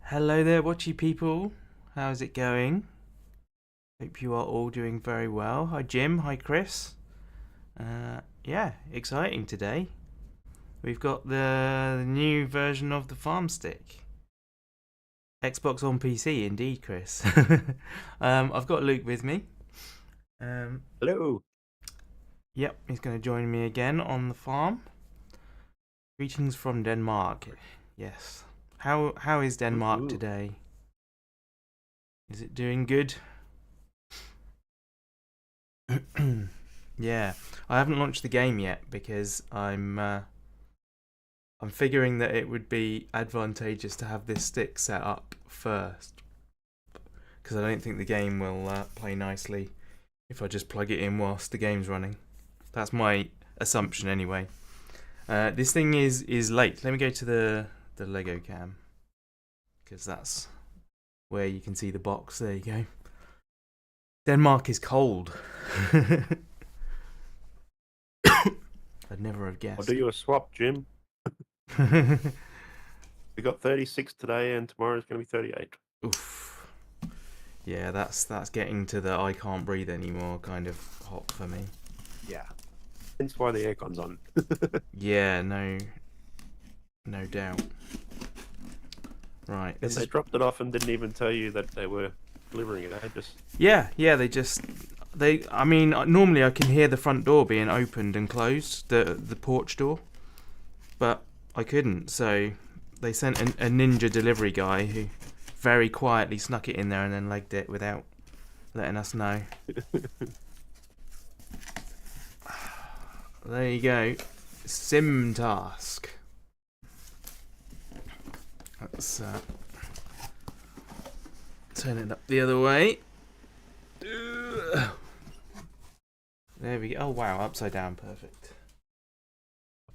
Hello there, watchy people. How's it going? Hope you are all doing very well. Hi, Jim. Hi, Chris. Yeah, exciting today. We've got the new version of the Farmstick. Xbox on PC, indeed, Chris. I've got Luke with me. Um, Hello. yep, he's going to join me again on the farm. Greetings from Denmark. Yes. How is Denmark Woohoo. today? Is it doing good? Yeah, I haven't launched the game yet because I'm figuring that it would be advantageous to have this stick set up first because I don't think the game will play nicely if I just plug it in whilst the game's running. That's my assumption anyway. This thing is late. Let me go to the Lego cam because that's where you can see the box. There you go. Denmark is cold. I'd never have I'll do guessed. you a swap, Jim. We got 36 today, and tomorrow's going to be 38. Oof. Yeah, that's getting to the I can't breathe anymore kind of hot for me. Yeah. Hence why the aircon's on. Yeah, no doubt. Right, And this they is dropped it off and didn't even tell you that they were delivering it. They just yeah. They. I mean, normally I can hear the front door being opened and closed, the porch door, but I couldn't. So they sent a ninja delivery guy who very quietly snuck it in there and then legged it without letting us know. There you go. Sim task. Let's turn it up the other way. There we go. Oh wow, upside down, perfect.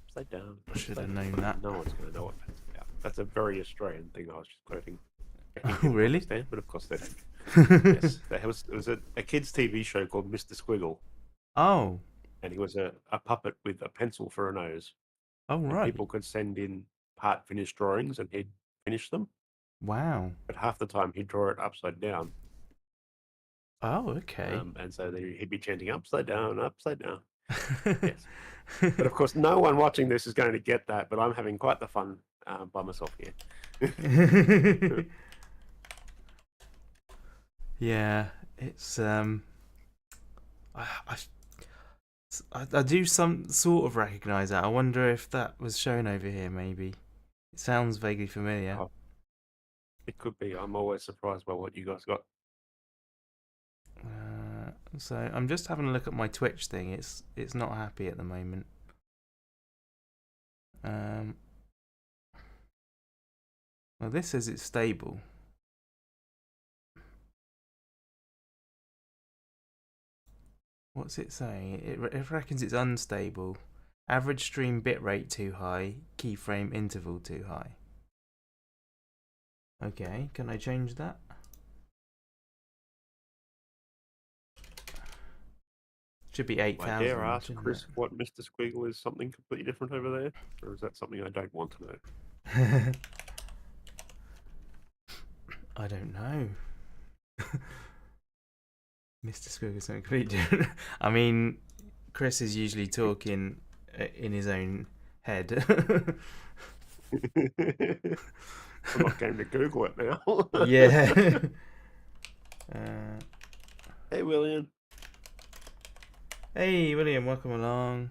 upside down. I should have Upside known down. that. No one's going to know what that's about. That's a very Australian thing. I was just quoting. Oh People really? understand, but of course they don't. Yes, it was a kids' TV show called Mr. Squiggle, Oh. and he was a puppet with a pencil for a nose, Oh and right. people could send in part finished drawings, and he'd finish them. Wow. But half the time he'd draw it upside down. Oh okay. And so he'd be chanting upside down, upside down. Yes. But of course, no one watching this is going to get that, but I'm having quite the fun by myself here. Yeah, it's I, I I do some sort of recognise that. I wonder if that was shown over here. Maybe it sounds vaguely familiar. Oh, it could be. I'm always surprised by what you guys got. So I'm just having a look at my Twitch thing. It's not happy at the moment. Um, well, this says it's stable. What's it saying? It reckons it's unstable. Average stream bitrate too high. Keyframe interval too high. Okay, can I change that? Should be I dare 8,000, ask shouldn't Chris what Mr. Squiggle is something completely different over there, or is that something I don't want to know? it? I don't know. Mr. Squiggle's something completely different. I mean, Chris is usually talking in his own head. I'm not going to Google it now. Yeah. uh, Hey, William. hey, William, welcome along.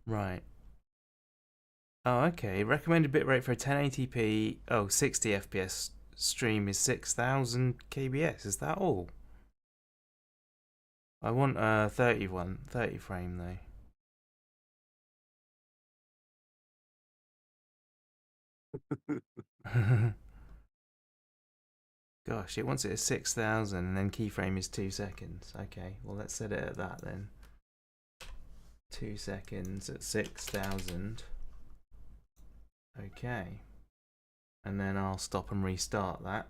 Right. Oh, okay. Recommended bitrate for a 1080p, 60 FPS stream is 6000 kbs. Is that all? I want a 30 frame though. Gosh, it wants it at 6000 and then keyframe is 2 seconds. Okay, well let's set it at that then. 2 seconds at 6000. Okay. And then I'll stop and restart that.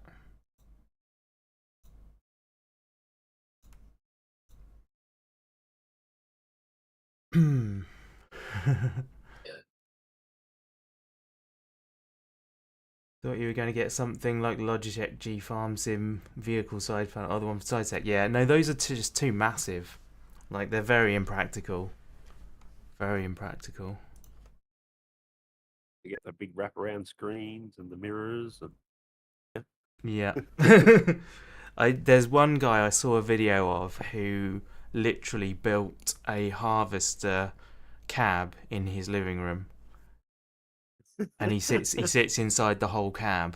Thought you were going to get something like Logitech G Farm Sim vehicle side panel. Oh, the one for side tech. Yeah, no, those are just too massive. Like, they're very impractical. Very impractical. You get the big wraparound screens and the mirrors. And... Yeah. There's one guy I saw a video of who literally built a harvester cab in his living room, and he sits inside the whole cab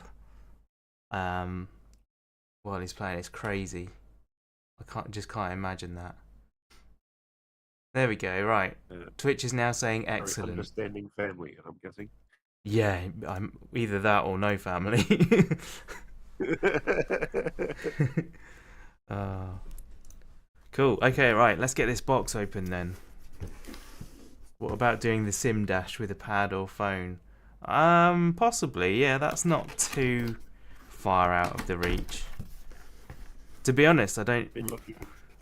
while he's playing. It's crazy. I can't imagine that. There we go. Right, Twitch is now saying excellent. Very understanding family, I'm guessing. Yeah, I'm either that or no family. Cool. Okay, right. Let's get this box open then. What about doing the sim dash with a pad or phone? Possibly. Yeah, that's not too far out of the reach. To be honest, I don't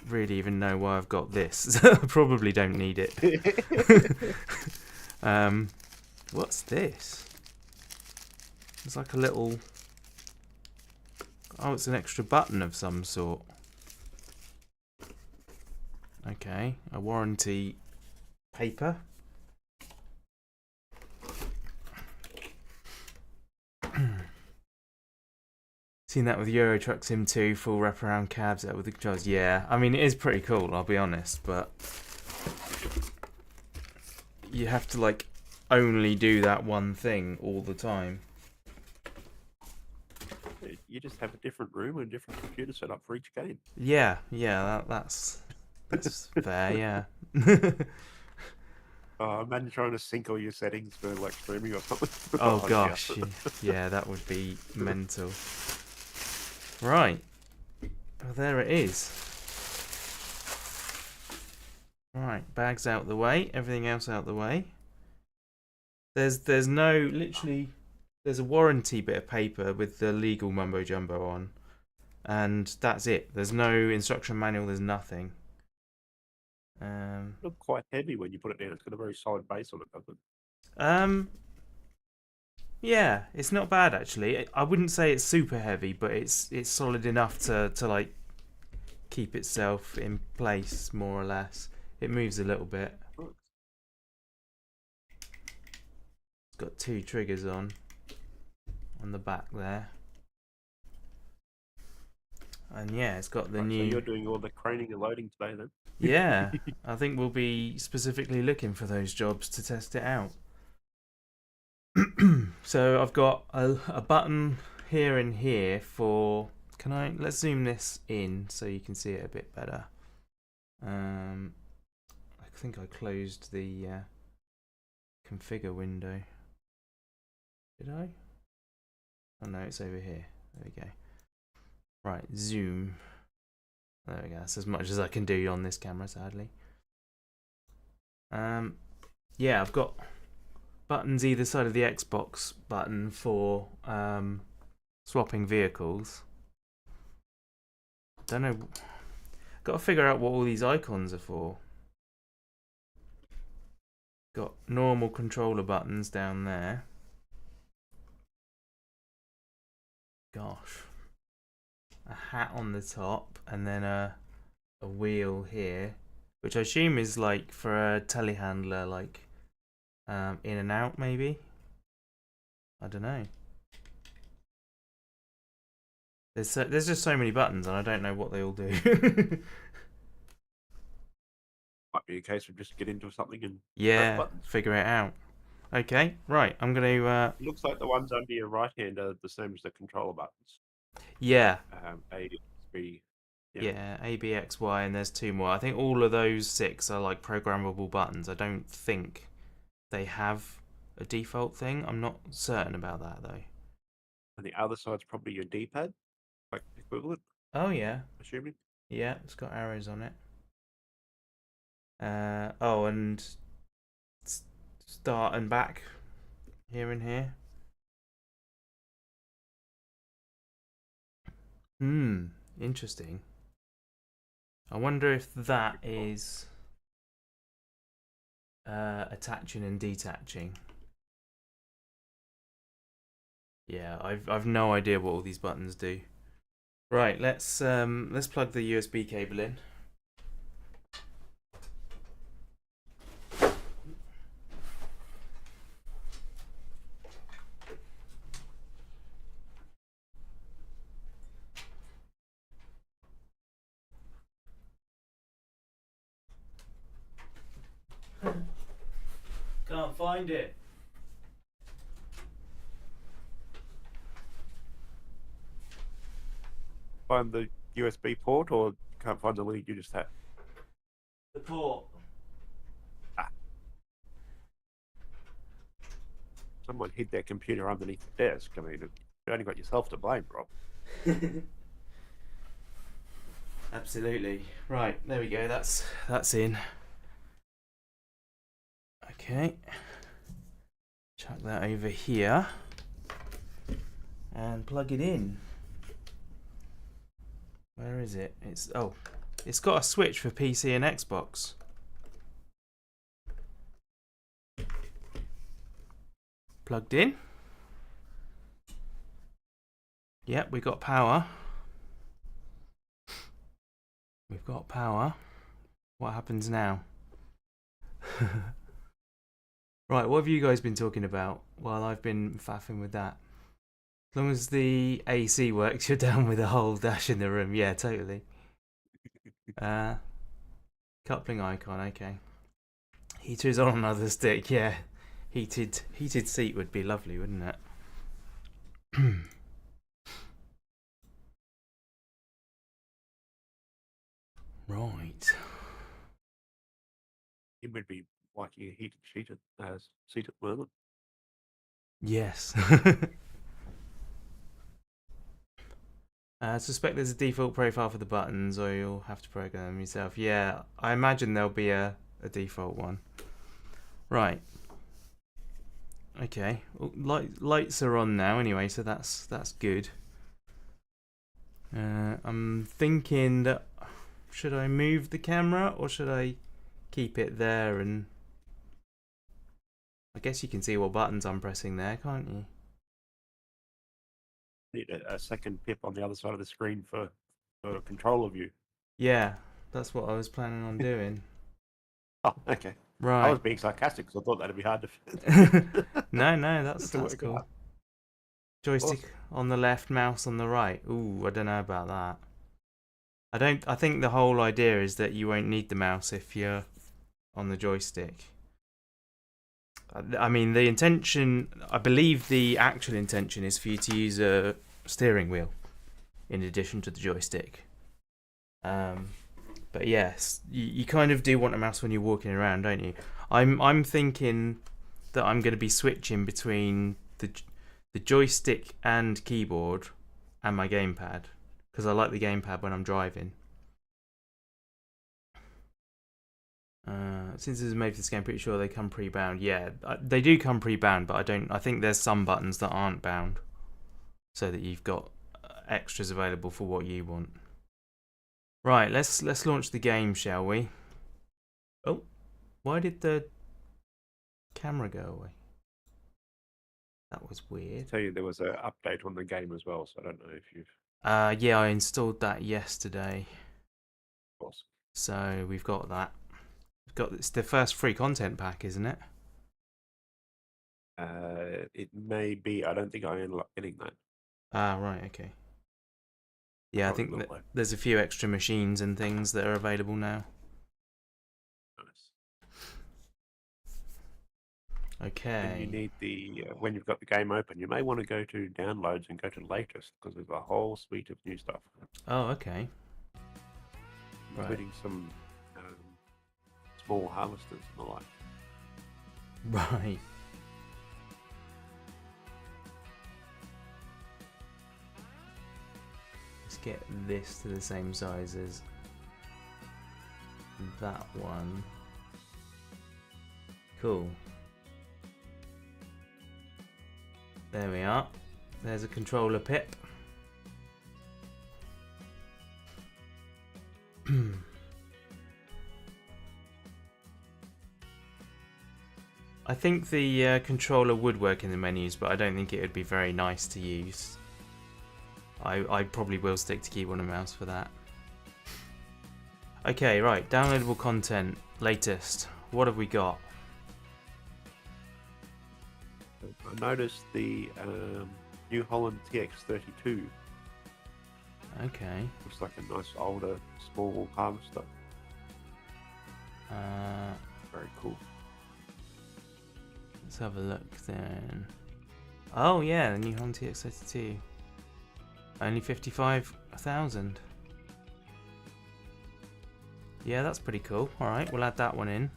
really even know why I've got this. I probably don't need it. What's this? It's like a little... Oh, it's an extra button of some sort. Okay, a warranty paper. Seen that with Euro Truck Sim 2, full wraparound cabs out with the controls. Yeah, I mean, it is pretty cool, I'll be honest, but you have to, like, only do that one thing all the time. You just have a different room and a different computer set up for each game. Yeah, that's fair, yeah. Imagine trying to sync all your settings for like streaming or something. Oh gosh, yeah, that would be mental. Right, well, there it is. Right, bags out the way, everything else out the way. There's no, literally, there's a warranty bit of paper with the legal mumbo jumbo on, and that's it. There's no instruction manual, there's nothing. Look quite heavy when you put it down. It's got a very solid base on it, doesn't it? Yeah, it's not bad actually. I wouldn't say it's super heavy, but it's solid enough to like keep itself in place more or less. It moves a little bit. It's got 2 triggers on the back there. And yeah, it's got the new... So you're doing all the craning and loading today then? Yeah, I think we'll be specifically looking for those jobs to test it out. So I've got a button here and here for... Let's zoom this in so you can see it a bit better. I think I closed the configure window. Did I? Oh no, it's over here. There we go. Right, zoom. There we go. That's as much as I can do on this camera, sadly. Yeah, I've got buttons either side of the Xbox button for swapping vehicles. Don't know. Got to figure out what all these icons are for. Got normal controller buttons down there. Gosh. A hat on the top, and then a wheel here, which I assume is like for a telehandler, like in and out maybe. I don't know. There's just so many buttons, and I don't know what they all do. Might be a case of just get into something and yeah, figure it out. Okay, right. I'm gonna. Looks like the ones under your right hand are the same as the controller buttons. Yeah. A, B. Yeah, A, B, X, Y, and there's 2 more. I think all of those 6 are like programmable buttons. I don't think they have a default thing. I'm not certain about that though. And the other side's probably your D-pad, like equivalent. Oh yeah. Assuming. Yeah, it's got arrows on it. Oh, and start and back here and here. Interesting. I wonder if that is attaching and detaching. Yeah, I've no idea what all these buttons do. Right, let's plug the USB cable in. Can't find it. Find the USB port, or you can't find the lead you just had? The port. Ah. Someone hid their computer underneath the desk. I mean, you only got yourself to blame, Rob. Absolutely. Right, there we go. That's in. Okay. Chuck that over here and plug it in. Where is it? It's got a switch for PC and Xbox. Plugged in. Yep, we got power. We've got power. What happens now? Right, what have you guys been talking about while I've been faffing with that? As long as the AC works, you're down with the whole dash in the room. Yeah, totally. Coupling icon, okay. Heater is on another stick, yeah. Heated seat would be lovely, wouldn't it? Right. It would be liking a heated seat at the moment. Yes. I suspect there's a default profile for the buttons, or you'll have to program them yourself. Yeah, I imagine there'll be a default one. Right. Okay. Well, lights are on now anyway, so that's good. I'm thinking that should I move the camera or should I keep it there? And I guess you can see what buttons I'm pressing there, can't you? Need a second pip on the other side of the screen for controller view. Yeah, that's what I was planning on doing. Oh, okay. Right. I was being sarcastic because I thought that'd be hard to. No, that's cool. Out. Joystick on the left, mouse on the right. Ooh, I don't know about that. I think the whole idea is that you won't need the mouse if you're on the joystick. I mean, the intention, I believe the actual intention is for you to use a steering wheel in addition to the joystick. But yes, you kind of do want a mouse when you're walking around, don't you? I'm thinking that I'm going to be switching between the joystick and keyboard and my gamepad, because I like the gamepad when I'm driving. Since this is made for this game, pretty sure they come pre-bound. Yeah, they do come pre-bound, but I think there's some buttons that aren't bound, so that you've got extras available for what you want. Right, let's launch the game, shall we? Oh, why did the camera go away? That was weird. I tell you, there was an update on the game as well, so I don't know if you've. Yeah, I installed that yesterday. Of course. So we've got that. It's the first free content pack, isn't it? It may be. I don't think I ended up getting that. Ah, right, okay. Yeah, I think there's a few extra machines and things that are available now. Nice. Okay. And you need the when you've got the game open, you may want to go to downloads and go to latest because there's a whole suite of new stuff. Oh, okay. Including some small harvesters and the like. Right. Let's get this to the same size as that one. Cool. There we are. There's a controller pip. I I think the controller would work in the menus, but I don't think it would be very nice to use. I probably will stick to keyboard and mouse for that. Okay, right, downloadable content, latest. What have we got? I noticed the New Holland TX32. Okay. Looks like a nice older, small harvester. Very cool. Let's have a look then. Oh yeah, the New Holland TX32. Only 55,000. Yeah, that's pretty cool. Alright, we'll add that one in.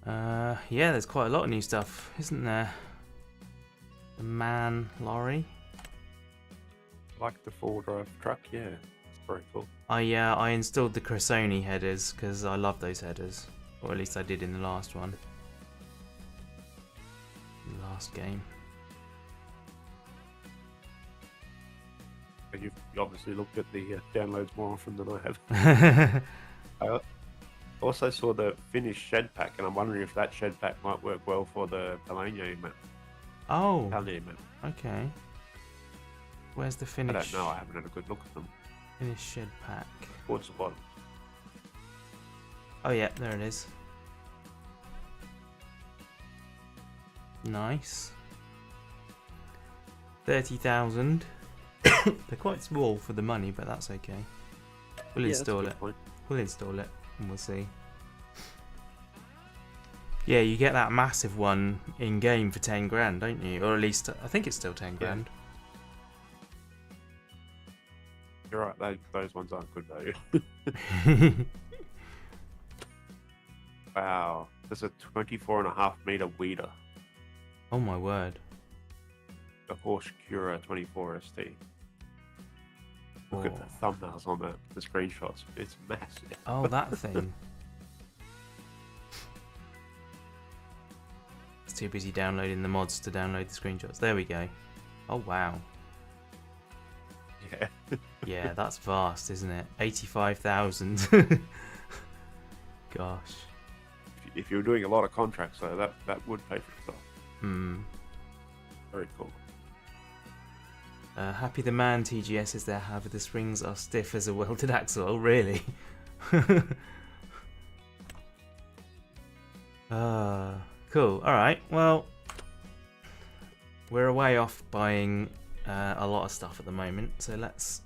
Yeah, there's quite a lot of new stuff, isn't there? The man lorry. Like the 4-drive truck, yeah. It's very cool. I installed the Cressoni headers because I love those headers. Or at least I did in the last one. The last game. And you've obviously looked at the downloads more often than I have. I also saw the Finnish shed pack, and I'm wondering if that shed pack might work well for the Palania map. Oh, Palania map. okay. Where's the Finnish? I don't know, I haven't had a good look at them. Finnish shed pack. Towards the bottom. Oh yeah, there it is. Nice. 30,000. They're quite small for the money, but that's okay. We'll install it. We'll install it and we'll see. Yeah, you get that massive one in game for 10 grand, don't you? Or at least I think it's still 10 grand. You're right, those ones aren't good value. Wow, there's a 24.5 meter weeder. Oh my word. The Horse Cura 24 ST. Look at the thumbnails on the screenshots. It's massive. Oh, that thing. It's too busy downloading the mods to download the screenshots. There we go. Oh wow. Yeah. Yeah, that's vast, isn't it? 85,000. Gosh. If you're doing a lot of contracts, though, that would pay for itself. Hmm. Very cool. Happy the man TGS is there, however the springs are stiff as a welded axle. Oh, really? Cool. Alright, well, we're away off buying a lot of stuff at the moment, so let's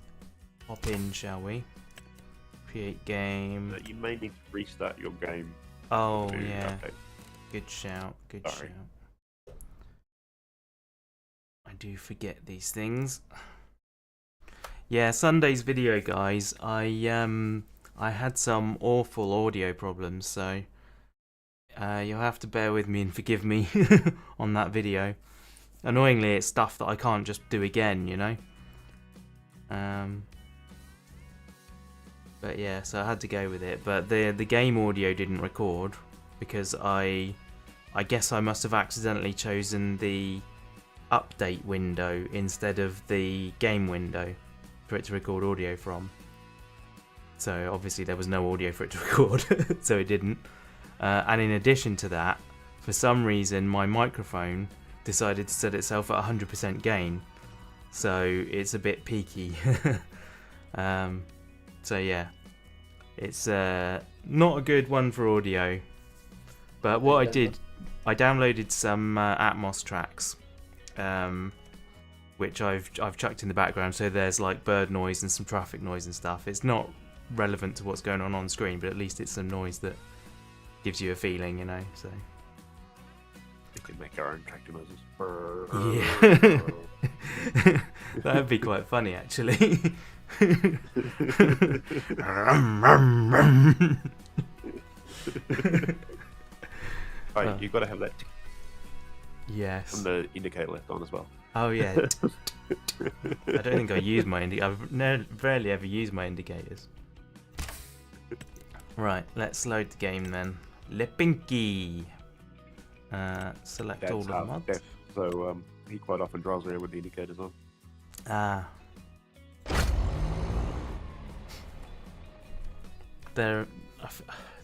hop in, shall we? Create game. You may need to restart your game. Oh, yeah. Good shout, good shout. I do forget these things. Yeah, Sunday's video, guys. I had some awful audio problems, so you'll have to bear with me and forgive me on that video. Annoyingly, it's stuff that I can't just do again, you know. But yeah, so I had to go with it. But the game audio didn't record because I guess I must have accidentally chosen the update window instead of the game window for it to record audio from. So obviously there was no audio for it to record, so it didn't. And in addition to that, for some reason my microphone decided to set itself at 100% gain, so it's a bit peaky. So yeah, it's not a good one for audio. But what I did, I downloaded some Atmos tracks, which I've chucked in the background. So there's like bird noise and some traffic noise and stuff. It's not relevant to what's going on screen, but at least it's some noise that gives you a feeling, you know. So we can make our own tractor noises. Yeah. That'd be quite funny, actually. Right, you've got to have that. Yes. And the indicator left on as well. Oh yeah. I don't think I use my I've rarely ever used my indicators. Right, let's load the game then. Lipinky. Select Dad's all the mods. deaf, so he quite often drives around with the indicators on. Ah.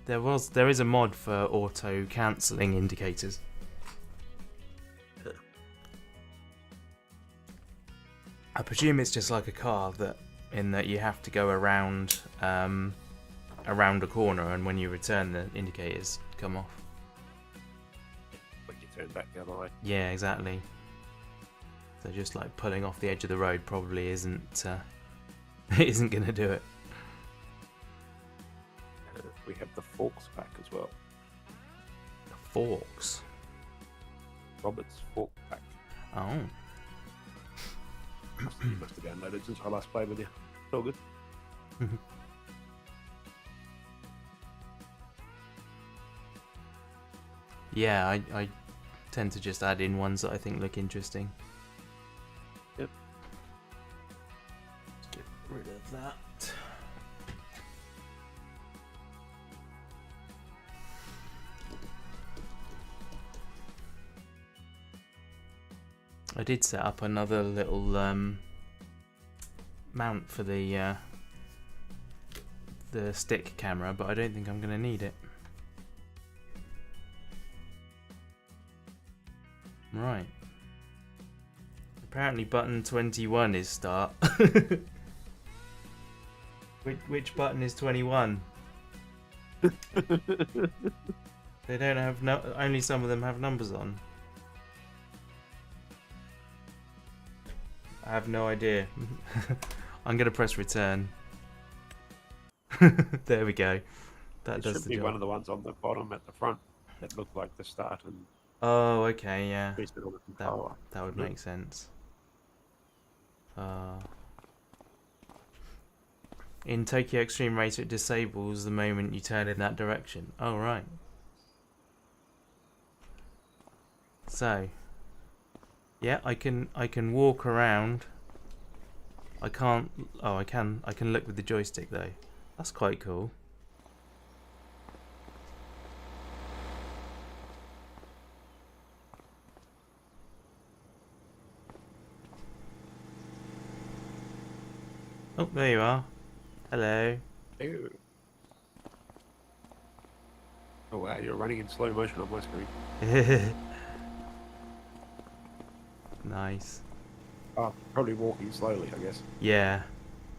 There is a mod for auto cancelling indicators. I presume it's just like a car in that you have to go around a corner, and when you return, the indicators come off. When you turn back the other way. Yeah, exactly. So just like pulling off the edge of the road probably isn't isn't gonna do it. We have the Forks pack as well. The Forks. Robert's Fork pack. Oh. You must have downloaded since I last played with you. It's all good. Yeah, I tend to just add in ones that I think look interesting. Yep. Let's get rid of that. I did set up another little mount for the stick camera, but I don't think I'm going to need it. Right. Apparently button 21 is start. Which button is 21? They don't have only some of them have numbers on. I have no idea. I'm gonna press return. There we go. That does the job. It should be one of the ones on the bottom at the front that look like the start and. Oh, okay, yeah. That would make sense. In Tokyo Extreme Racer, it disables the moment you turn in that direction. Oh, right. So, yeah, I can walk around. I can't. Oh, I can look with the joystick though. That's quite cool. Oh, there you are. Hello. Ew. Oh wow, you're running in slow motion on my screen. Nice. Oh, probably walking slowly, I guess. Yeah.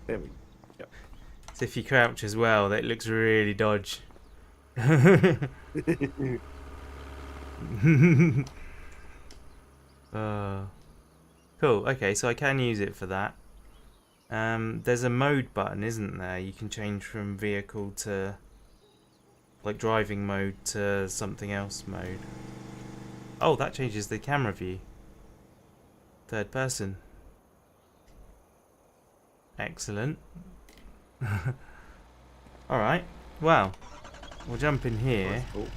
There we go. Yep. So if you crouch as well, that looks really dodge. Cool. Okay, so I can use it for that. There's a mode button, isn't there? You can change from vehicle to like driving mode to something else mode. Oh, that changes the camera view. Third person. Excellent. Alright, well, we'll jump in here. That's cool.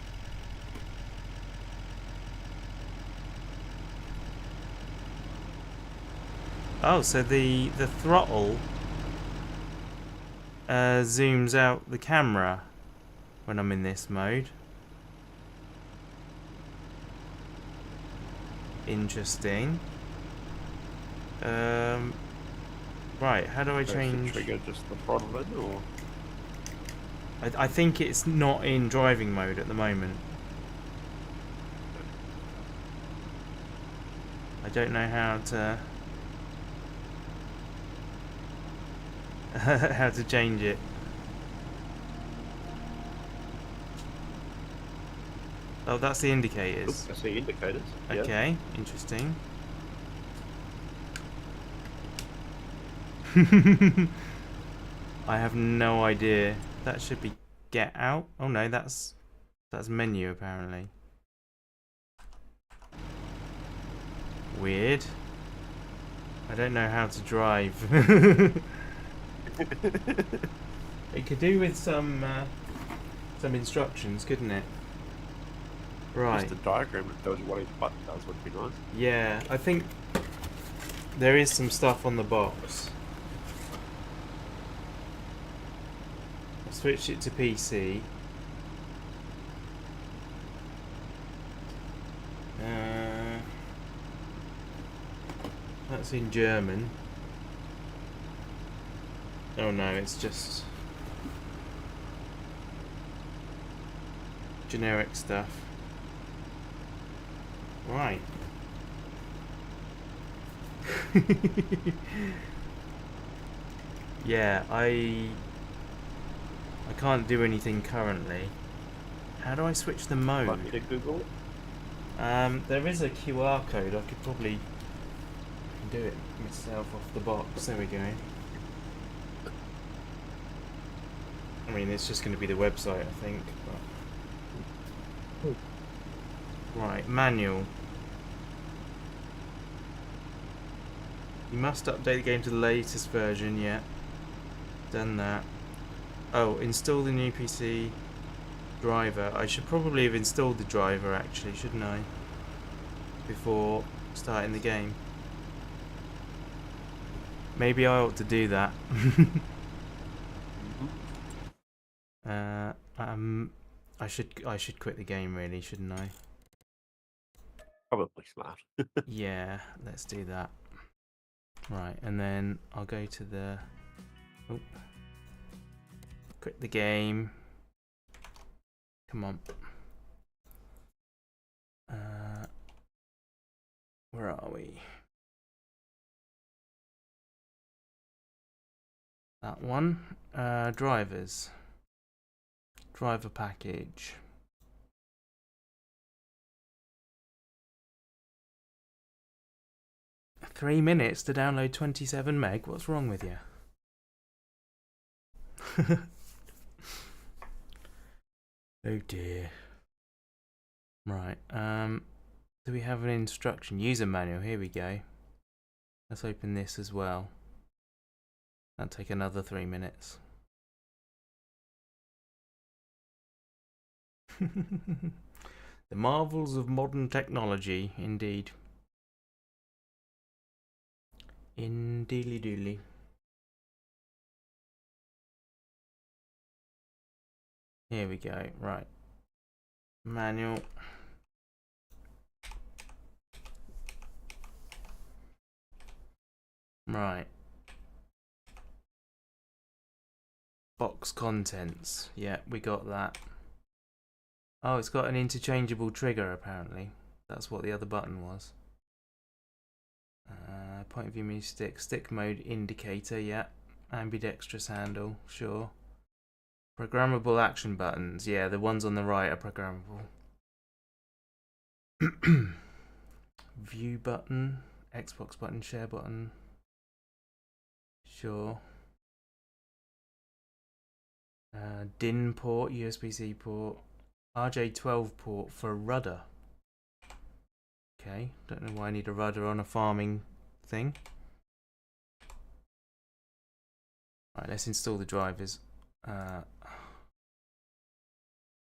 Oh, so the throttle zooms out the camera when I'm in this mode. Interesting. Right, how do I change? Trigger just the throttle then, or? I think it's not in driving mode at the moment. I don't know how to how to change it. Oh, that's the indicators. Oops, I see indicators. Okay, interesting. I have no idea. That should be get out. Oh no, that's menu apparently. Weird. I don't know how to drive. It could do with some instructions, couldn't it? Right. Just a diagram that tells you what each button does would be nice. Yeah, I think there is some stuff on the box. I'll switch it to PC. That's in German. Oh no, it's just... generic stuff. Right. Yeah, I can't do anything currently. How do I switch the mode? Want me to Google it? There is a QR code. I could probably do it myself off the box. There we go. I mean, it's just going to be the website, I think. But... Right, manual. You must update the game to the latest version. Yeah, done that. Oh, install the new PC driver. I should probably have installed the driver, actually, shouldn't I? Before starting the game. Maybe I ought to do that. I should quit the game, really, shouldn't I? Probably smart. Yeah, let's do that. Right, and then I'll go to the... Oh. Quit the game. Come on. Where are we? That one. Drivers. Driver package. $3 minutes to download 27 meg. What's wrong with you? Oh dear. Right. Do we have an instruction? User manual. Here we go. Let's open this as well. That'll take another 3 minutes. The marvels of modern technology, indeed. Indeedly doodly. Here we go. Right. Manual. Right. Box contents. Yeah, we got that. Oh, it's got an interchangeable trigger, apparently. That's what the other button was. Point of view menu stick. Stick mode indicator, yeah. Ambidextrous handle, sure. Programmable action buttons. Yeah, the ones on the right are programmable. View button. Xbox button. Share button. Sure. DIN port. USB-C port. RJ12 port for rudder. Okay, don't know why I need a rudder on a farming thing. Right, let's install the drivers.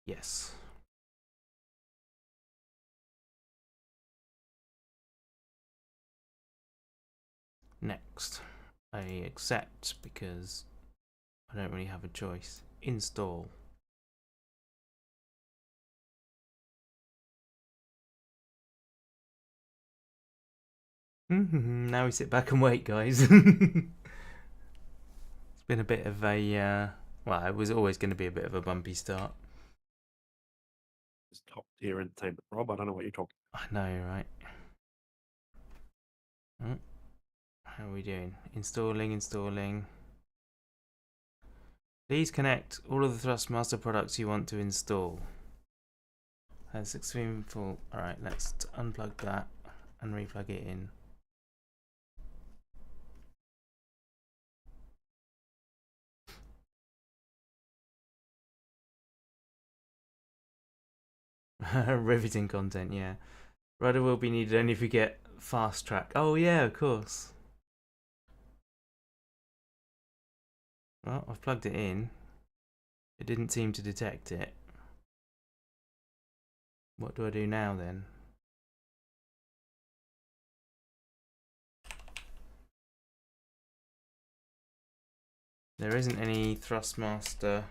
Yes. Next. I accept because I don't really have a choice. Install. Now we sit back and wait, guys. It's been a bit of a, well, it was always going to be a bit of a bumpy start. It's top tier entertainment, Rob. I don't know what you're talking I know, right? How are we doing? Installing. Please connect all of the Thrustmaster products you want to install. Has 16 full. Alright, let's unplug that and replug it in. Riveting content, yeah. Rudder will be needed only if we get fast track. Oh yeah, of course. Well, I've plugged it in. It didn't seem to detect it. What do I do now then? There isn't any Thrustmaster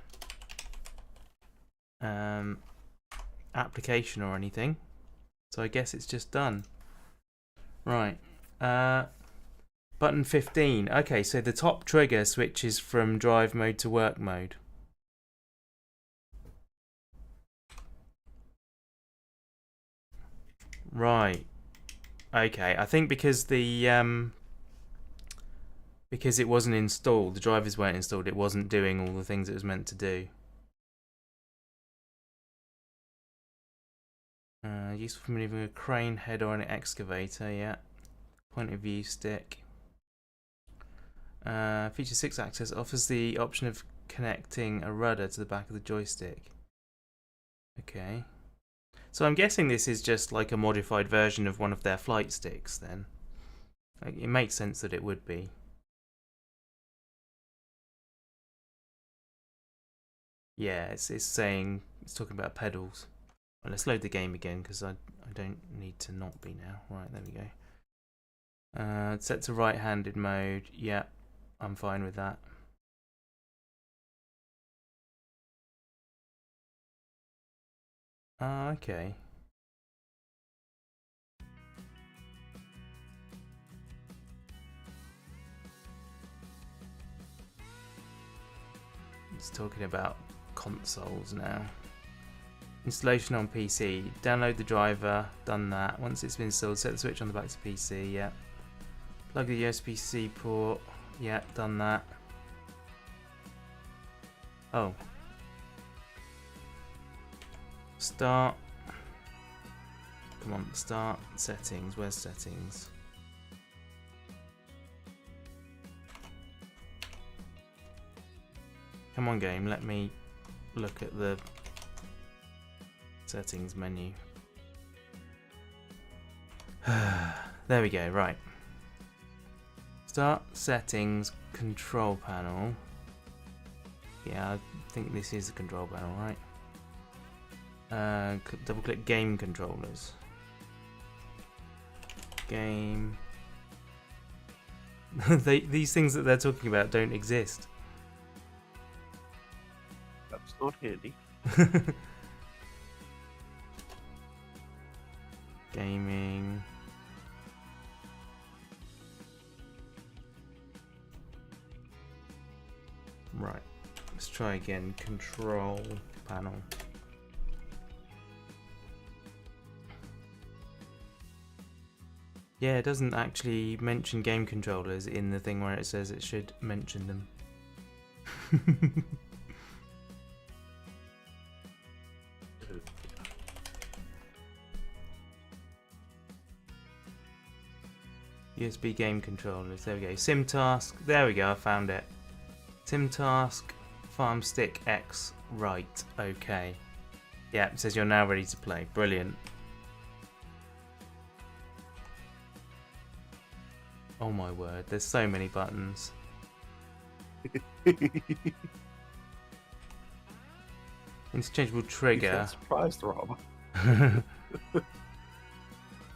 application or anything, so I guess it's just done. Right. Button 15. Okay, so the top trigger switches from drive mode to work mode. Right. Okay. I think because because it wasn't installed, the drivers weren't installed, it wasn't doing all the things it was meant to do. Useful for maneuvering a crane, head, or an excavator, yeah. Point of view stick. Feature 6 access offers the option of connecting a rudder to the back of the joystick. Okay. So I'm guessing this is just like a modified version of one of their flight sticks then. Like, it makes sense that it would be. Yeah, it's saying, it's talking about pedals. Well, let's load the game again because I don't need to not be now. Right, there we go. Set to right-handed mode. Yeah, I'm fine with that. Okay. It's talking about consoles now. Installation on PC. Download the driver. Done that. Once it's been installed, set the switch on the back to PC. Yeah. Plug the USB-C port. Yeah, done that. Oh. Start. Come on, start. Settings. Where's settings? Come on, game. Let me look at the settings menu. There we go. Right. Start settings control panel. Yeah, I think this is the control panel, right? Double click game controllers. Game. These things that they're talking about don't exist. That's not handy. Gaming. Right. Let's try again. Control panel. Yeah, it doesn't actually mention game controllers in the thing where it says it should mention them. USB game controllers. There we go. Sim task. There we go. I found it. Sim task. Farmstick X. Right. Okay. Yeah, it says you're now ready to play. Brilliant. Oh my word. There's so many buttons. Interchangeable trigger. Surprised, Rob.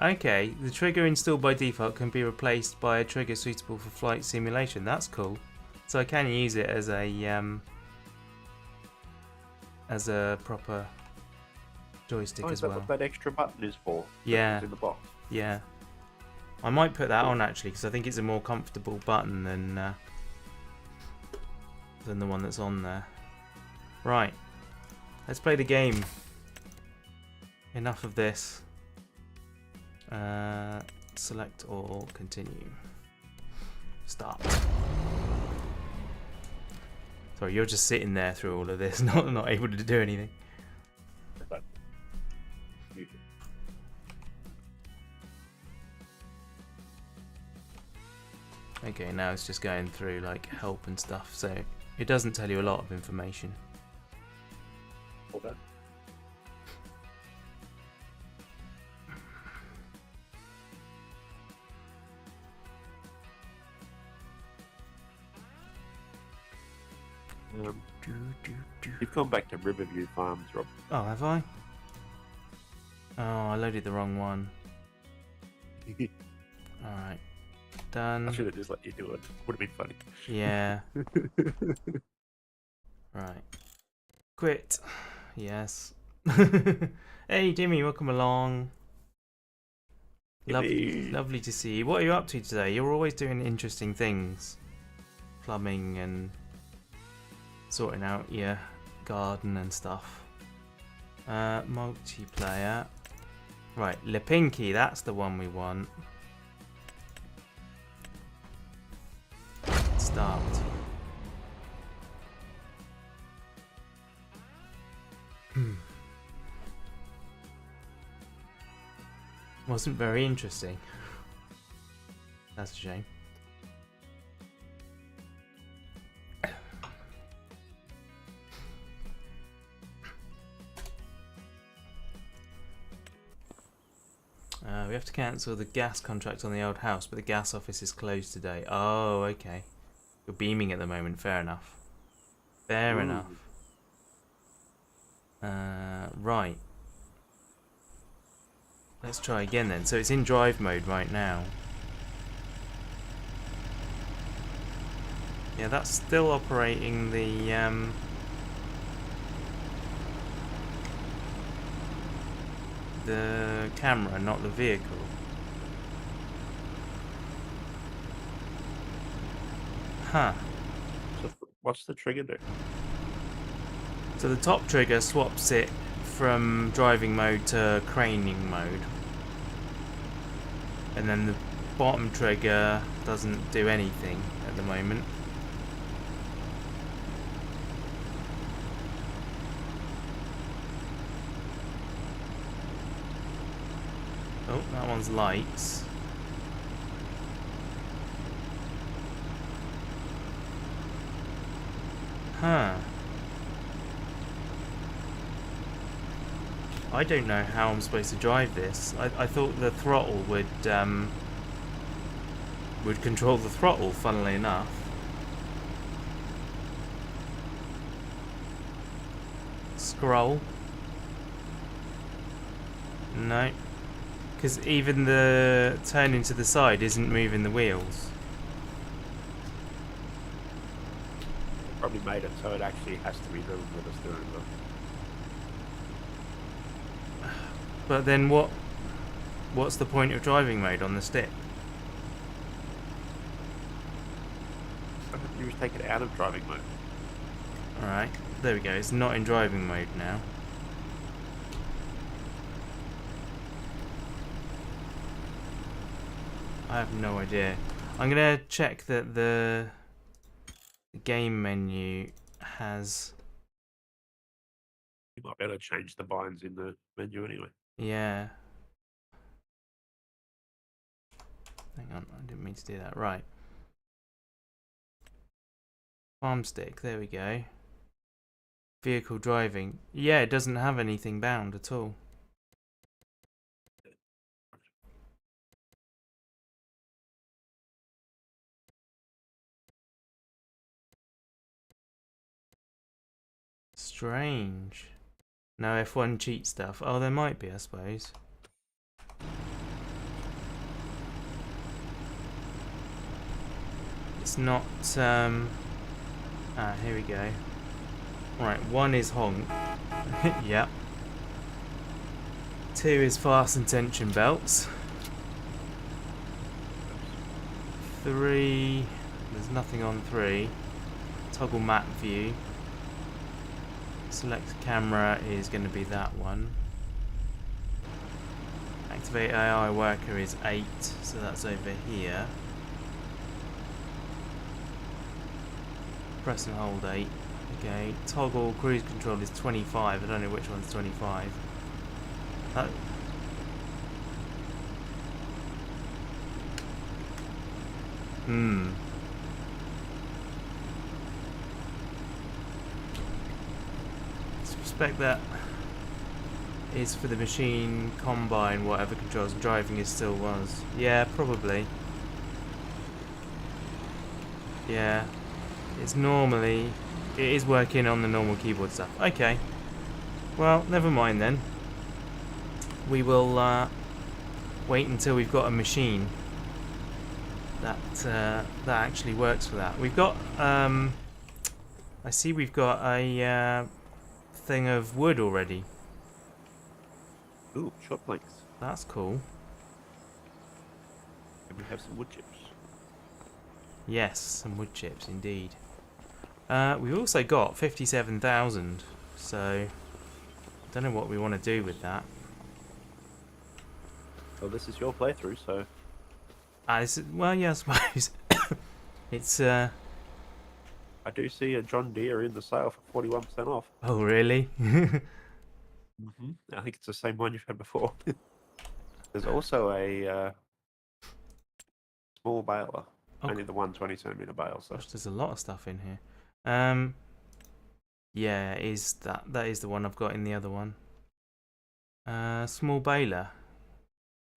Okay, the trigger installed by default can be replaced by a trigger suitable for flight simulation. That's cool. So I can use it as a proper joystick as well. Is that what that extra button is for? Yeah. That's in the box. Yeah. I might put that on actually because I think it's a more comfortable button than the one that's on there. Right. Let's play the game. Enough of this. Select all, continue. Start. Sorry, you're just sitting there through all of this, not able to do anything. Okay, now it's just going through like help and stuff, so it doesn't tell you a lot of information. Hold on. You've gone back to Riverview Farms, Rob. Oh, have I? Oh, I loaded the wrong one. Alright. Done. I should have just let you do it. Would have been funny. Yeah. Right. Quit. Yes. Hey, Jimmy, welcome along. Lovely to see you. What are you up to today? You're always doing interesting things. Plumbing and sorting out your garden and stuff. Multiplayer. Right, Lipinki, that's the one we want. Start. Wasn't very interesting. That's a shame. We have to cancel the gas contract on the old house, but the gas office is closed today. Oh, okay. You're beaming at the moment. Fair enough. Fair enough. Right. Let's try again then. So it's in drive mode right now. Yeah, that's still operating the camera, not the vehicle. Huh. So what's the trigger do? So the top trigger swaps it from driving mode to craning mode. And then the bottom trigger doesn't do anything at the moment. Oh, that one's lights. Huh. I don't know how I'm supposed to drive this. I thought the throttle would control the throttle, funnily enough. Scroll. No. Because even the turning to the side isn't moving the wheels. Probably made it so it actually has to be driven with a steering wheel. But then what's the point of driving mode on the stick? You just take it out of driving mode. Alright, there we go. It's not in driving mode now. I have no idea. I'm gonna check that the game menu has... You might be able to change the binds in the menu anyway. Yeah. Hang on, I didn't mean to do that. Right. Farmstick, there we go. Vehicle driving. Yeah, it doesn't have anything bound at all. Strange. No F1 cheat stuff. Oh, there might be, I suppose. It's not, here we go. Right, 1 is honk. Yep. 2 is fasten tension belts. 3, there's nothing on 3. Toggle map view. Select camera is going to be that one. Activate AI worker is 8, so that's over here. Press and hold 8. Okay, toggle cruise control is 25. I don't know which one's 25. Suspect that is for the machine combine, whatever controls driving is still was. Yeah, probably. Yeah. It's normally... It is working on the normal keyboard stuff. Okay. Well, never mind then. We will wait until we've got a machine that actually works for that. We've got... I see we've got a thing of wood already. Ooh, short planks. That's cool. And we have some wood chips. Yes, some wood chips indeed. We've also got 57,000, so don't know what we want to do with that. Well, this is your playthrough, so Well, yeah, I suppose. It's, I do see a John Deere in the sale for 41% off. Oh, really? I think it's the same one you've had before. There's also a small baler, only the 120 centimeter bale. So Gosh, there's a lot of stuff in here. Yeah, that is the one I've got in the other one. Small baler,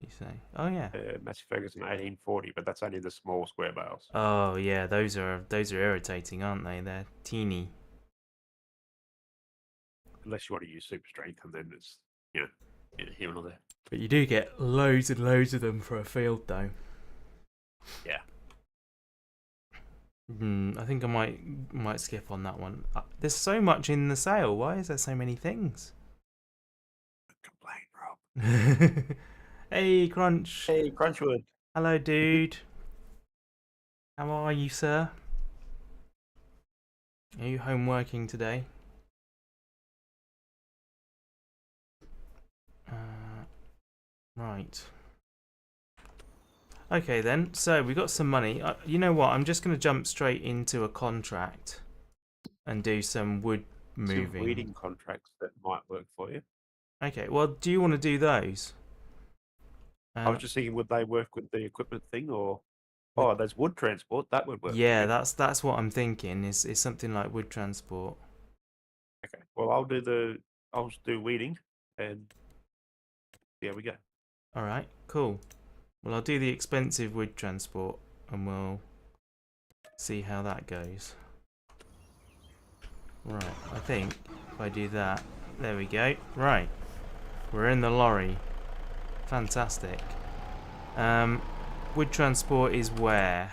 you say? Oh yeah. Massey Ferguson 1840, but that's only the small square bales. Oh yeah, those are irritating, aren't they? They're teeny. Unless you want to use super strength, and then it's here and there. But you do get loads and loads of them for a field, though. Yeah. I think I might skip on that one. There's so much in the sale. Why is there so many things? Complain, Rob. Hey, Crunch. Hey, Crunchwood. Hello, dude. How are you, sir? Are you home working today? Right. Okay then, so we got some money. You know what, I'm just going to jump straight into a contract and do some wood moving. Some weeding contracts that might work for you. Okay, well, do you want to do those? I was just thinking, would they work with the equipment thing, or there's wood transport, that would work. Yeah, that's what I'm thinking, is something like wood transport. Okay, well, I'll just do weeding, and there we go. Alright, cool. Well, I'll do the expensive wood transport, and we'll see how that goes. Right, I think if I do that, there we go. Right, we're in the lorry. Fantastic. Wood transport is where?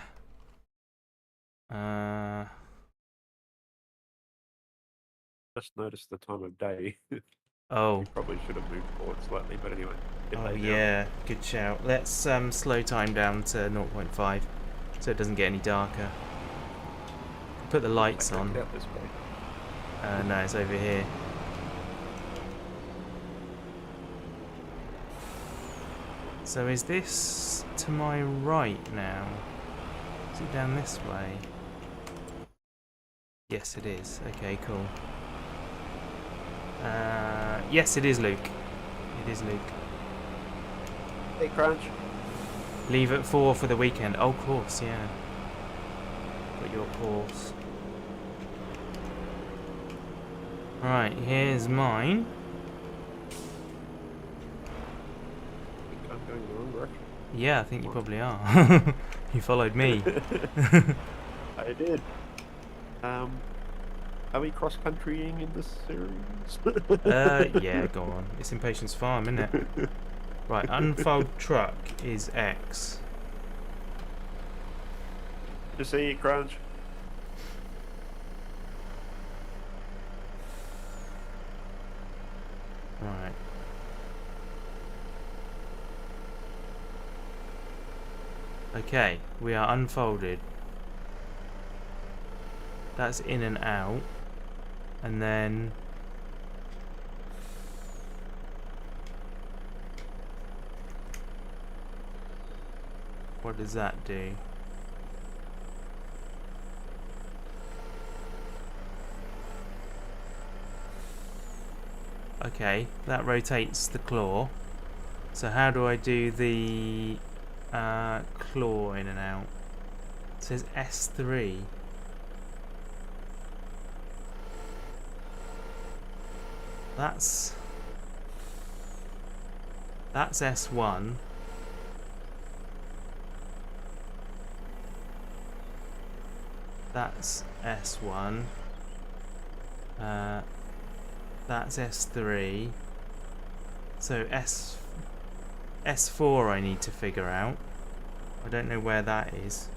Just noticed the time of day. Oh. You probably should have moved forward slightly, but anyway. Oh yeah, good shout. Let's slow time down to 0.5 so it doesn't get any darker. Put the lights on. Out this way. No, it's over here. So is this to my right now? Is it down this way? Yes, it is. Okay, cool. Yes, it is Luke. It is Luke. Hey, Crunch. Leave at 4 for the weekend. Oh, of course, yeah. Got your course. Right, here's mine. I think I'm going the wrong direction. Yeah, I think you probably are. You followed me. I did. Are we cross-countrying in this series? Yeah, go on. It's Impatience Farm, isn't it? Right, unfold truck is X. Good to see you, Crunch. Right. Okay, we are unfolded. That's in and out. And then what does that do? Okay, that rotates the claw. So how do I do the claw in and out? It says S3. That's S1. That's S1. That's S3. So S4 I need to figure out. I don't know where that is.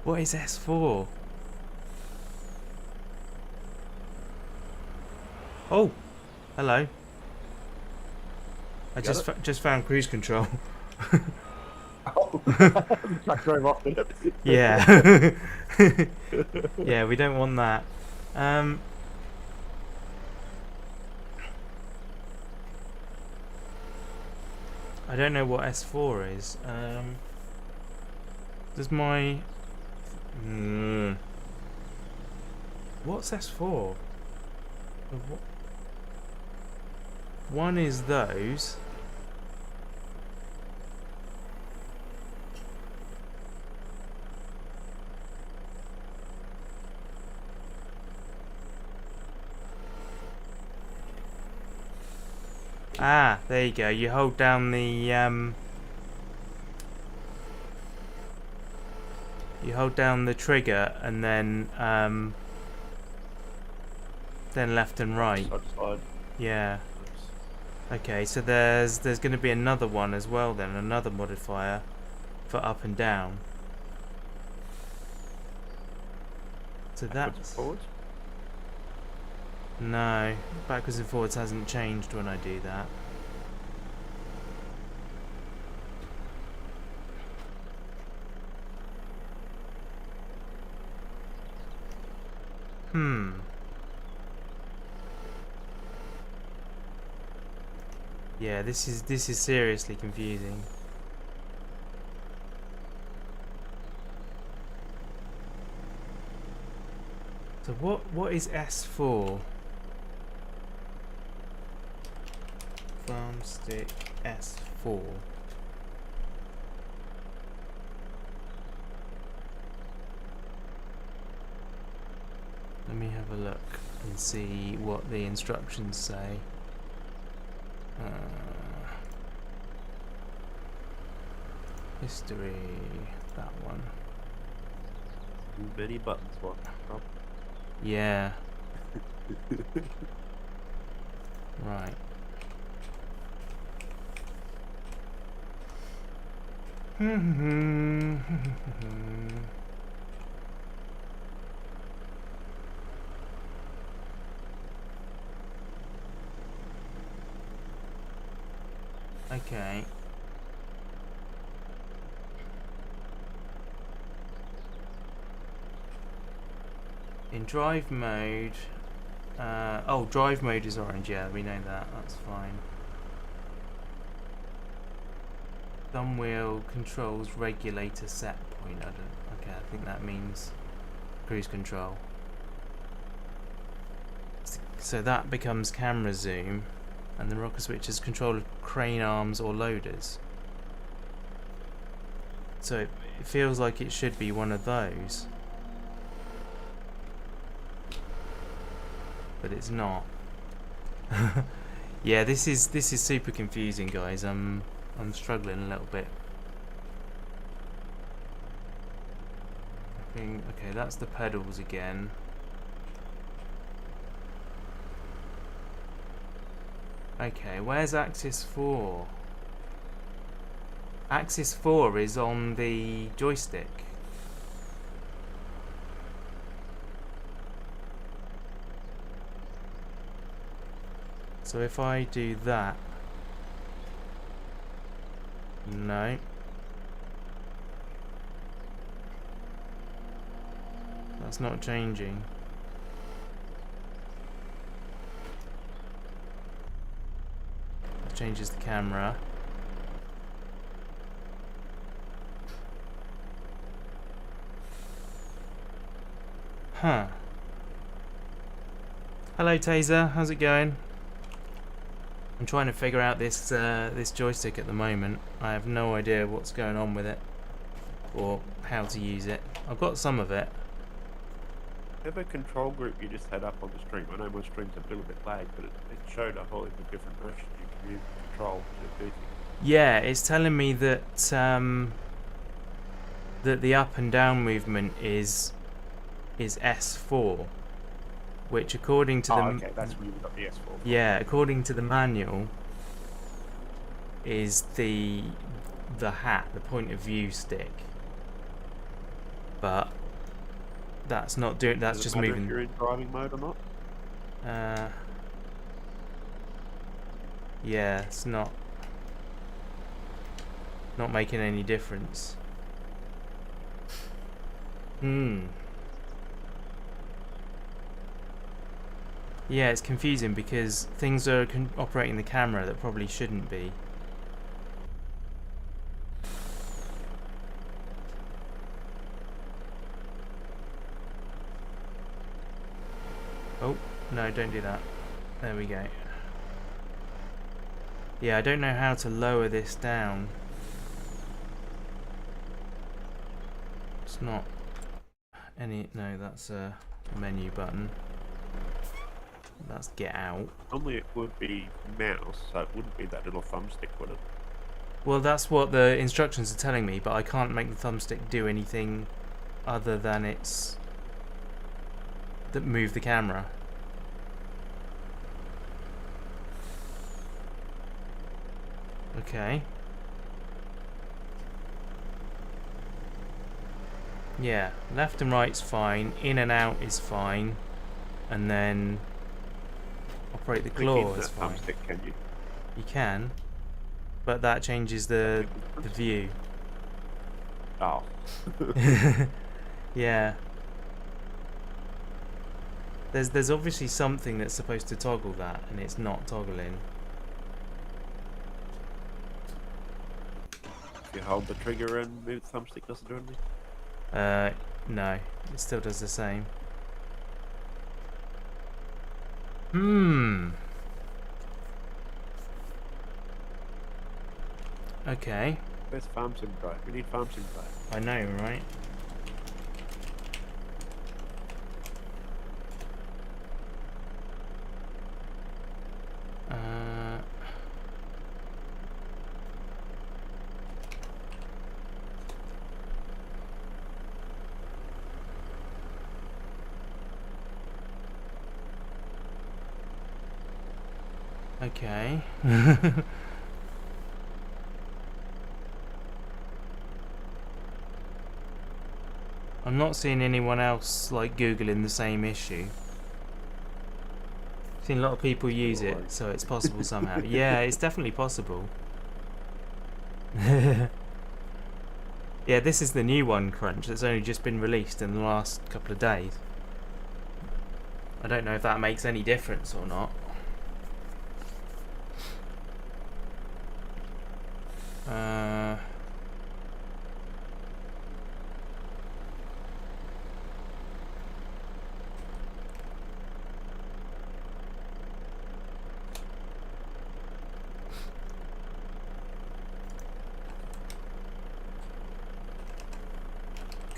What is S4? Oh, hello. I just found cruise control. Oh, I drove off it. Yeah. Yeah, we don't want that. I don't know what S4 is. Does my... What's S4? One is those. Ah, there you go. You hold down the you hold down the trigger and then left and right. Side to side. Yeah. Okay, so there's going to be another one as well then, another modifier for up and down. So Backwards and that's forwards. no, backwards and forwards hasn't changed when I do that. Yeah, this is seriously confusing. So what is S4? Farmstick S4. Let me have a look and see what the instructions say. History, that one. Many buttons, what? Oh. Yeah. Right. Okay. In drive mode, oh, drive mode is orange. Yeah, we know that. That's fine. Thumb wheel controls regulator set point. Okay, I think that means cruise control. So that becomes camera zoom, and the rocker switch is control of crane arms or loaders. So it feels like it should be one of those, but it's not. Yeah, this is super confusing, guys. I'm struggling a little bit. I think, okay, that's the pedals again. Okay, where's axis 4? Axis 4 is on the joystick. So if I do that, no. That's not changing. That changes the camera. Huh. Hello Taser, how's it going? I'm trying to figure out this this joystick at the moment. I have no idea what's going on with it or how to use it. I've got some of it. Have a control group you just had up on the stream. I know my stream's a little bit lagged, but it showed a whole heap of different versions you can use to control to do things. Yeah, it's telling me that that the up and down movement is S4, which according to okay, that's where you got the S4 from. Yeah, according to the manual, is the hat, the point of view stick. But that's not doing. That's just moving. If you're in driving mode or not? Yeah, it's not making any difference. Yeah, it's confusing because things are operating the camera that probably shouldn't be. No, don't do that. There we go. Yeah, I don't know how to lower this down. It's not any... No, that's a menu button. That's get out. Normally it would be mouse, so it wouldn't be that little thumbstick, would it? Well, that's what the instructions are telling me, but I can't make the thumbstick do anything other than it's... that move the camera. Okay. Yeah, left and right's fine, in and out is fine, and then operate the claw is fine. Thumbstick, can you? You can, but that changes the view. Oh. Yeah. There's obviously something that's supposed to toggle that, and it's not toggling. If you hold the trigger and move the thumbstick, doesn't do anything? No, it still does the same. Okay. Where's Farmsim Drive? We need Farmsim Drive. I know, right? Okay. I'm not seeing anyone else like Googling the same issue. I've seen a lot of people use it, so it's possible somehow. Yeah, it's definitely possible. Yeah, this is the new one, Crunch, that's only just been released in the last couple of days. I don't know if that makes any difference or not.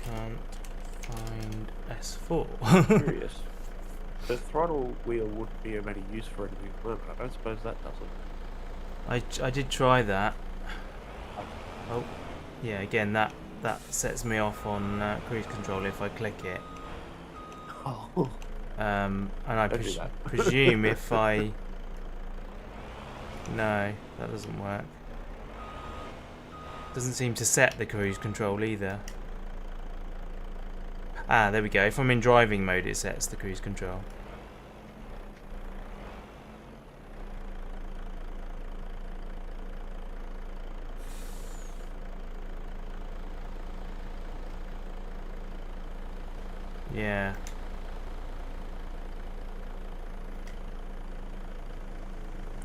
Can't find S4. Curious. The throttle wheel wouldn't be of any use for anything at the moment. I don't suppose that does it. I did try that. Oh, yeah. Again, that sets me off on cruise control if I click it. Oh. And I Don't do that. presume if I... No, that doesn't work. Doesn't seem to set the cruise control either. Ah, there we go. If I'm in driving mode, it sets the cruise control. Yeah.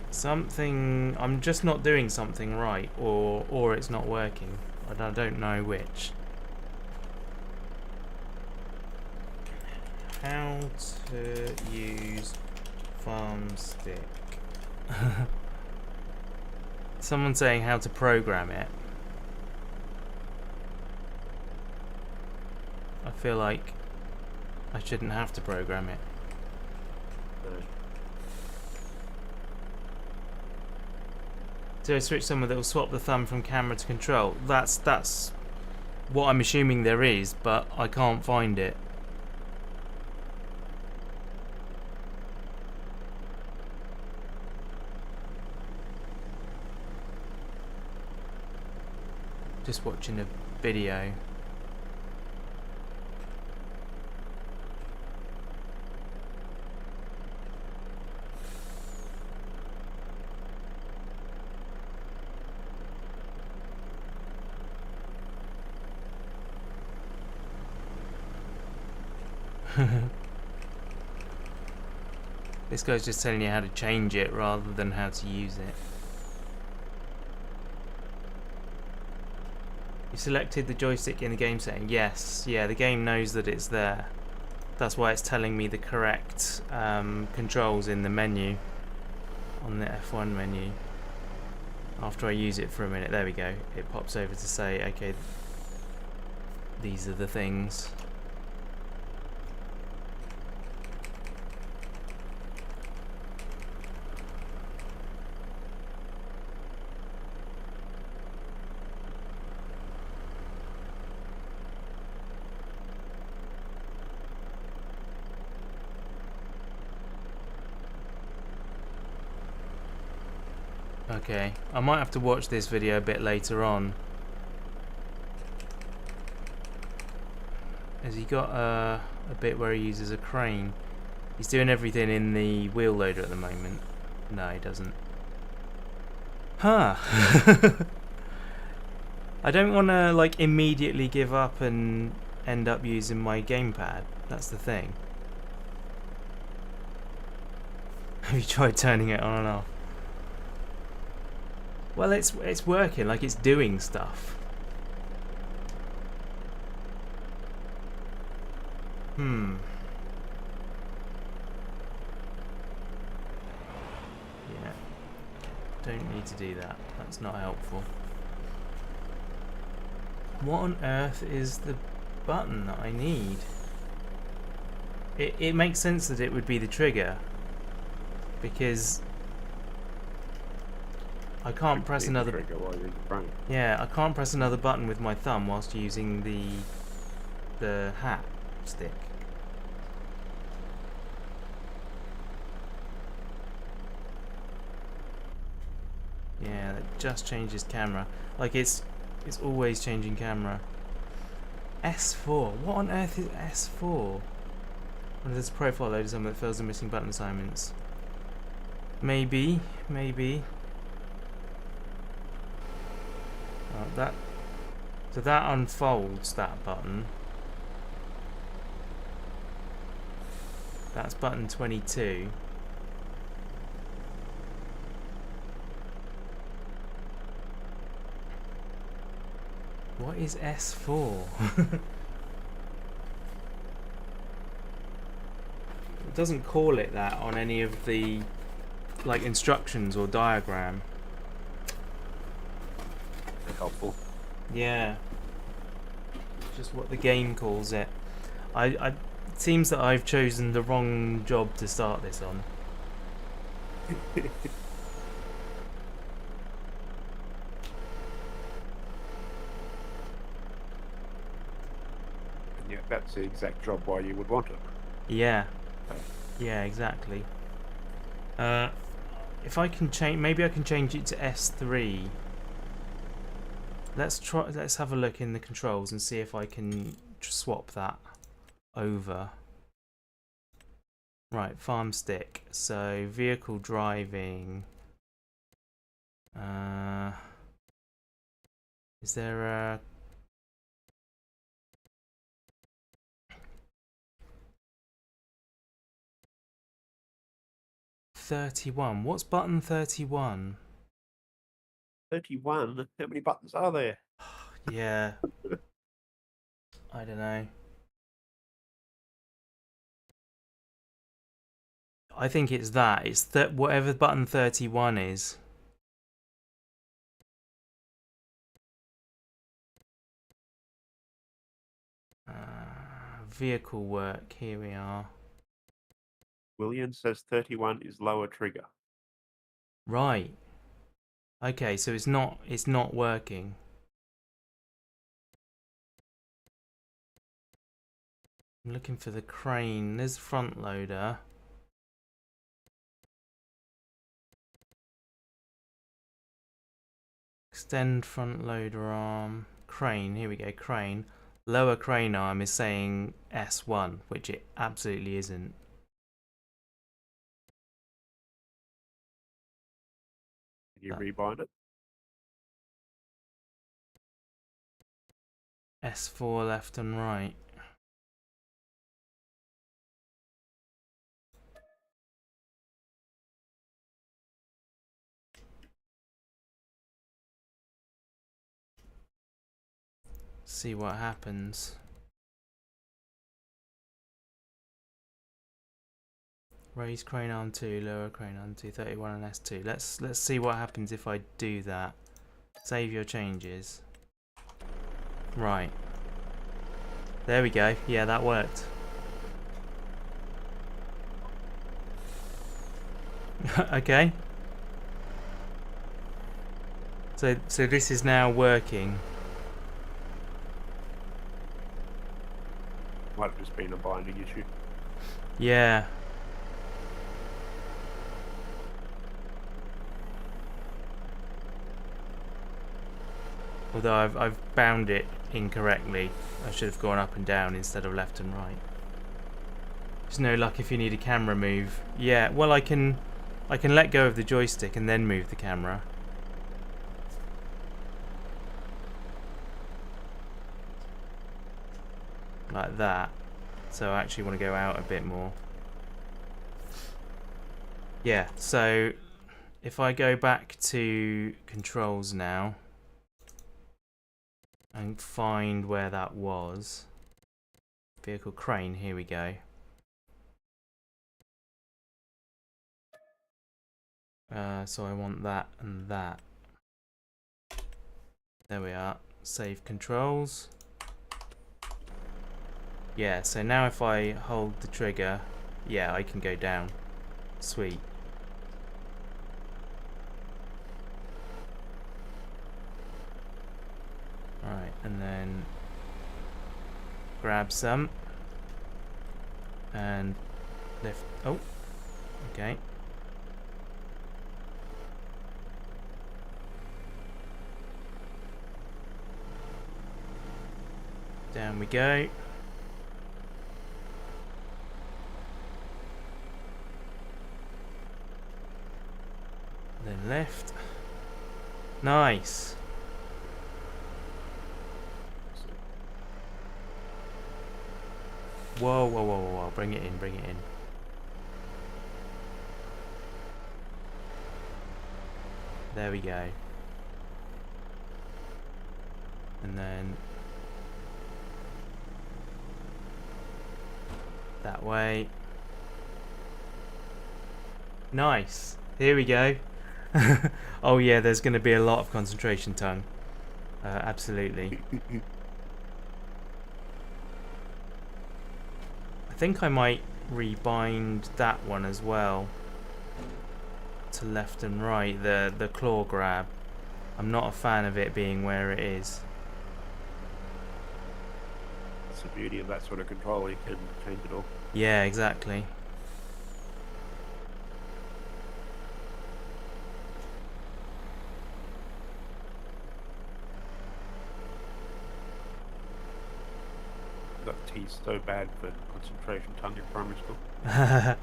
Something... I'm just not doing something right, or it's not working. I don't know which. How to use Farmstick. Someone's saying how to program it. I feel like I shouldn't have to program it. Do I switch somewhere that will swap the thumb from camera to control? That's what I'm assuming there is, but I can't find it. Just watching a video. This guy's just telling you how to change it rather than how to use it. You selected the joystick in the game setting? Yes. Yeah, the game knows that it's there. That's why it's telling me the correct controls in the menu, on the F1 menu. After I use it for a minute, there we go. It pops over to say, okay, these are the things. Okay, I might have to watch this video a bit later on. Has he got a bit where he uses a crane? He's doing everything in the wheel loader at the moment. No, he doesn't. Huh. I don't want to like immediately give up and end up using my gamepad. That's the thing. Have you tried turning it on and off? Well, it's working, like it's doing stuff. Yeah. Don't need to do that. That's not helpful. What on earth is the button that I need? It makes sense that it would be the trigger, because I can't press another trigger while you're in the frame. Yeah, I can't press another button with my thumb whilst using the hat stick. Yeah, that just changes camera. Like it's always changing camera. S4. What on earth is S4? One of this profile loader something that fills the missing button assignments. Maybe. So that unfolds that button. That's button 22. What is S4? It doesn't call it that on any of the like instructions or diagram. Helpful. Yeah. Just what the game calls it. It seems that I've chosen the wrong job to start this on. Yeah, that's the exact job why you would want it. Yeah. Yeah, exactly. If I can change, maybe I can change it to S3. Let's have a look in the controls and see if I can swap that over. Right, Farmstick. So vehicle driving. Is there a 31? What's button 31? 31? How many buttons are there? Yeah. I don't know. I think it's that. It's whatever button 31 is. Vehicle work. Here we are. William says 31 is lower trigger. Right. Okay, so it's not working. I'm looking for the crane. There's the front loader. Extend front loader arm. Crane. Here we go. Crane. Lower crane arm is saying S1, which it absolutely isn't. Can you rebind it? S4 left and right. See what happens. Raise crane arm 2, lower crane arm 2, 31 and S2. Let's see what happens if I do that. Save your changes. Right. There we go. Yeah, that worked. Okay. So this is now working. Might have just been a binding issue. Yeah. Although I've bound it incorrectly. I should have gone up and down instead of left and right. There's no luck if you need a camera move. Yeah, well I can let go of the joystick and then move the camera. Like that. So I actually want to go out a bit more. Yeah, so if I go back to controls now and find where that was. Vehicle crane, here we go. So I want that and that. There we are. Save controls. Yeah, so now if I hold the trigger, yeah, I can go down. Sweet. Alright, and then grab some and lift. Oh, okay. Down we go. Then left. Nice. Whoa, whoa, whoa, whoa, whoa. Bring it in, bring it in. There we go. And then that way. Nice. Here we go. Oh yeah, there's going to be a lot of concentration tongue. Absolutely. I think I might rebind that one as well. To left and right, the claw grab. I'm not a fan of it being where it is. It's the beauty of that sort of control, you can change it all. Yeah, exactly. Got teased so bad for concentration tongue in primary school. Right.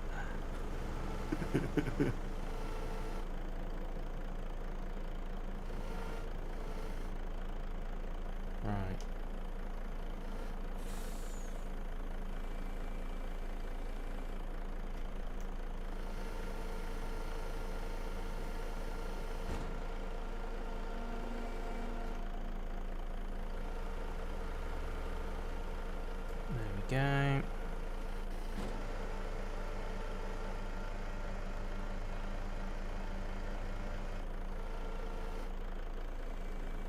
There we go.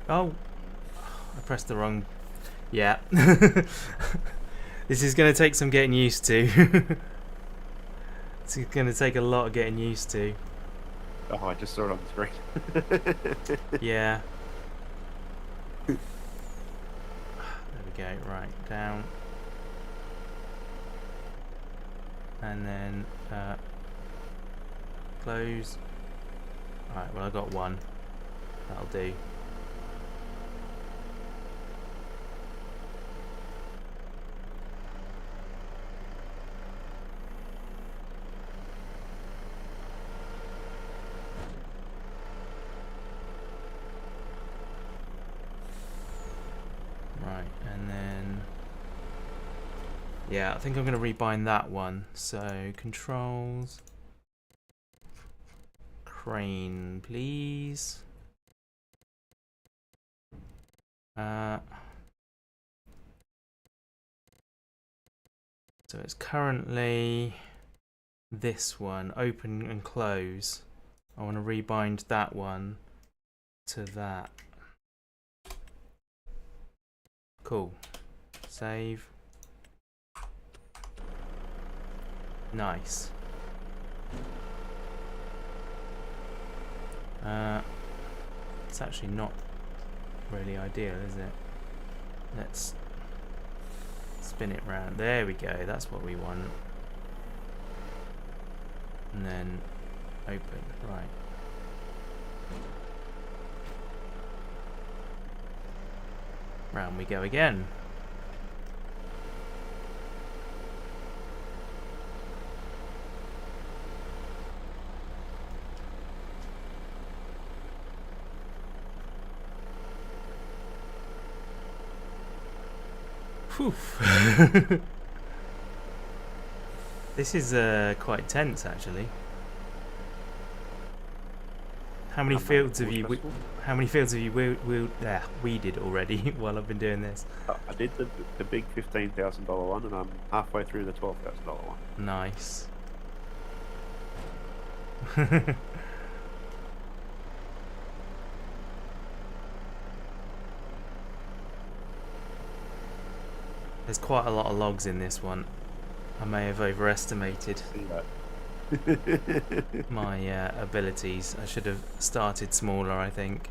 Oh, I pressed the wrong. Yeah. This is going to take some getting used to. It's going to take a lot of getting used to. Oh, I just saw it on the screen. Yeah. There we go. Right, down. And then close. Alright, well I got one. That'll do. Right, and then yeah, I think I'm going to rebind that one. So controls, crane, please. So it's currently this one, open and close. I want to rebind that one to that. Cool. Save. Nice. It's actually not really ideal, is it? Let's spin it round. There we go. That's what we want. And then open. Right. Round we go again. Whew. This is quite tense, actually. How many fields have you? How many fields have you weeded already while I've been doing this? I did the big $15,000 one, and I'm halfway through the $12,000 one. Nice. There's quite a lot of logs in this one. I may have overestimated my abilities. I should have started smaller, I think.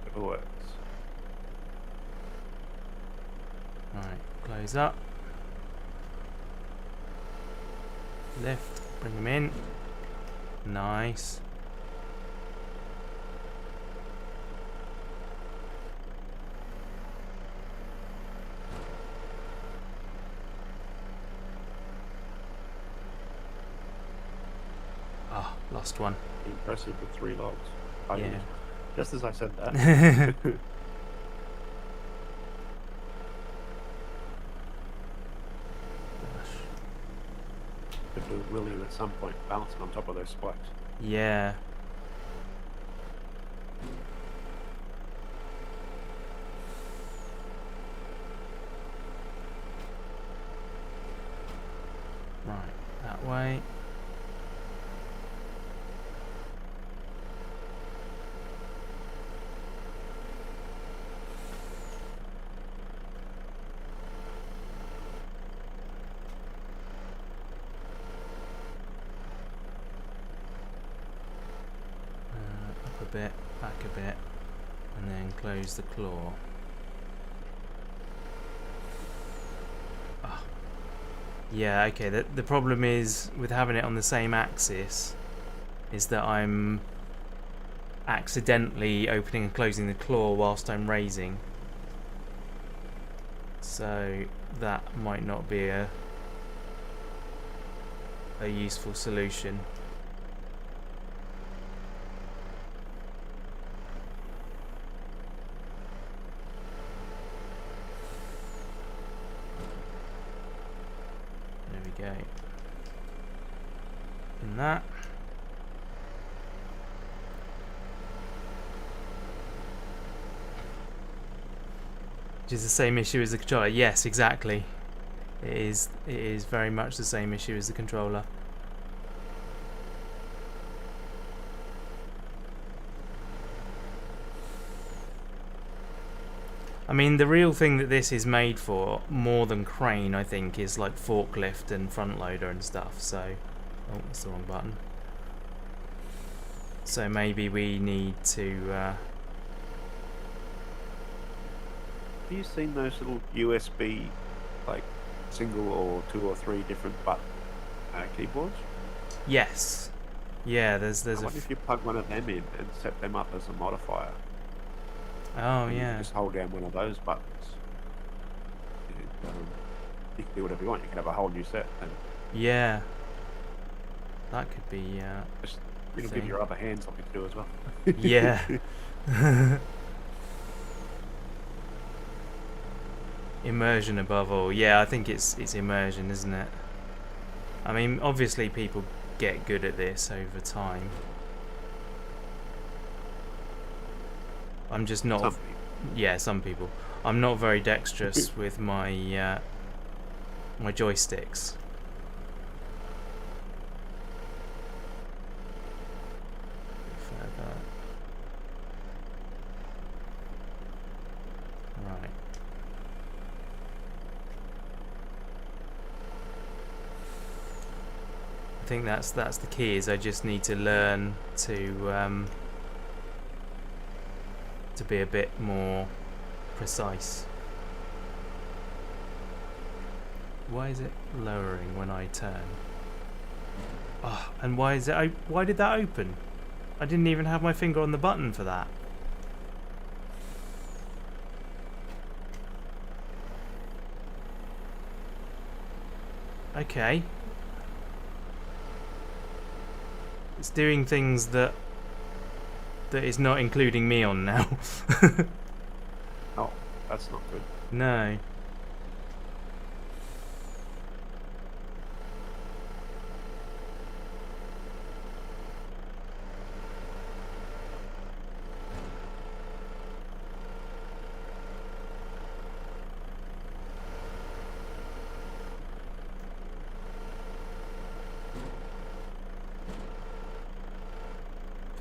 It works. Alright, close up. Lift, bring them in. Nice. Lost one. Impressive with 3 logs. Yeah. Just as I said that. If we're willing at some point bouncing on top of those spikes. Yeah. Right, that way. Bit, back a bit, and then close the claw. Oh. Yeah, okay, the problem is with having it on the same axis is that I'm accidentally opening and closing the claw whilst I'm raising. So that might not be a useful solution. Go in that. Which is the same issue as the controller. Yes, exactly. It is very much the same issue as the controller. I mean, the real thing that this is made for, more than crane, I think, is like forklift and front loader and stuff. So, oh, that's the wrong button. So maybe we need to. Have you seen those little USB, like single or 2 or 3 different button keyboards? Yes. Yeah. There's I wonder if you plug one of them in and set them up as a modifier. Oh, and yeah. You just hold down one of those buttons. You can do whatever you want. You can have a whole new set. And yeah. That could be. It'll give your other hand something to do as well. Yeah. Immersion above all. Yeah, I think it's immersion, isn't it? I mean, obviously people get good at this over time. I'm just not. Some people. Yeah, some people. I'm not very dexterous with my my joysticks. Further. Right. I think that's the key. Is I just need to learn to be a bit more precise. Why is it lowering when I turn? Oh, and why is it? Why did that open? I didn't even have my finger on the button for that. Okay. It's doing things that is not including me on now. Oh, that's not good. No.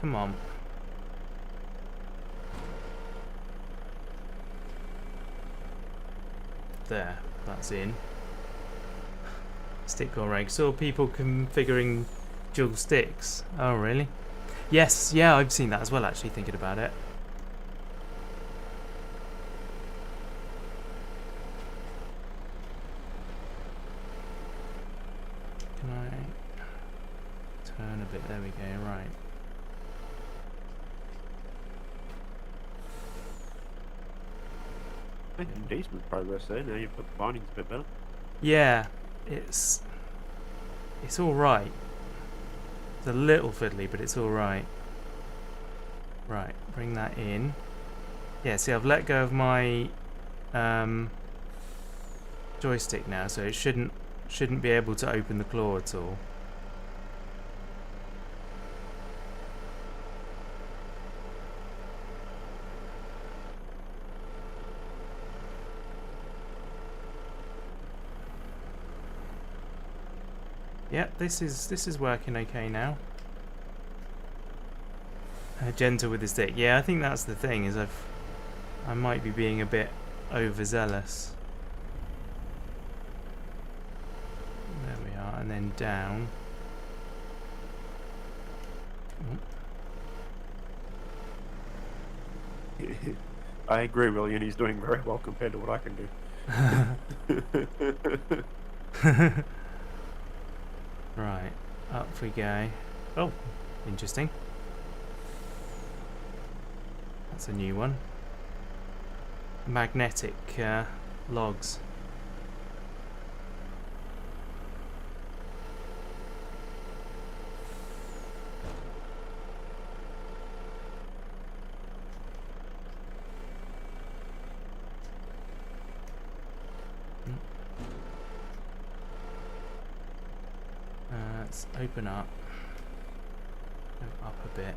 Come on. There, that's in. Stick or rag. Saw people configuring dual sticks. Oh, really? Yes, yeah, I've seen that as well, actually, thinking about it. Can I turn a bit? There we go, right. Making decent progress there. Now you've got the bindings a bit better. Yeah, it's all right. It's a little fiddly, but it's all right. Right, bring that in. Yeah, see, I've let go of my joystick now, so it shouldn't be able to open the claw at all. Yep, this is working okay now. Gentle with the stick. Yeah, I think that's the thing, is I might be being a bit overzealous. There we are, and then down. I agree, William. He's doing very well compared to what I can do. Right, up we go. Oh, interesting. That's a new one. Magnetic logs. Let's open up. Go up a bit.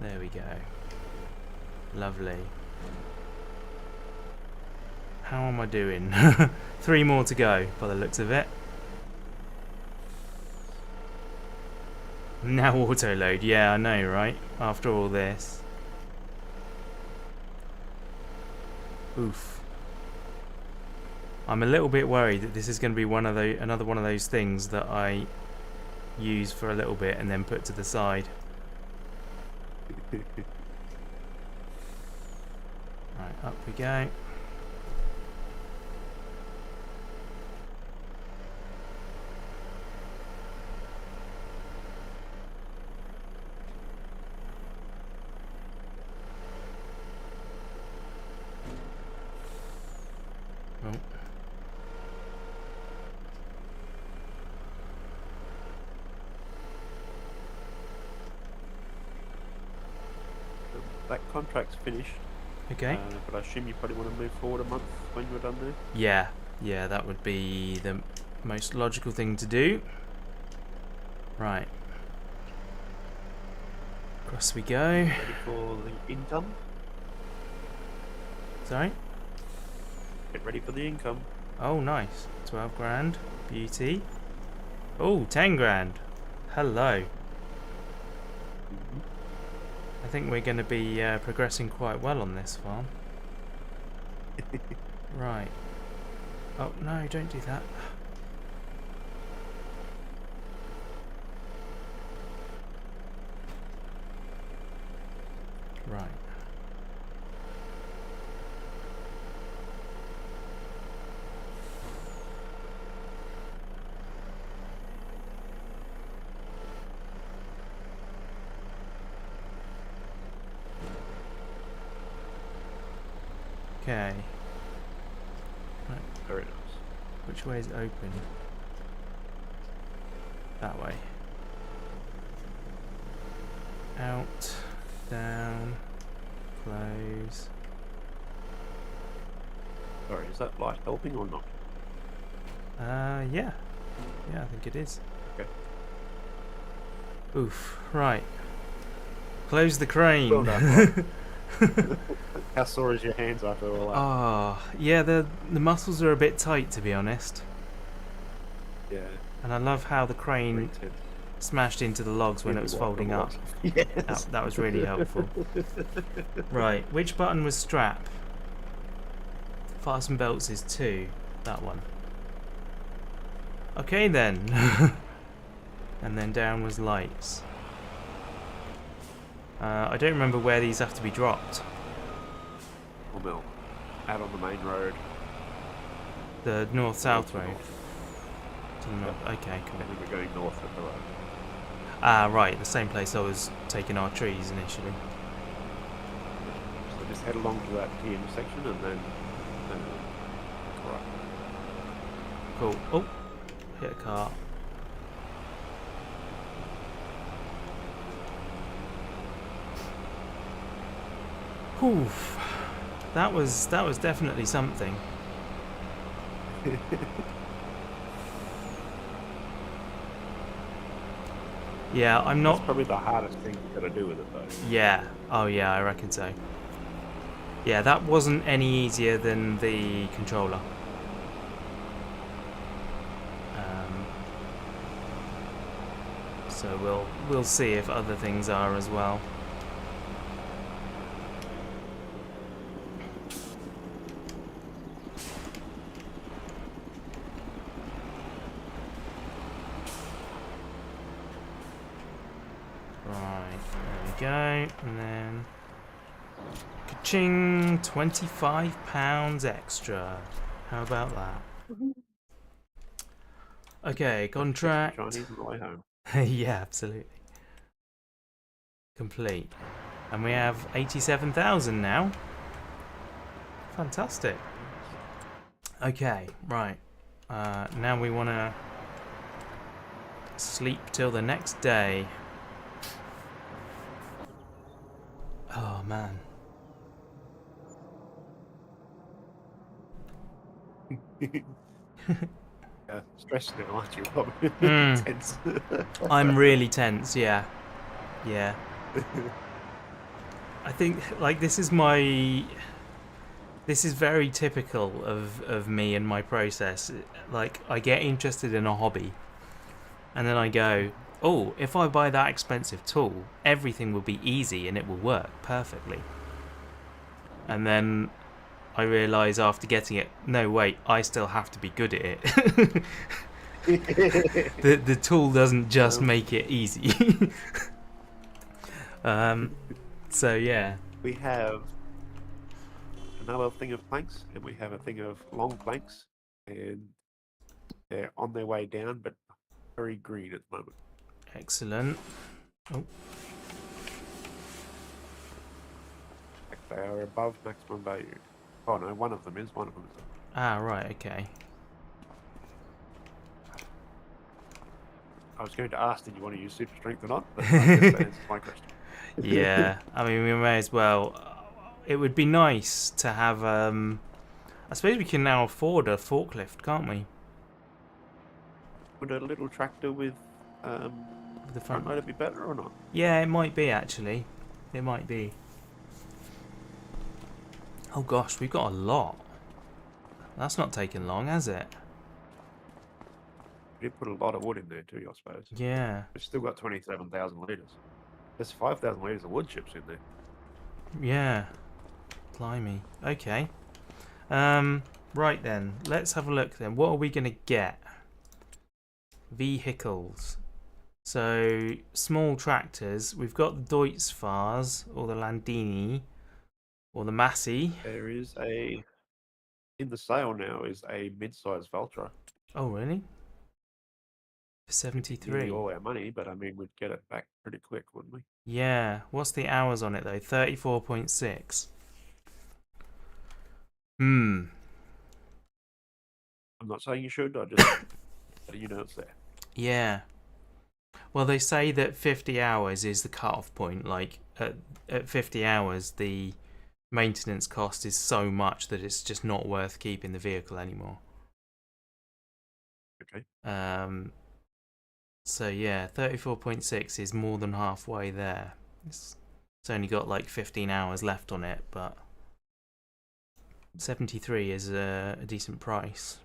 There we go. Lovely. How am I doing? 3 more to go by the looks of it. Now auto load. Yeah, I know, right? After all this. Oof. I'm a little bit worried that this is going to be another one of those things that I use for a little bit and then put to the side. Right, up we go. Oh. That contract's finished. Okay. But I assume you probably want to move forward a month when you're done there? Yeah, that would be the most logical thing to do. Right. Across we go. Ready for the income? Sorry? Get ready for the income. Oh, nice. 12 grand. Beauty. Oh, 10 grand. Hello. I think we're going to be progressing quite well on this farm. Right. Oh, no, don't do that. Right. Okay. Right. Very nice. Which way is it open? That way. Out, down, close. Sorry, is that light helping or not? Yeah. Yeah, I think it is. Okay. Oof. Right. Close the crane. Well done, how sore is your hands after all that? Ah, yeah, the muscles are a bit tight, to be honest. Yeah. And I love how the crane Very tense. smashed into the logs when it was folding up. Yes. That was really helpful. Right, which button was strap? Fasten belts is 2. That one. Okay then. And then down was lights. I don't remember where these have to be dropped. Or mill. Out on the main road. The north-south road. To the north. Okay, And cool. then we're going north of the road. Ah, right, the same place I was taking our trees initially. So just head along to that T intersection and then right. Cool. Oh, hit a car. Oof. That was definitely something. Yeah, I'm That's not. probably the hardest thing you've got to do with it though. Yeah. Oh yeah, I reckon so. Yeah, that wasn't any easier than the controller. So we'll see if other things are as well. Right, there we go, and then ka-ching, £25 extra. How about that? Okay, contract. Chinese on the way home. Yeah, absolutely. Complete. And we have 87,000 now. Fantastic. Okay, right. Now we want to sleep till the next day. Oh, man. Stressed now, aren't you, Rob? Tense. I'm really tense, yeah. Yeah. I think, like, this is very typical of me and my process. Like, I get interested in a hobby, and then I go, oh, if I buy that expensive tool, everything will be easy and it will work perfectly. And then I realise after getting it, no, wait, I still have to be good at it. The tool doesn't just make it easy. So yeah. We have another thing of planks, and we have a thing of long planks, and they're on their way down, but very green at the moment. Excellent. Oh. Like they are above maximum value. Oh no, one of them is. Ah, right, okay. I was going to ask, did you want to use super strength or not? But I guess that answers my question. Yeah, I mean, we may as well. It would be nice to have. I suppose we can now afford a forklift, can't we? Would a little tractor with the front. Might it be better or not? Yeah, it might be actually. It might be. Oh gosh, we've got a lot. That's not taken long, has it? We did put a lot of wood in there too, I suppose. Yeah. We've still got 27,000 litres. There's 5,000 litres of wood chips in there. Yeah. Blimey. Okay. Right then. Let's have a look then. What are we going to get? Vehicles. So, small tractors. We've got the Deutz-Fahrers, or the Landini, or the Massey. There is a... In the sale now is a mid-sized Valtra. Oh, really? For 73. Nearly all our money, but I mean, we'd get it back pretty quick, wouldn't we? Yeah. What's the hours on it, though? 34.6. Hmm. I'm not saying you should, I just... you know it's there. Yeah. Well, they say that 50 hours is the cut-off point. Like, at 50 hours, the maintenance cost is so much that it's just not worth keeping the vehicle anymore. Okay. So, yeah, 34.6 is more than halfway there. It's only got, like, 15 hours left on it, but 73 is a decent price.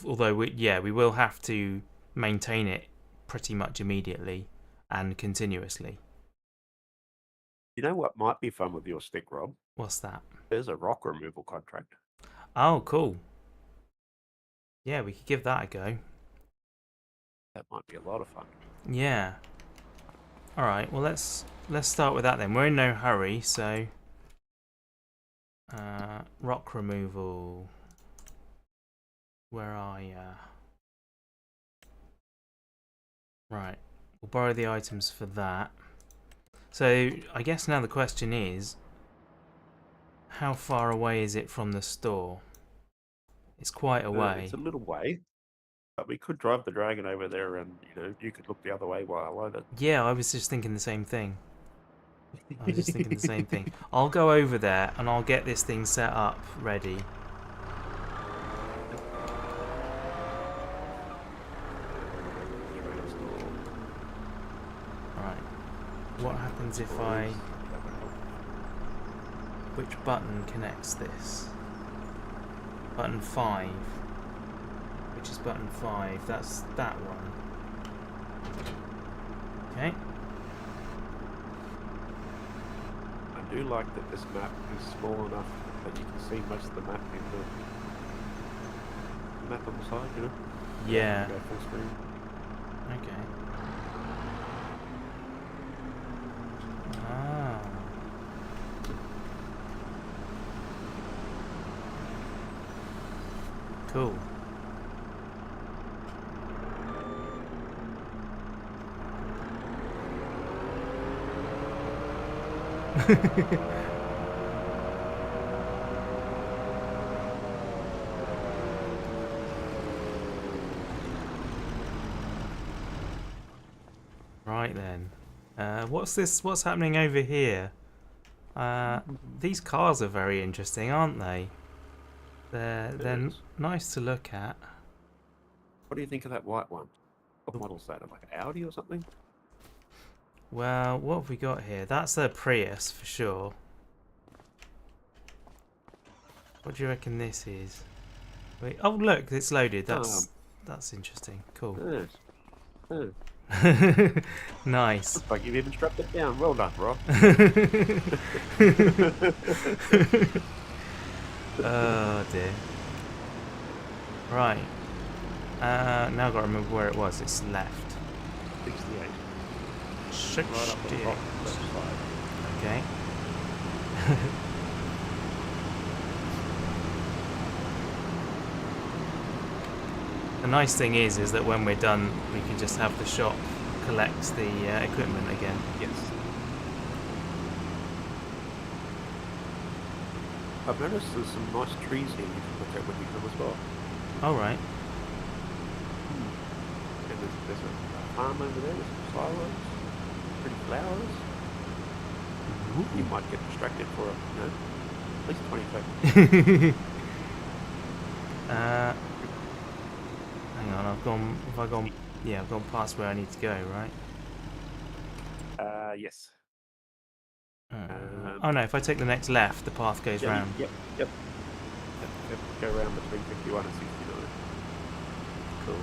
Although, we will have to maintain it pretty much immediately and continuously. You know what might be fun with your stick, Rob? What's that? There's a rock removal contract. Oh, cool. Yeah, we could give that a go. That might be a lot of fun. Yeah. All right. Well, let's start with that then. We're in no hurry, so rock removal. Where are ya? Right. We'll borrow the items for that. So I guess now the question is, how far away is it from the store? It's quite a way. It's a little way, but we could drive the Dragon over there, and you could look the other way while I load it. Yeah, I was just thinking the same thing. I'll go over there and I'll get this thing set up ready. Right. What happens if which button connects this? Button 5. Which is button 5? That's that one. Okay. I do like that this map is small enough that you can see most of the map in the map on the side, Yeah. Go full screen. Okay. Ah. Cool. Right then. What's this? What's happening over here? These cars are very interesting, aren't they? They're nice to look at. What do you think of that white one? What model's that? Like an Audi or something? Well, what have we got here? That's a Prius for sure. What do you reckon this is? Wait, oh look, it's loaded. That's interesting. Cool. Nice. Looks like you've even strapped it down. Well done, Rob. Oh dear. Right. Now I've got to remember where it was. It's left. 68. 68. Right up the top, left side. Okay. The nice thing is that when we're done, we can just have the shop collect the equipment again. Yes. I've noticed there's some nice trees here you can look at when you come as well. All right. And there's a farm over there with some silos, pretty flowers. Ooh. You might get distracted for at least 20 seconds. Hang on, have I gone Yeah, I've gone past where I need to go, right? Yes. Oh no, if I take the next left, the path goes Yeah, round. yep. Go around between 51 and 69. Cool.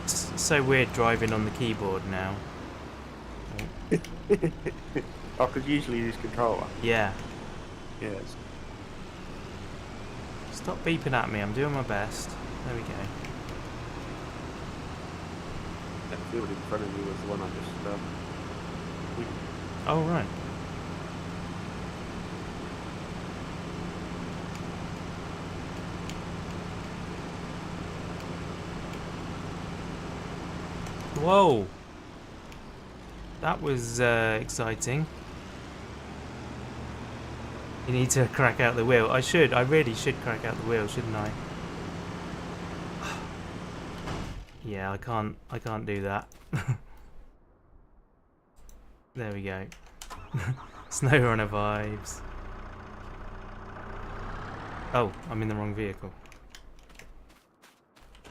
It's so weird driving on the keyboard now. Oh, because usually you use controller. Yeah. Yes. Stop beeping at me, I'm doing my best. There we go. That field in front of you was the one I just winged. Oh, right. Whoa! That was exciting. You need to crack out the wheel. I really should crack out the wheel, shouldn't I? Yeah, I can't do that. There we go. SnowRunner vibes. Oh, I'm in the wrong vehicle.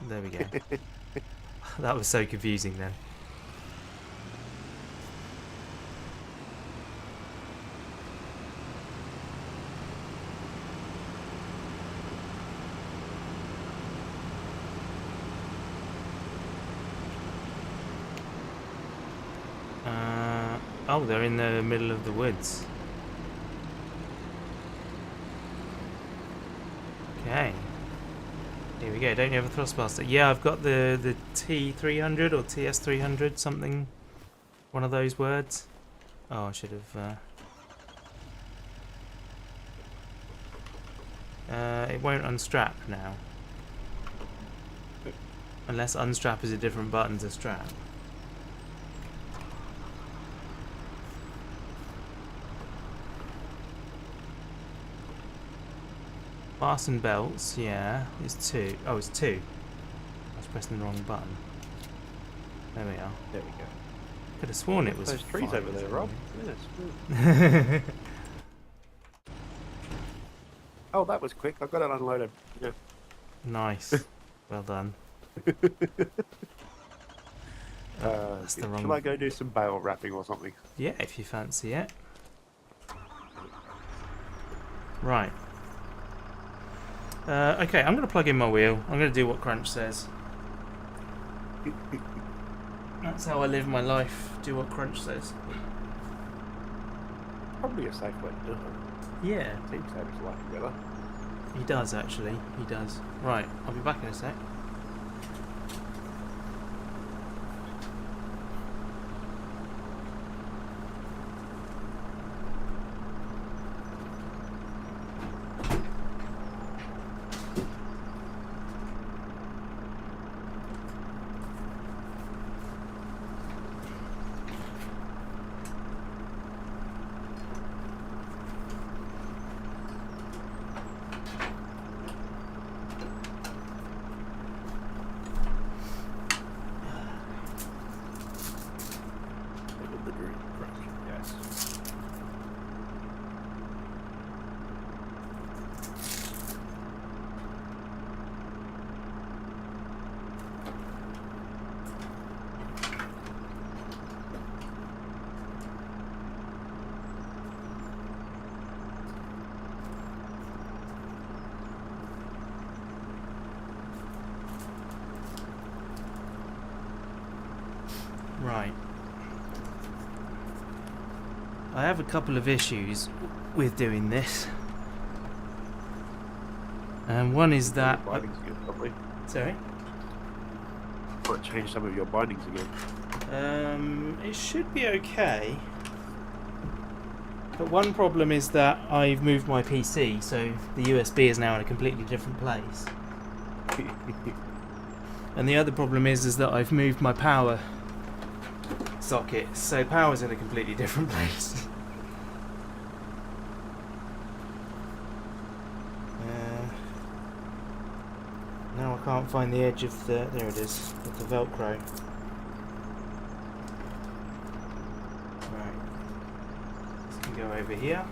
There we go. That was so confusing then. Oh, they're in the middle of the woods. Okay. Here we go. Don't you have a thrustmaster? Yeah, I've got the T300 or TS300, something. One of those words. Oh, I should have. It won't unstrap now. Unless unstrap is a different button to strap. Fasten belts, yeah. It's 2. Oh, it's 2. I was pressing the wrong button. There we are. There we go. Could have sworn it was those trees 5 over there, Rob. Yes. Oh, that was quick. I got it unloaded. Yeah. Nice. Well done. That's the wrong... Shall I go do some bale wrapping or something? Yeah, if you fancy it. Right. Okay, I'm going to plug in my wheel. I'm going to do what Crunch says. That's how I live my life. Do what Crunch says. Probably a safe way to do it. Yeah. Seems to have his life together. He does, actually. He does. Right, I'll be back in a sec. Right. I have a couple of issues with doing this. And one is that... Bindings again, probably. Sorry? Might change some of your bindings again. It should be okay. But one problem is that I've moved my PC, so the USB is now in a completely different place. And the other problem is that I've moved my power socket, so power's in a completely different place. Now I can't find the edge of the... There it is, of the Velcro. Right. This can go over here.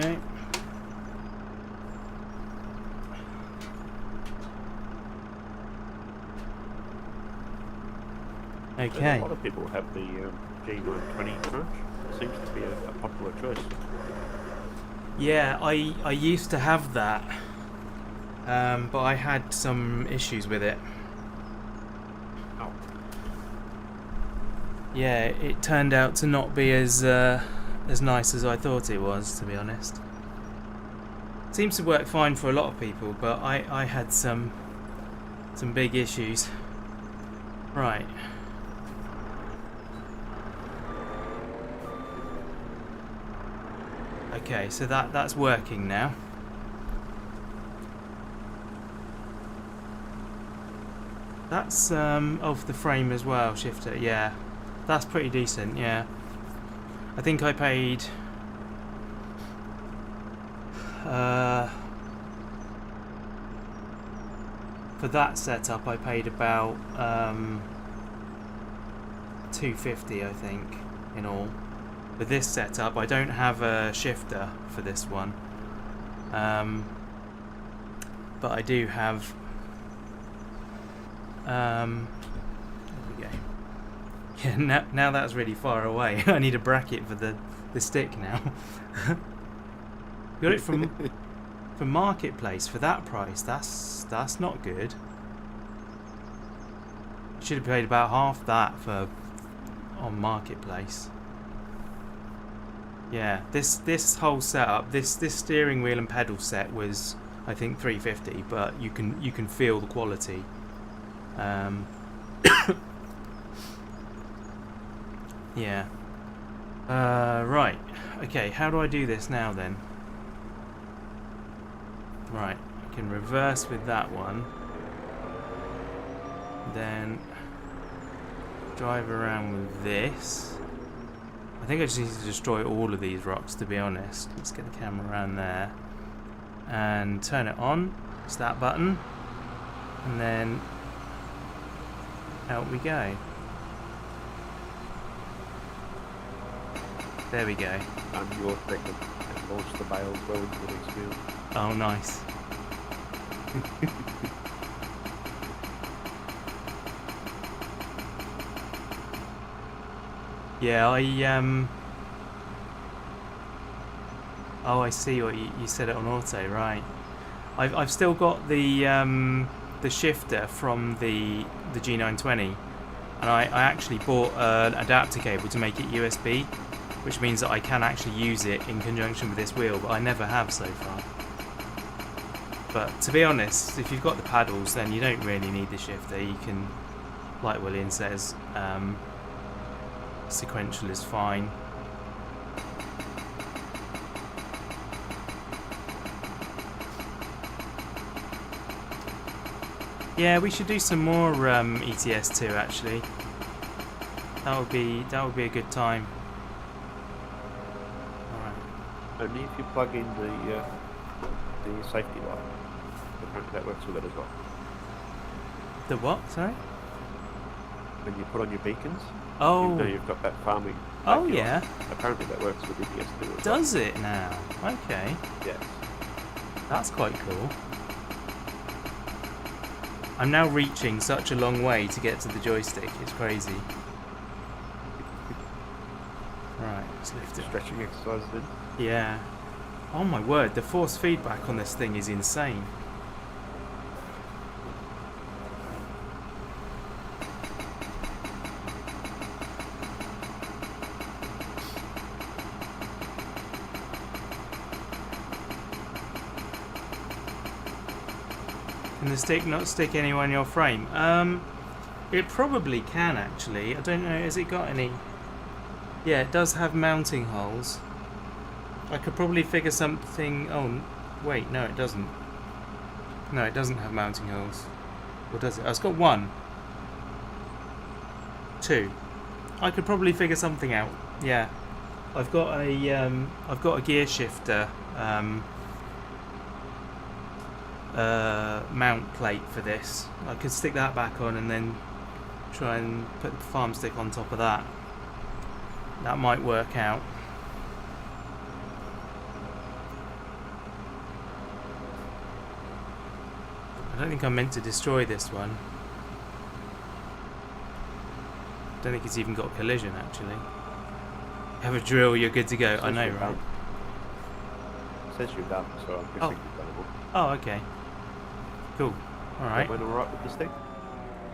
go. Okay. A lot of people have the G920 crunch. It seems to be a popular choice. Yeah, I used to have that, but I had some issues with it. Oh. Yeah, it turned out to not be as nice as I thought it was, to be honest. Seems to work fine for a lot of people, but I had some big issues. Right. Okay, so that's working now. That's of the frame as well, shifter. Yeah, that's pretty decent. Yeah, I think I paid for that setup. I paid about $250, I think, in all. With this setup, I don't have a shifter for this one, but I do have. There we go. Yeah, now that's really far away. I need a bracket for the stick now. Got it from Marketplace for that price. That's not good. Should have paid about half that on Marketplace. Yeah, this whole setup, this steering wheel and pedal set was, I think, $350, but you can feel the quality. Yeah. Right. Okay, how do I do this now then? Right, I can reverse with that one. Then drive around with this. I think I just need to destroy all of these rocks, to be honest. Let's get the camera around there. And turn it on. It's that button. And then out we go. There we go. And your second and launch the bales well into the next field. Oh, nice. Yeah, oh, I see what you set it on auto, right? I've still got the shifter from the G920, and I actually bought an adapter cable to make it USB, which means that I can actually use it in conjunction with this wheel, but I never have so far. But to be honest, if you've got the paddles, then you don't really need the shifter. You can, like William says, sequential is fine. Yeah, we should do some more ETS2 actually. That would be a good time. Alright. Only if you plug in the safety light. Apparently that works with it as well. The what? Sorry? When you put on your beacons. Oh. You know you've got that farming. Oh yeah. Apparently that works with ETS2 as well. Does it now? Okay. Yes. That's quite cool. I'm now reaching such a long way to get to the joystick. It's crazy. Right, let's lift it. Stretching exercises then. Yeah. Oh my word, the force feedback on this thing is insane. Can the stick not stick anywhere in your frame? It probably can actually. I don't know, has it got any? Yeah, it does have mounting holes. I could probably figure something. Oh, wait, no, it doesn't. No, it doesn't have mounting holes. Or does it? Oh, it's got one. Two. I could probably figure something out. Yeah, I've got a gear shifter mount plate for this. I could stick that back on and then try and put the Farmstick on top of that. That might work out. I don't think I'm meant to destroy this one. Don't think it's even got collision, actually. Have a drill, you're good to go. I know, right? It says you're done, so I'm guessing you've done it all. Oh, okay. Cool. Alright. Went alright with this thing?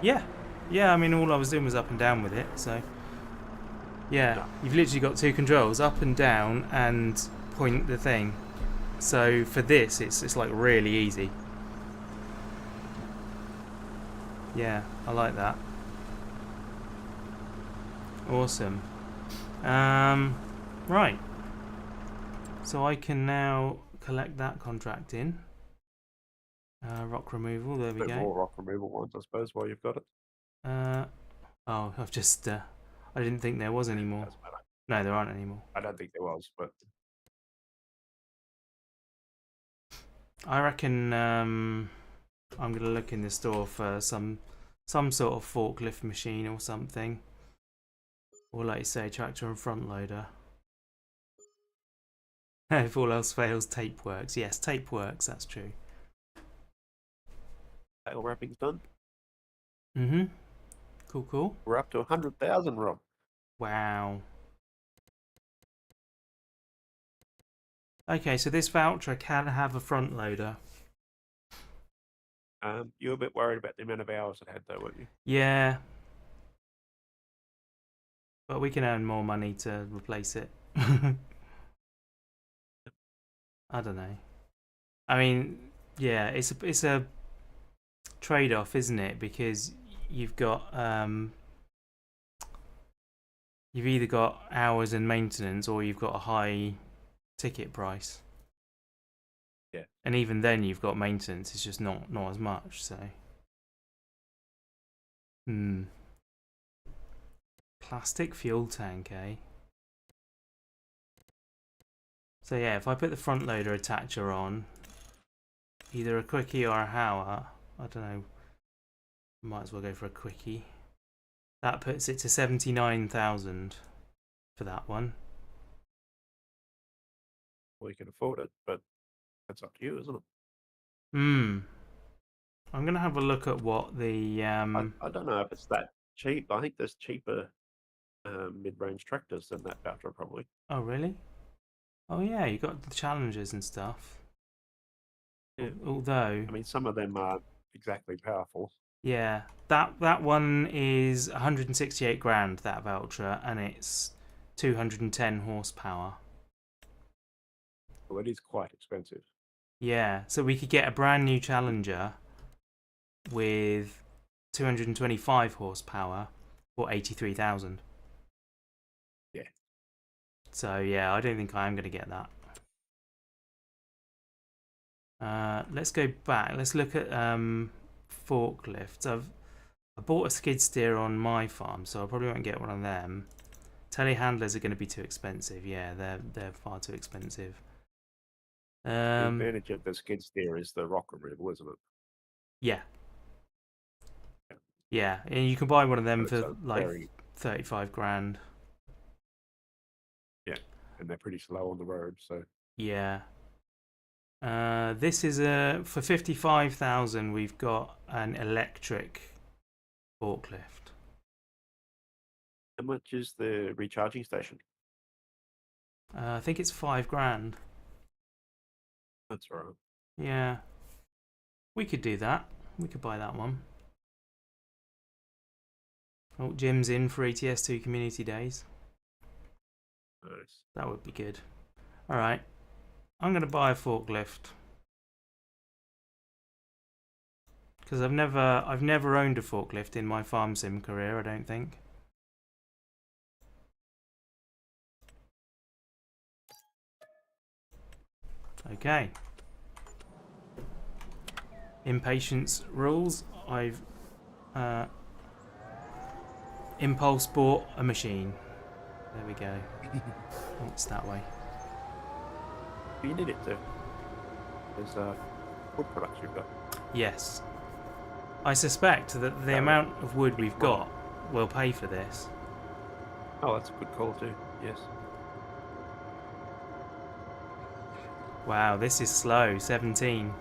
Yeah. Yeah, I mean, all I was doing was up and down with it, so... Yeah, No. you've literally got two controls, up and down, and point the thing. So for this, it's like really easy. Yeah, I like that. Awesome. Right. So I can now collect that contract in. Rock removal, there we Bit go. more rock removal ones, I suppose, while you've got it. Oh, I've just... I didn't think there was any more. Doesn't matter. No, there aren't any more. I don't think there was, but I reckon I'm going to look in the store for some sort of forklift machine or something. Or like you say, tractor and front loader. If all else fails, tape works. Yes, tape works, that's true. tail wrapping's done. Mm-hmm. Cool, cool. We're up to 100,000, Rob. Wow. Okay, so this voucher can have a front loader. You were a bit worried about the amount of hours it had, though, weren't you? Yeah. But we can earn more money to replace it. I don't know. I mean, yeah, it's a trade-off, isn't it? Because you've got you've either got hours and maintenance, or you've got a high ticket price. Yeah. And even then, you've got maintenance. It's just not as much. So. Plastic fuel tank, eh? So yeah, if I put the front loader attacher on, either a quickie or a Hauer, I don't know, might as well go for a quickie. That puts it to 79,000 for that one. Well, you can afford it, but that's up to you, isn't it? I'm going to have a look at what the... I don't know if it's that cheap. I think there's cheaper mid-range tractors than that voucher, probably. Oh, really? Oh, yeah, you got the Challengers and stuff. Yeah. Although... I mean, some of them aren't exactly powerful. Yeah, that one is 168 grand, that voucher, and it's 210 horsepower. Well, it is quite expensive. Yeah, so we could get a brand new Challenger with 225 horsepower for 83,000. Yeah. So yeah, I don't think I am going to get that. Let's go back. Let's look at forklifts. I bought a skid steer on my farm, so I probably won't get one of them. Telehandlers are going to be too expensive. Yeah, they're far too expensive. The advantage of the skid steer is the rock removal, isn't it? Yeah. Yeah, and you can buy one of them for like 35 grand. Yeah, and they're pretty slow on the road, so. Yeah. This is for 55,000. We've got an electric forklift. How much is the recharging station? I think it's 5 grand. That's all right. Yeah. We could do that. We could buy that one. Oh, Jim's in for ETS2 community days. Nice. That would be good. Alright. I'm going to buy a forklift. Because I've never owned a forklift in my farm sim career, I don't think. Okay. Impatience rules. I've impulse bought a machine. There we go. Oh, it's that way. You need it to. There's wood products you've got. Yes. I suspect that the amount of wood we've got will pay for this. Oh, that's a good call too. Yes. Wow, this is slow. 17.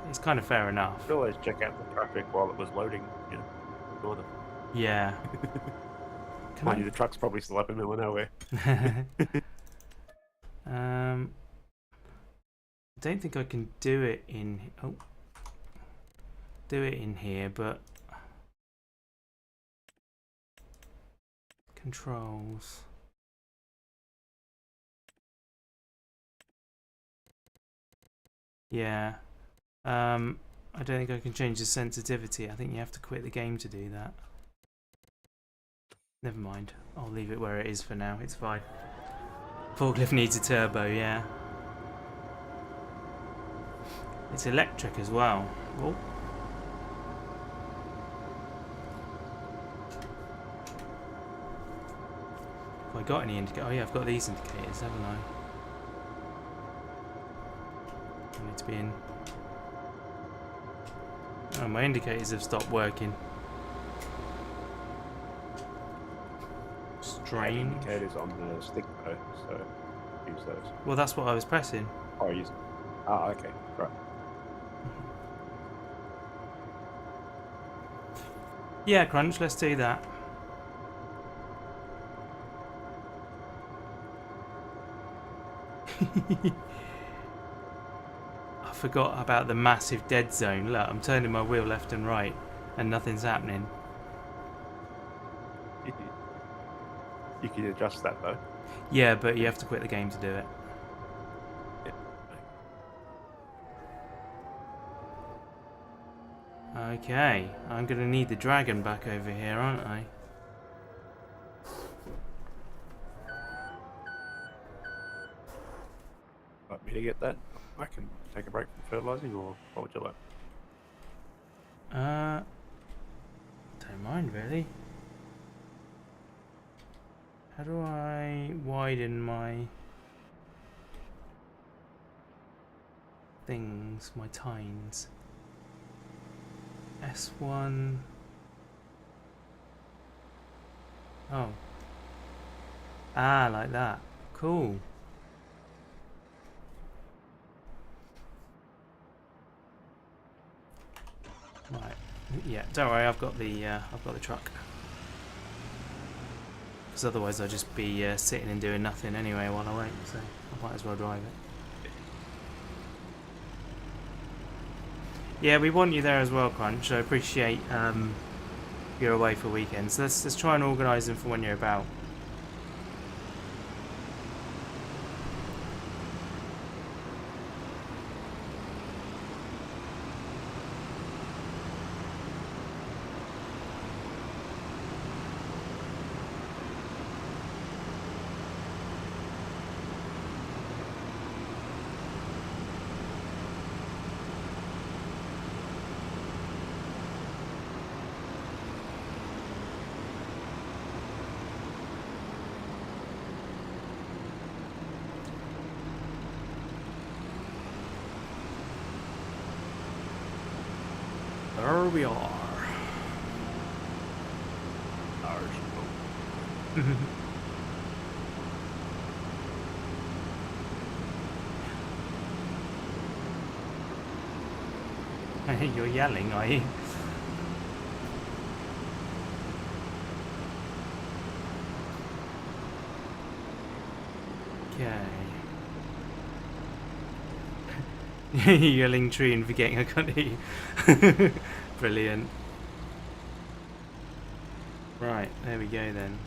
it's kind of fair enough. You could always check out the traffic while it was loading. You know, ignore them. Yeah. Mind you, the truck's probably still up in the middle of nowhere. I don't think I can do it in. Oh, do it in here, but controls. Yeah. I don't think I can change the sensitivity. I think you have to quit the game to do that. Never mind. I'll leave it where it is for now. It's fine. Forklift needs a turbo, yeah. It's electric as well. Oh. Have I got any indicators? Oh yeah, I've got these indicators, haven't I? I need to be in. Oh, my indicators have stopped working. Strange. Indicators on the stick though, so use those. Well, that's what I was pressing. Oh, use. Ah, okay, right. Yeah, Crunch, let's do that. I forgot about the massive dead zone. Look, I'm turning my wheel left and right and nothing's happening. You can adjust that though. Yeah, but you have to quit the game to do it. Okay, I'm going to need the dragon back over here, aren't I? Want me to get that? I can take a break from fertilizing, or what would you like? Don't mind really. How do I widen my things, my tines? S1. Oh. Ah, like that. Cool. Right. Yeah, don't worry, I've got the truck. Because otherwise I'll just be sitting and doing nothing anyway while I wait, so I might as well drive it. Yeah, we want you there as well, Crunch. I appreciate you're away for weekends. Let's try and organise them for when you're about. There we are. You're yelling, are you? Okay. Yelling tree and forgetting I can't hear you. Brilliant. Right, there we go then.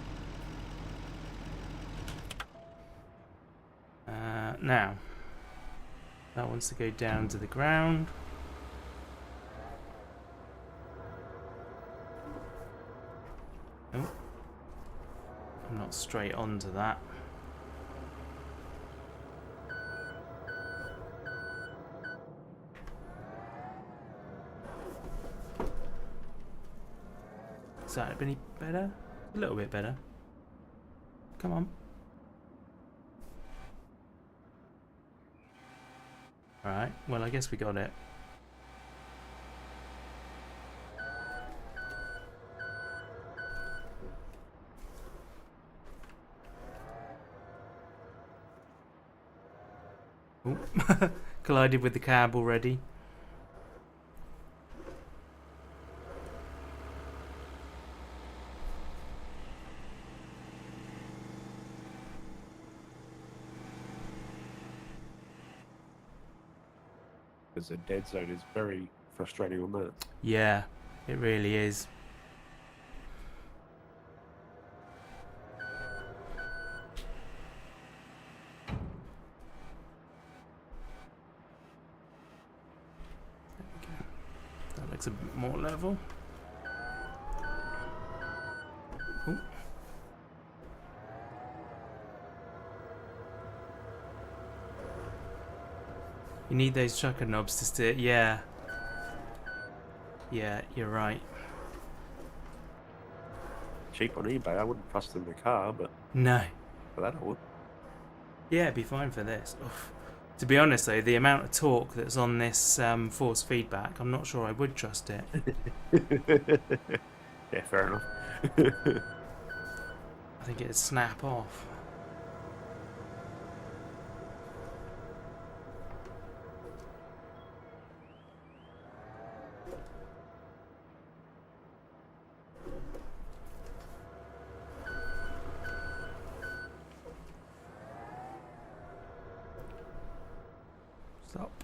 Now, that wants to go down to the ground. Oh, I'm not straight onto that. Is that any better? A little bit better. Come on. Alright, well I guess we got it. Ooh. Collided with the cab already. because the dead zone is very frustrating on that. Yeah, it really is. There we go. That looks a bit more level. Ooh. You need those chucker knobs to steer. Yeah. Yeah, you're right. Cheap on eBay, I wouldn't trust in the car, but No. for that I would. Yeah, it'd be fine for this. Oof. To be honest though, the amount of torque that's on this force feedback, I'm not sure I would trust it. Yeah, fair enough. I think it'd snap off. Stop.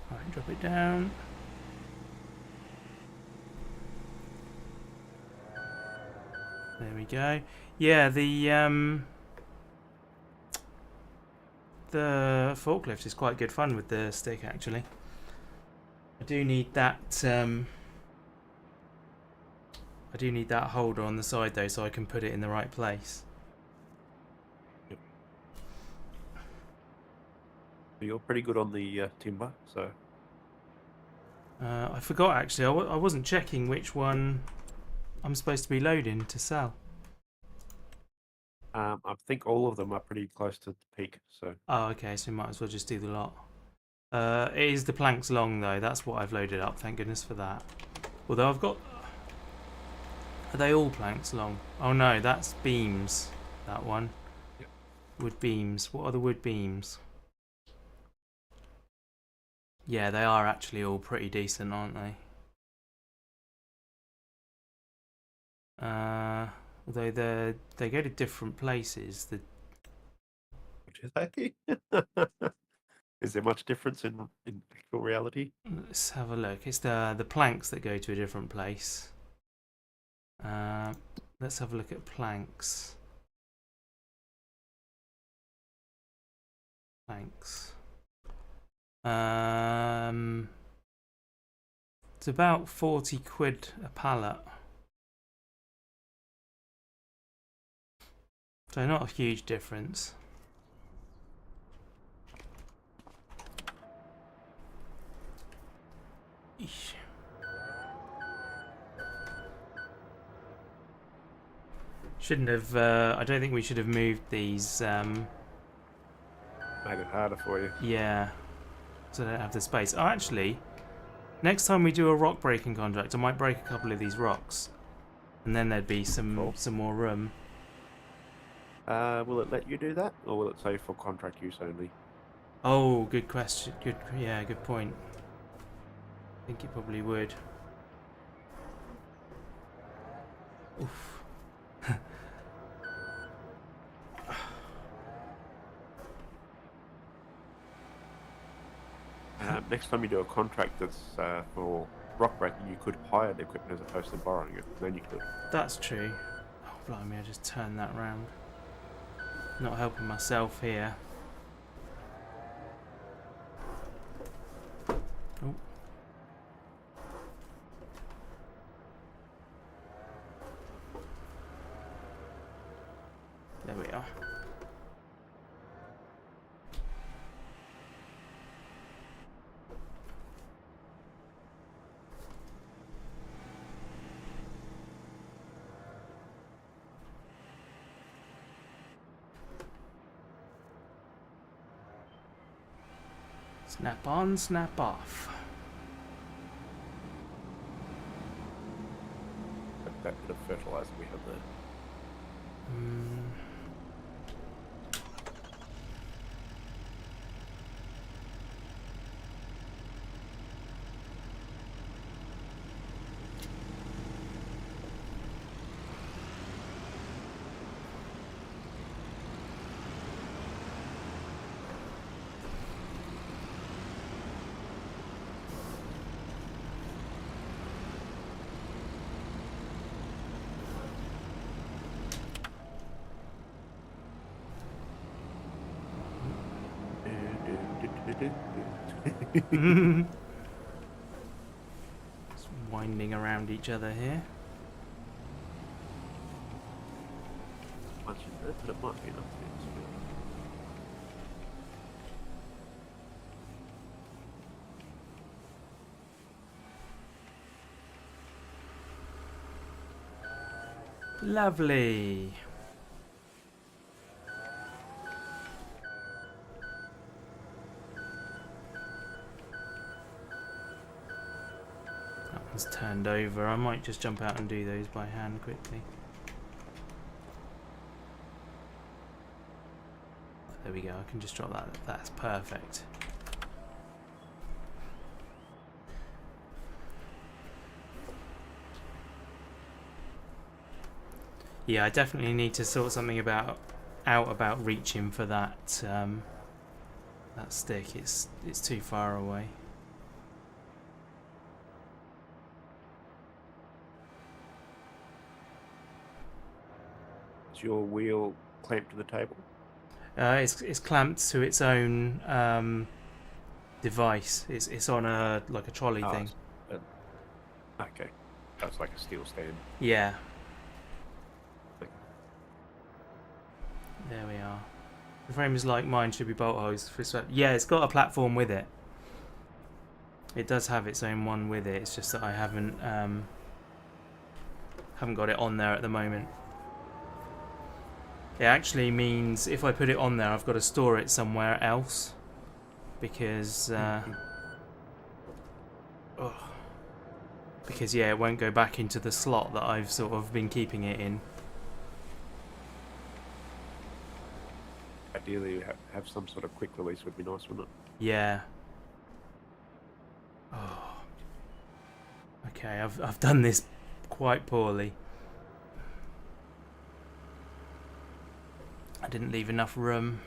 Alright, drop it down. There we go. Yeah, the forklift is quite good fun with the stick actually. I do need that holder on the side though, so I can put it in the right place. Yep. You're pretty good on the timber, so. I forgot actually. I wasn't checking which one I'm supposed to be loading to sell. I think all of them are pretty close to the peak, so. Oh, okay. So we might as well just do the lot. It is the planks long though. That's what I've loaded up. Thank goodness for that. Although I've got. Are they all planks long? Oh no, that's beams. That one. Yep. Wood beams. What are the wood beams? Yeah, they are actually all pretty decent, aren't they? Although they go to different places. Which is they? Is there much difference in actual reality? Let's have a look. It's the planks that go to a different place. Let's have a look at planks. Planks. It's about 40 quid a pallet. So not a huge difference. Eesh. Shouldn't have. I don't think we should have moved these. Made it harder for you. Yeah. So I don't have the space. Oh, actually, next time we do a rock breaking contract, I might break a couple of these rocks, and then there'd be some more room. Will it let you do that, or will it say for contract use only? Oh, good question. Good point. I think it probably would. Oof. Next time you do a contract that's for rock breaking, you could hire the equipment as opposed to borrowing it. Then you could. That's true. Oh, blimey, I just turned that round. Not helping myself here. Oh. There we are. Snap on, snap off. That bit of fertilizer we have there. Just winding around each other here. Much in it, but it might be enough. Lovely. That one's turned over. I might just jump out and do those by hand quickly. There we go. I can just drop that. That's perfect. Yeah, I definitely need to sort something out about reaching for that that stick. It's too far away. Is your wheel clamped to the table? It's clamped to its own device. It's on a trolley thing. Okay, that's like a steel stand. Yeah. There we are. The frame is like mine, should be bolt holes for sweat. Yeah, it's got a platform with it. It does have its own one with it. It's just that I haven't got it on there at the moment. It actually means if I put it on there, I've got to store it somewhere else because yeah, it won't go back into the slot that I've sort of been keeping it in. Ideally, have some sort of quick release would be nice, wouldn't it? Yeah. Oh. Okay, I've done this quite poorly. I didn't leave enough room.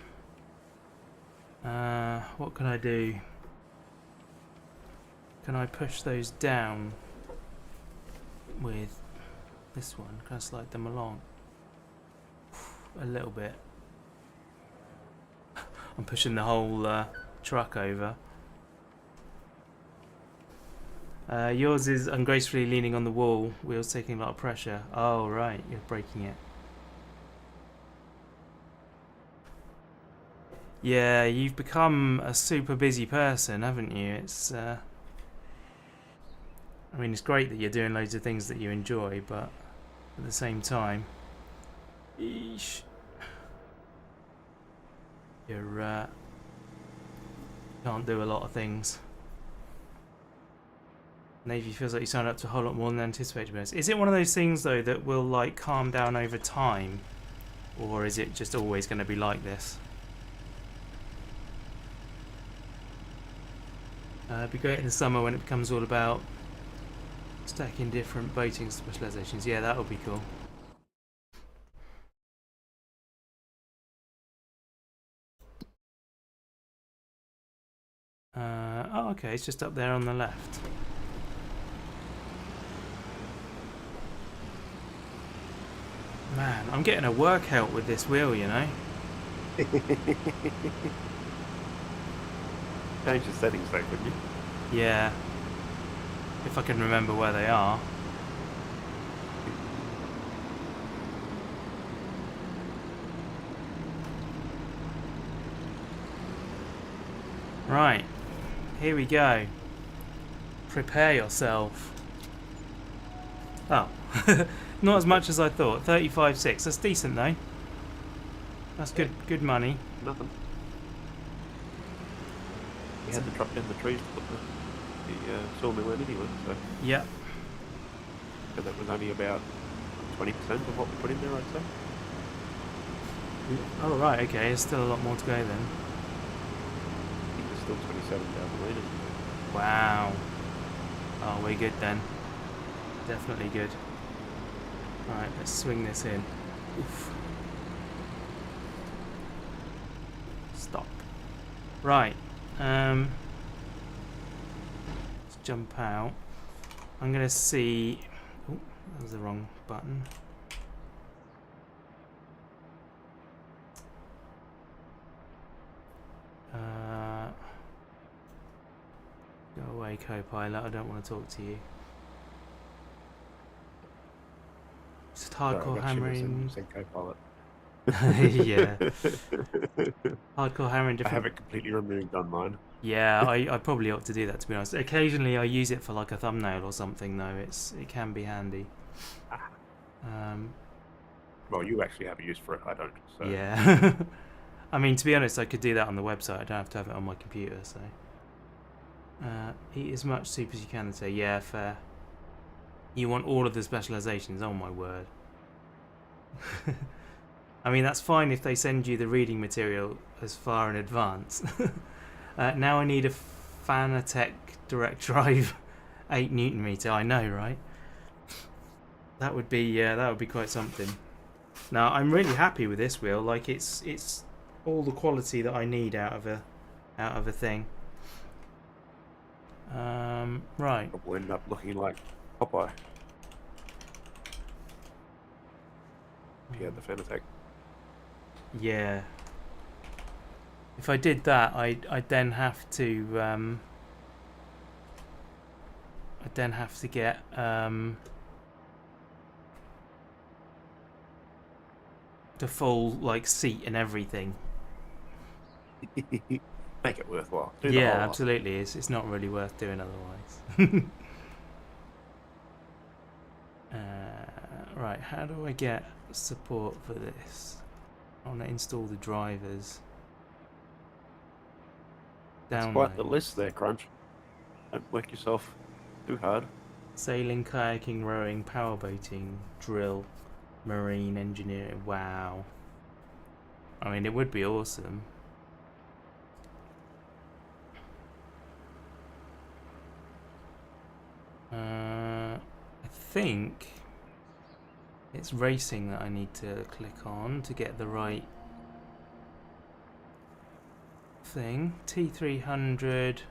What can I do? Can I push those down with this one? Can I slide them along? A little bit. I'm pushing the whole truck over. Yours is ungracefully leaning on the wall. Wheels taking a lot of pressure. Oh, right. You're breaking it. Yeah, you've become a super busy person, haven't you? It's, I mean, it's great that you're doing loads of things that you enjoy, but at the same time, eesh, you're, can't do a lot of things. Navy feels like you signed up to a whole lot more than anticipated. Is it one of those things, though, that will, like, calm down over time? Or is it just always going to be like this? It'd be great in the summer when it becomes all about stacking different boating specializations. Yeah, that would be cool. Oh, okay, it's just up there on the left. Man, I'm getting a workout with this wheel, you know? Change the settings though, couldn't you? Yeah. If I can remember where they are. Right. Here we go. Prepare yourself. Oh. Not as much as I thought. 35.6. That's decent though. That's good money. Nothing. We had to drop down the trees to put the sawmill in anyway, so. Yep. So that was only about 20% of what we put in there, I'd say. Oh, right, okay. There's still a lot more to go then. I think there's still 27,000 litres. Wow. Oh, we're good then. Definitely good. Alright, let's swing this in. Oof. Stop. Right. Let's jump out. I'm gonna see. Oh, that was the wrong button. away, co-pilot. I don't want to talk to you. Just hardcore hammering. Said co-pilot. Yeah. Hardcore hammering I different. have it completely removed on mine. Yeah, I probably ought to do that, to be honest. Occasionally I use it for like a thumbnail or something though. It can be handy. Well, you actually have a use for it. I don't. So. Yeah. I mean, to be honest, I could do that on the website. I don't have to have it on my computer. So eat as much soup as you can and say, yeah, fair. You want all of the specializations? Oh my word. I mean, that's fine if they send you the reading material as far in advance. Now I need a Fanatec direct drive 8 Newton meter. I know, right? That would be quite something. Now I'm really happy with this wheel. Like it's all the quality that I need out of a thing. Right. It will end up looking like Popeye. Yeah, the Fanatec. Yeah. If I did that, I'd then have to get the full like seat and everything. Make it worthwhile. Yeah, absolutely. It's not really worth doing otherwise. Right, how do I get support for this? I want to install the drivers. It's quite the list there, Crunch. Don't work yourself too hard. Sailing, kayaking, rowing, powerboating, drill, marine engineering. Wow. I mean, it would be awesome. I think it's racing that I need to click on to get the right thing. T300. I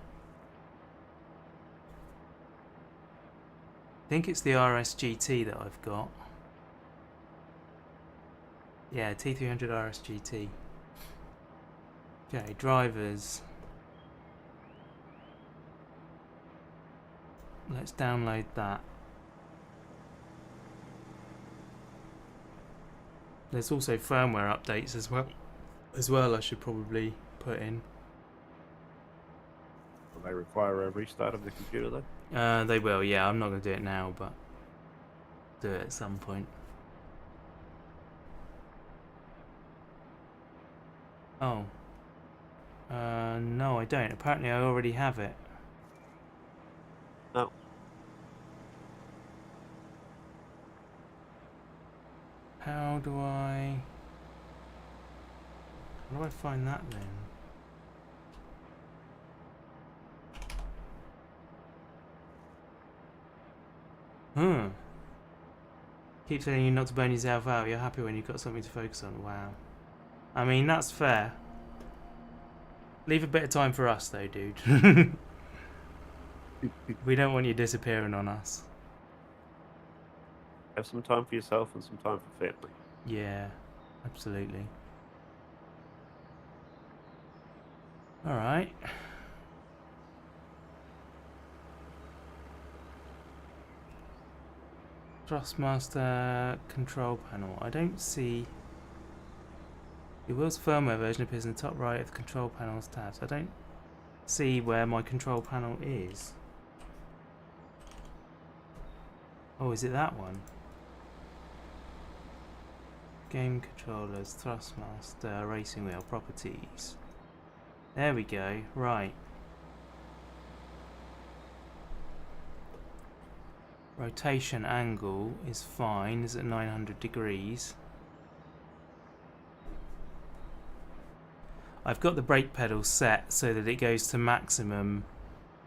think it's the RSGT that I've got. Yeah, T300 RSGT. Okay, drivers. Let's download that. There's also firmware updates as well. I should probably put in. Will they require a restart of the computer though? They will, yeah. I'm not going to do it now, but do it at some point. Oh. No, I don't. Apparently I already have it. No. How do I find that then? Keep telling you not to burn yourself out. You're happy when you've got something to focus on. Wow. I mean, that's fair. Leave a bit of time for us though, dude. We don't want you disappearing on us. Have some time for yourself and some time for family. Yeah, absolutely. Alright. Thrustmaster control panel. I don't see... The wheel's firmware version appears in the top right of the control panel's tabs. I don't see where my control panel is. Oh, is it that one? Game controllers, Thrustmaster, racing wheel, properties. There we go, right. Rotation angle is fine, is at 900 degrees. I've got the brake pedal set so that it goes to maximum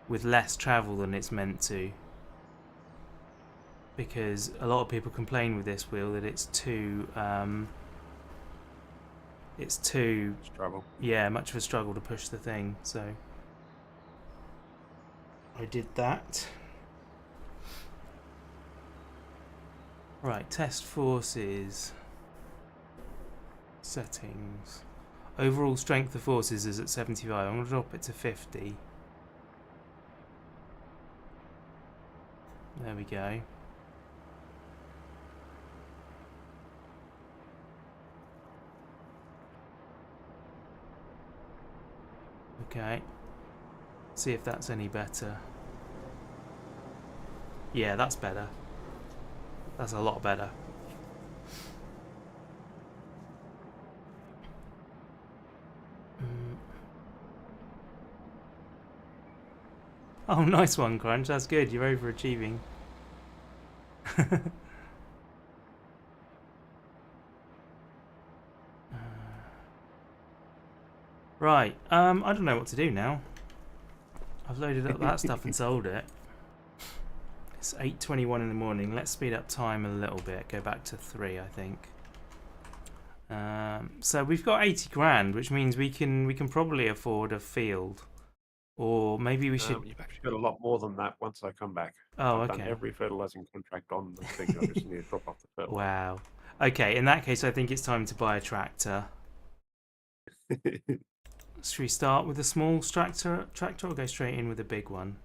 with less travel than it's meant to. Because a lot of people complain with this wheel that it's too struggle. Yeah, much of a struggle to push the thing, so I did that. Right, test forces settings. Overall strength of forces is at 75. I'm going to drop it to 50. There we go. Okay. See if that's any better. Yeah, that's better. That's a lot better. Oh, nice one, Crunch. That's good. You're overachieving. Right. I don't know what to do now. I've loaded up that stuff and sold it. It's 8:21 in the morning. Let's speed up time a little bit. Go back to 3, I think. So we've got 80 grand, which means we can probably afford a field, or maybe we should. You've actually got a lot more than that once I come back. Oh, I've okay. done every fertilizing contract on the thing. I just need to drop off the fertilizer. Wow. Okay, in that case, I think it's time to buy a tractor. Should we start with a small tractor or go straight in with a big one?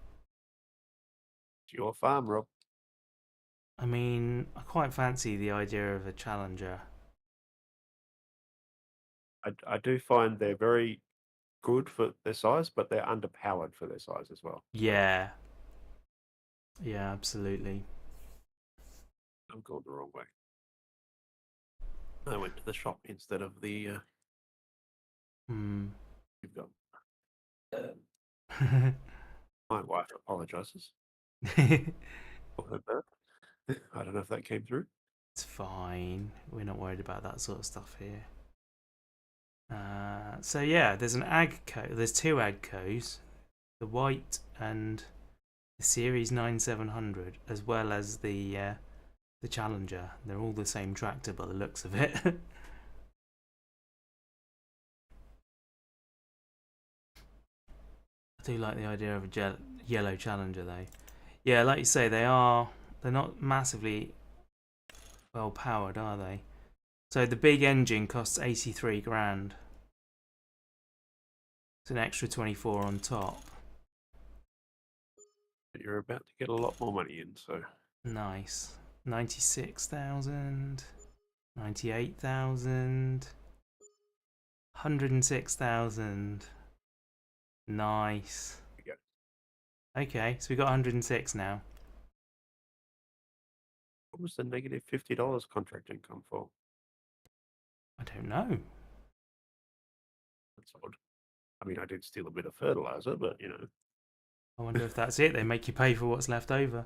It's your farm, Rob. I mean, I quite fancy the idea of a Challenger. I do find they're very good for their size, but they're underpowered for their size as well. Yeah. Yeah, absolutely. I'm going the wrong way. I went to the shop instead of the. You've got. My wife apologizes for her birth. I don't know if that came through. It's fine. We're not worried about that sort of stuff here. So yeah, there's an AGCO. There's 2 AGCOs, the white and the Series 9700, as well as the Challenger. They're all the same tractor by the looks of it. I do like the idea of a yellow Challenger though. Yeah, like you say, they're not massively well powered, are they? So the big engine costs 83 grand. It's an extra 24 on top. You're about to get a lot more money in, so. Nice. 96,000, 98,000, 106,000. Nice. Okay, so we got 106 now. What was the negative $50 contract income for? I don't know. That's odd. I mean, I did steal a bit of fertilizer, but you know. I wonder if that's it. They make you pay for what's left over.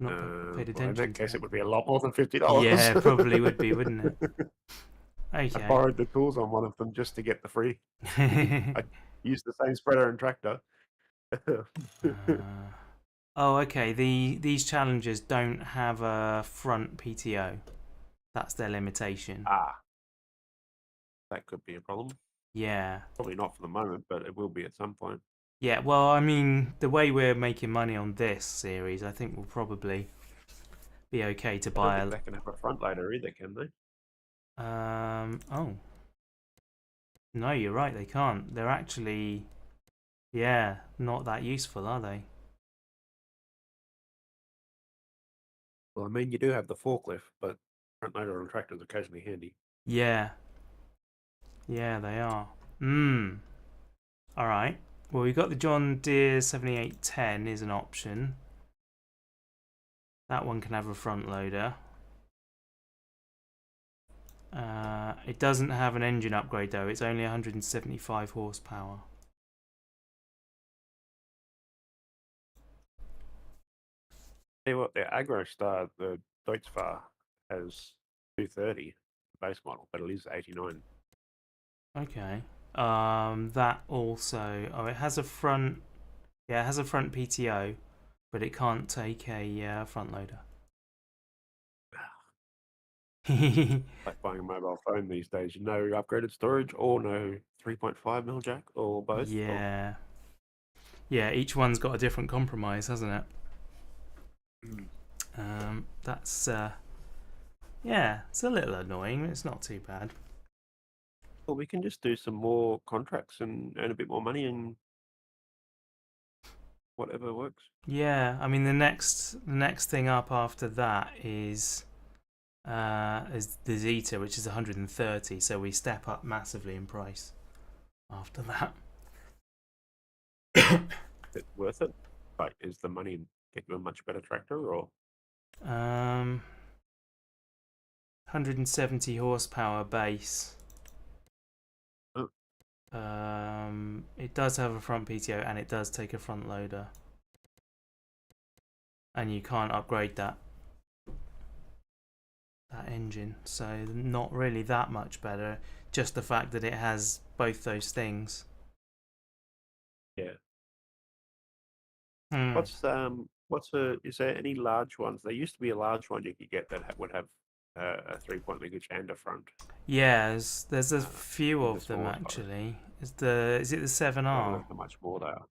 Not paid attention. Well, in that case, it would be a lot more than $50. Yeah, probably would be, wouldn't it? Okay. I borrowed the tools on one of them just to get the free. I used the same spreader and tractor. Oh, okay. These Challengers don't have a front PTO. That's their limitation. That could be a problem. Yeah. Probably not for the moment, but it will be at some point. Yeah, well, I mean, the way we're making money on this series, I think we'll probably be okay to buy. I don't think they can have a front loader either, can they? Oh. No, you're right. They can't. They're actually, yeah, not that useful, are they? Well, I mean, you do have the forklift, but front loader on tractor is occasionally handy. Yeah. Yeah, they are. All right. Well, we've got the John Deere 7810 is an option. That one can have a front loader. It doesn't have an engine upgrade though. It's only 175 horsepower. Tell you what, the AgroStar, the Deutzfahr, has 230 base model, but it is 89. Okay. That also. Oh, it has a front. Yeah, it has a front PTO, but it can't take a front loader. Like buying a mobile phone these days, no upgraded storage or no 3.5mm jack or both. Yeah. Yeah, each one's got a different compromise, hasn't it? That's yeah, it's a little annoying. It's not too bad. Well, we can just do some more contracts and earn a bit more money and whatever works. Yeah, I mean the next thing up after that is the Zeta, which is 130. So we step up massively in price after that. Is it worth it? Like, is the money get you a much better tractor, or 170 horsepower base. Oh. It does have a front PTO and it does take a front loader, and you can't upgrade that engine, so not really that much better. Just the fact that it has both those things. yeah? Hmm. Is there any large ones? There used to be a large one you could get that would have a 3-point linkage and a front. Yeah, there's a few in the of them smaller size. actually. Is it the 7R? I don't know how much more they are.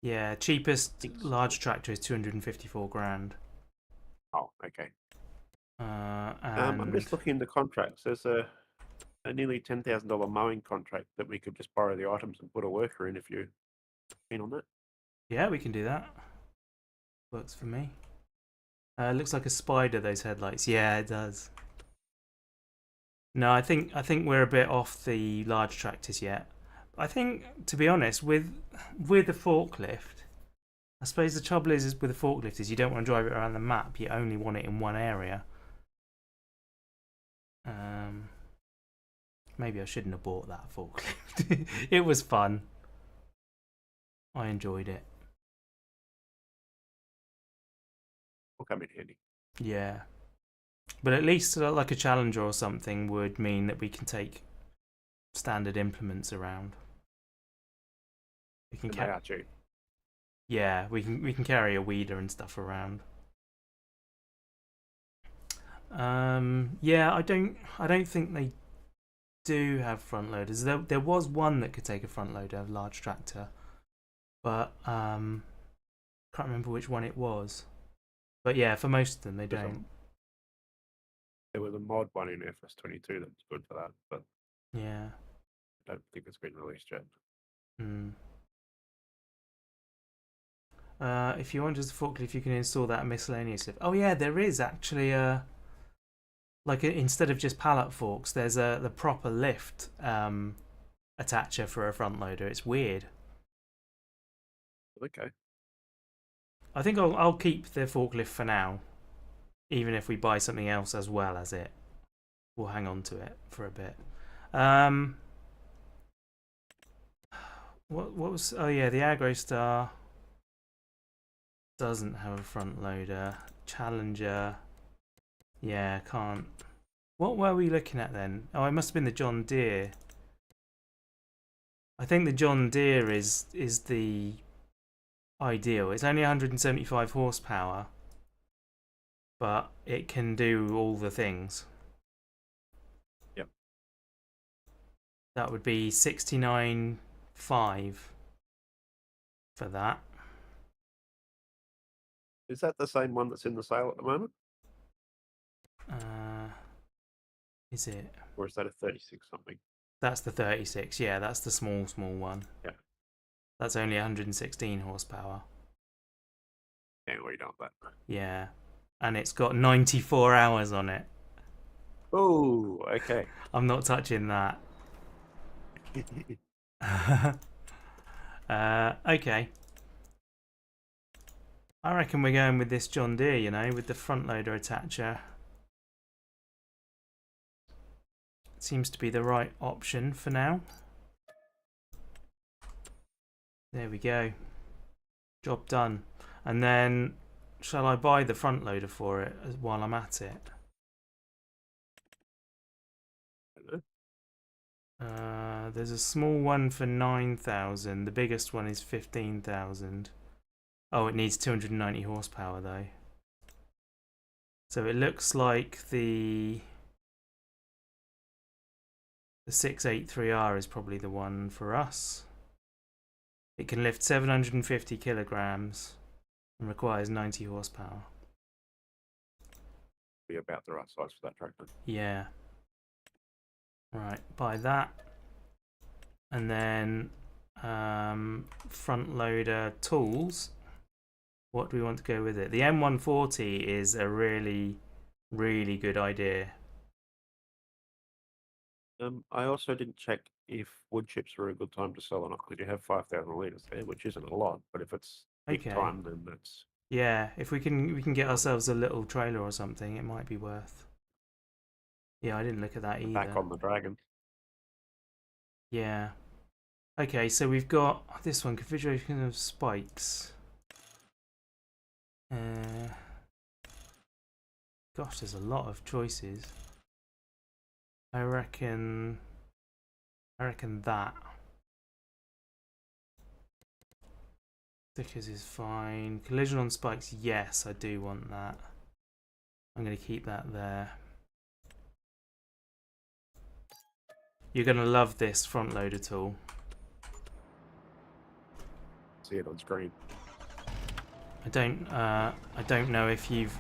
Yeah, cheapest Think so. large tractor is 254 grand. Oh, okay. And I'm just looking in the contracts. There's a nearly $10,000 mowing contract that we could just borrow the items and put a worker in if you're keen on that. yeah, we can do that. Works for me. Looks like a spider, those headlights. Yeah, it does. No, I think we're a bit off the large tractors yet. I think, to be honest, with a forklift, I suppose the trouble is with a forklift is you don't want to drive it around the map. You only want it in one area. Maybe I shouldn't have bought that forklift. It was fun. I enjoyed it. Will come in handy. Yeah. But at least like a Challenger or something would mean that we can take standard implements around. We can They are cheap. Yeah, we can carry a weeder and stuff around. Yeah, I don't think they do have front loaders. There was one that could take a front loader, a large tractor, but can't remember which one it was. But yeah, for most of them they don't. There was a mod one in S02 that's good for that, but Yeah. I don't think it's been released yet. If you want just a forklift, you can install that miscellaneous lift. Oh yeah, there is actually instead of just pallet forks, there's the proper lift attacher for a front loader. It's weird. Okay. I think I'll keep the forklift for now, even if we buy something else as well as it. We'll hang on to it for a bit. What was? Oh yeah, the Agrostar doesn't have a front loader. Challenger, yeah, can't. What were we looking at then? Oh, it must have been the John Deere. I think the John Deere is the ideal. It's only 175 horsepower, but it can do all the things. Yep. That would be 69.5 for that. Is that the same one that's in the sale at the moment? Is it? Or is that a 36 something? That's the 36. Yeah, that's the small one. Yeah. That's only 116 horsepower. Can't read on that. Yeah. And it's got 94 hours on it. Oh, okay. I'm not touching that. Okay. I reckon we're going with this John Deere, with the front loader attacher. Seems to be the right option for now. There we go. Job done. And then, shall I buy the front loader for it while I'm at it? There's a small one for 9,000. The biggest one is 15,000. Oh, it needs 290 horsepower though. So it looks like the 683R is probably the one for us. It can lift 750 kilograms and requires 90 horsepower. Be about the right size for that tractor. Yeah. Right, buy that. And then front loader tools. What do we want to go with it? The M140 is a really, really good idea. I also didn't check if wood chips were a good time to sell or not, because you have 5,000 litres there, which isn't a lot, but if it's peak Okay. time, then that's... Yeah, if we can get ourselves a little trailer or something, it might be worth. Yeah, I didn't look at that Back either. on the Dragon. Yeah. Okay, so we've got this one, configuration of spikes. Gosh, there's a lot of choices. I reckon that. Stickers is fine. Collision on spikes, yes, I do want that. I'm going to keep that there. You're going to love this front loader tool. See it on screen. I don't know if you've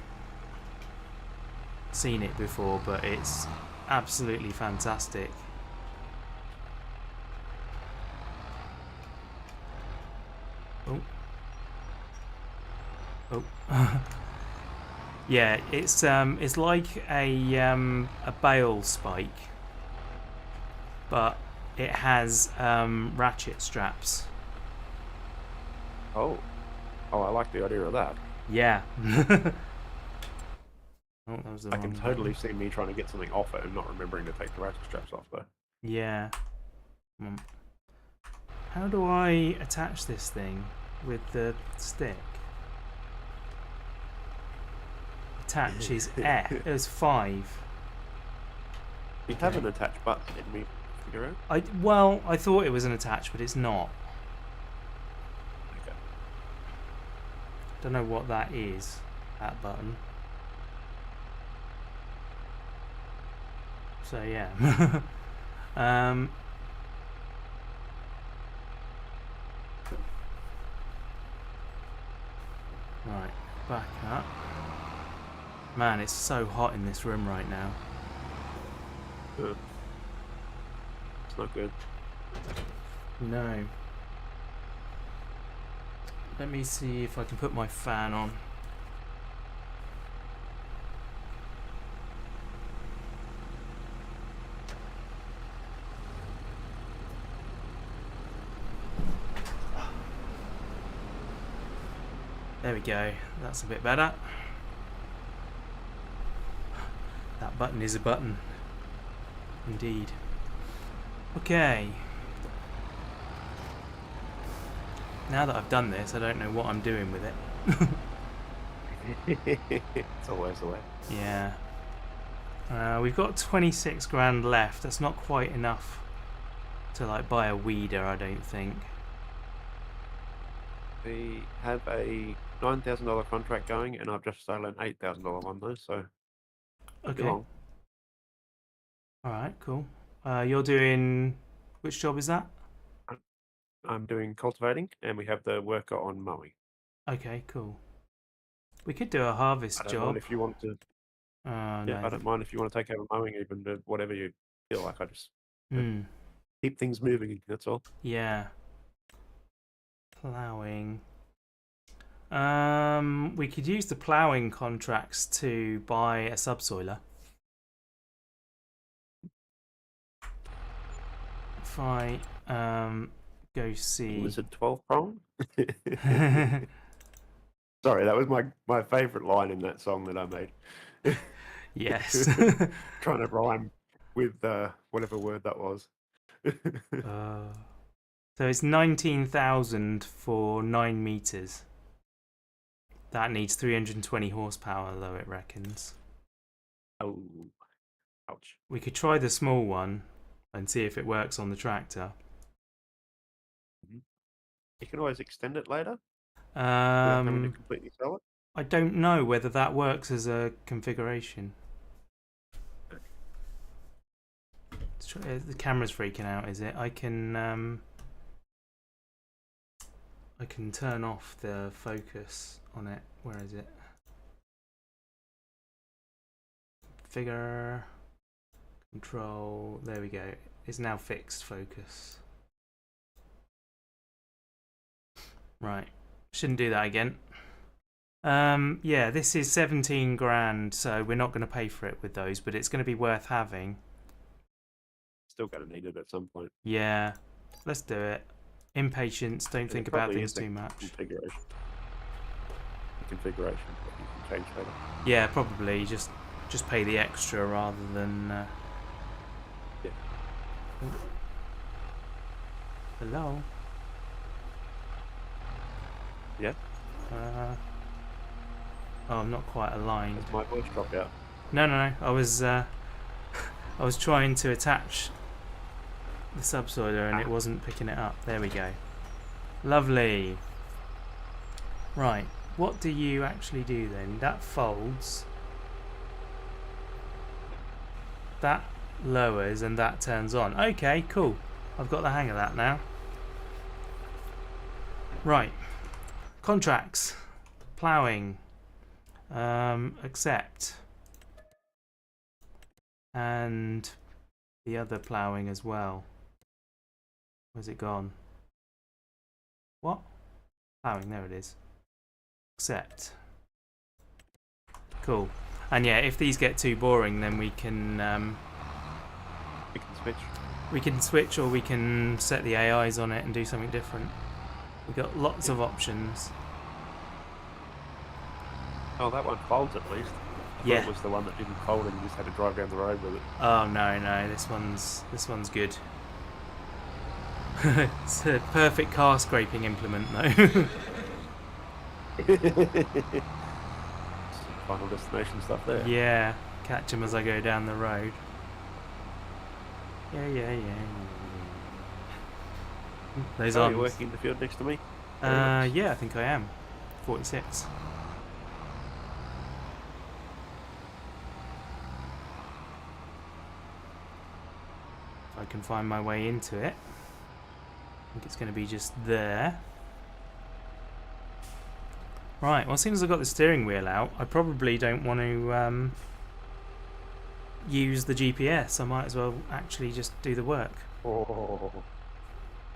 seen it before, but it's absolutely fantastic. Oh. Yeah, it's like a bale spike, but it has ratchet straps. Oh, I like the idea of that. Yeah. Oh, that was the I can wrong totally button. see me trying to get something off it and not remembering to take the ratchet straps off, though. Yeah. How do I attach this thing with the stick? Attach is F. It was 5. You have an attach button, didn't we figure out? Well, I thought it was an attach, but it's not. Okay. Don't know what that is. That button. So yeah. Right, back up. Man, it's so hot in this room right now. Good. It's not good. No. Let me see if I can put my fan on. There we go. That's a bit better. That button is a button. Indeed. Okay. Now that I've done this, I don't know what I'm doing with it. It's always the way. Yeah. We've got 26 grand left. That's not quite enough to like buy a weeder, I don't think. We have a $9,000 contract going, and I've just sold an $8,000 one though, so Okay. long. All right, cool. You're doing which job is that? I'm doing cultivating, and we have the worker on mowing. Okay, cool. We could do a harvest I don't job. mind if you want to. Yeah, No. I don't mind if you want to take over mowing, even to whatever you feel like. I just keep things moving. That's all. Yeah. Ploughing. We could use the ploughing contracts to buy a subsoiler. If I go see. Was it 12 prong? Sorry, that was my favourite line in that song that I made. Yes. Trying to rhyme with whatever word that was. So it's 19,000 for 9 meters. That needs 320 horsepower, though, it reckons. Oh, ouch. We could try the small one and see if it works on the tractor. You can always extend it later without having to Um, completely sell it. I don't know whether that works as a configuration. The camera's freaking out, is it? I can turn off the focus on it. Where is it? Figure control. There we go. It's now fixed focus. Right. Shouldn't do that again. Yeah, this is 17 grand, so we're not going to pay for it with those, but it's going to be worth having. Still going to need it at some point. Yeah, let's do it. Impatience, don't think about things too much. Configuration. The configuration, but you can change later. Yeah, probably just pay the extra rather than. Yeah. Hello. Yeah. Oh, I'm not quite aligned. Has my voice dropped out? No. I was I was trying to attach the subsoiler and it wasn't picking it up. There we go. Lovely. Right. What do you actually do then? That folds. That lowers and that turns on. Okay, cool. I've got the hang of that now. Right. Contracts. Ploughing. Accept. And the other ploughing as well. Where's it gone? What? Ploughing, there it is. Accept. Cool. And yeah, if these get too boring, then we can switch. We can switch, or we can set the AIs on it and do something different. We've got lots of options. Oh, that one folds at least. I thought it was the one that didn't fold and you just had to drive down the road with it. Oh no, this one's good. It's a perfect car scraping implement though. Some Final Destination stuff there. Yeah, catch them as I go down the road. Yeah. Those Are you working in the field next to me? Yeah, I think I am. 46. If I can find my way into it. I think it's going to be just there. Right, well, as soon as I've got the steering wheel out, I probably don't want to use the GPS. I might as well actually just do the work. Oh,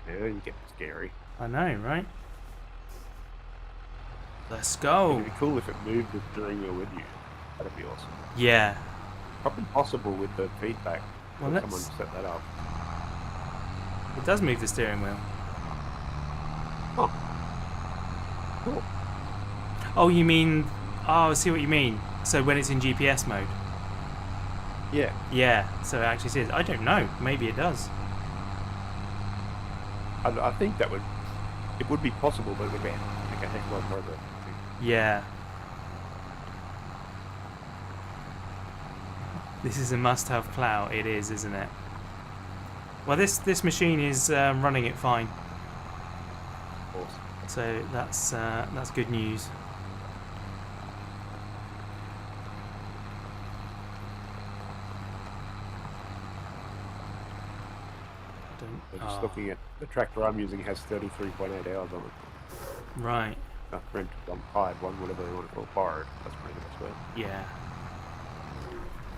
yeah, you get scary. I know, right? Let's go. It'd be cool if it moved the steering wheel with you. That'd be awesome. Yeah. Probably possible with the feedback. Well, someone set that up. It does move the steering wheel. Oh. Cool. Oh, you mean... Oh, I see what you mean. So when it's in GPS mode. Yeah. Yeah, so it actually says... I don't know. Maybe it does. I think that would... It would be possible, but it would be like a heck of a lot of progress. Yeah. This is a must-have plough. It is, isn't it? Well, this machine is running it fine. Awesome. So that's good news. Just looking at the tractor I'm using has 33.8 hours on it. Right. Rent on pied one, whatever they want to call it, borrowed. That's pretty much well. Yeah.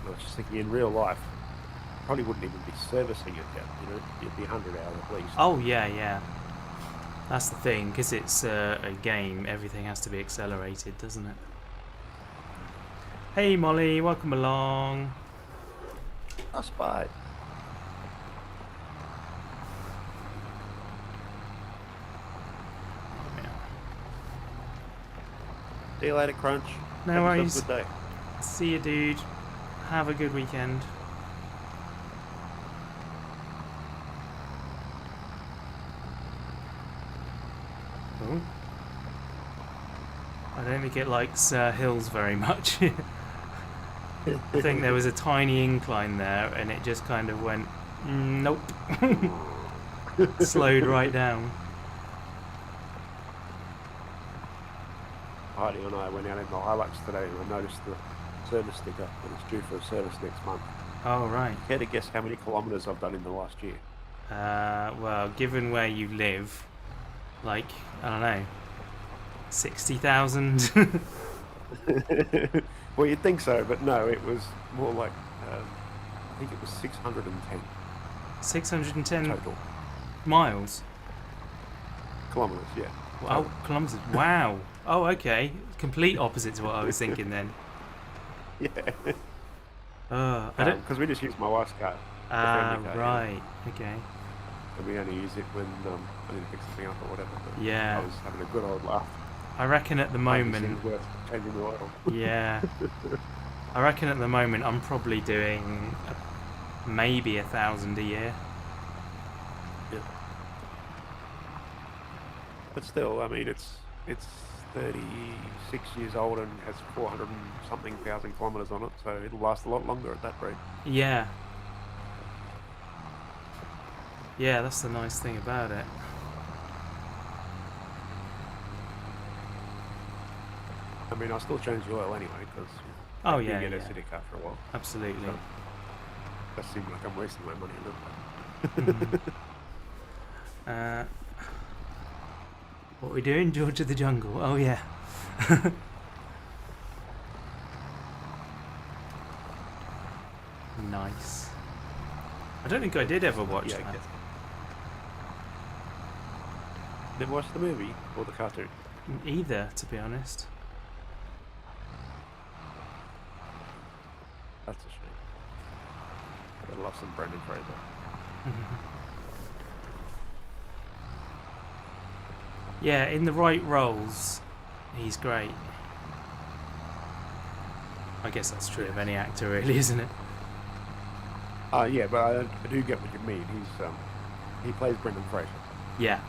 I was just thinking, in real life, probably wouldn't even be servicing it yet. You know, it'd be 100 hours at least. Oh yeah. That's the thing, because it's a game. Everything has to be accelerated, doesn't it? Hey Molly, welcome along. I spied. See you later, Crunch. No worries. Have a good day. See you, dude. Have a good weekend. Oh. I don't think it likes hills very much. I think there was a tiny incline there and it just kind of went, nope. Slowed right down. Heidi and I went out in the Hilux today and I noticed the service sticker and it's due for a service next month. Oh, right. Care to guess how many kilometres I've done in the last year? Well, given where you live, like, I don't know, 60,000? Well, you'd think so, but no, it was more like, I think it was 610. 610 total. miles? Kilometers, yeah. Oh, kilometers. Wow. Oh, okay. Complete opposite to what I was thinking then. Yeah. I don't. Because we just use my wife's car, the family car. Right. Okay. And we only use it when I need to pick something up or whatever. But Yeah. I was having a good old laugh. I reckon at the moment. It was worth changing the oil. Yeah. I reckon at the moment I'm probably doing maybe 1,000 a year. Yeah. But still, I mean, it's 36 years old and has 400 and something thousand kilometers on it, so it'll last a lot longer at that rate. Yeah. Yeah, that's the nice thing about it. I mean, I'll still change the oil anyway, because Oh, you yeah, get yeah. acidic after a while. Absolutely. So, that seems like I'm wasting my money a little bit. What are we doing? George of the Jungle. Oh, yeah. Nice. I don't think I did ever watch that. Did you watch the movie or the cartoon? Either, to be honest. That's a shame. I love some Brendan Fraser. Yeah, in the right roles, he's great. I guess that's true of any actor, really, isn't it? Yeah, but I do get what you mean. He plays Brendan Fraser. Yeah.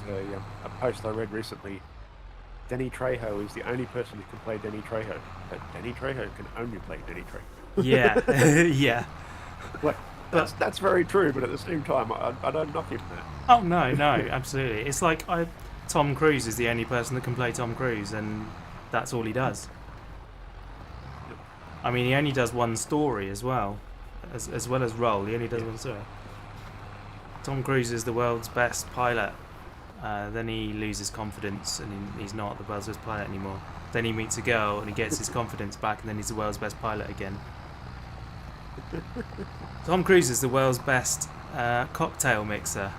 It's a post I read recently. Danny Trejo is the only person who can play Danny Trejo, but Danny Trejo can only play Danny Trejo. Yeah, yeah. Like, that's very true, but at the same time, I don't knock him there. Oh, no, absolutely. It's like Tom Cruise is the only person that can play Tom Cruise, and that's all he does. Yep. I mean, he only does one story as well. As well as role, he only does one story. Tom Cruise is the world's best pilot. Then he loses confidence and he's not the world's best pilot anymore. Then he meets a girl and he gets his confidence back, and then he's the world's best pilot again. Tom Cruise is the world's best cocktail mixer.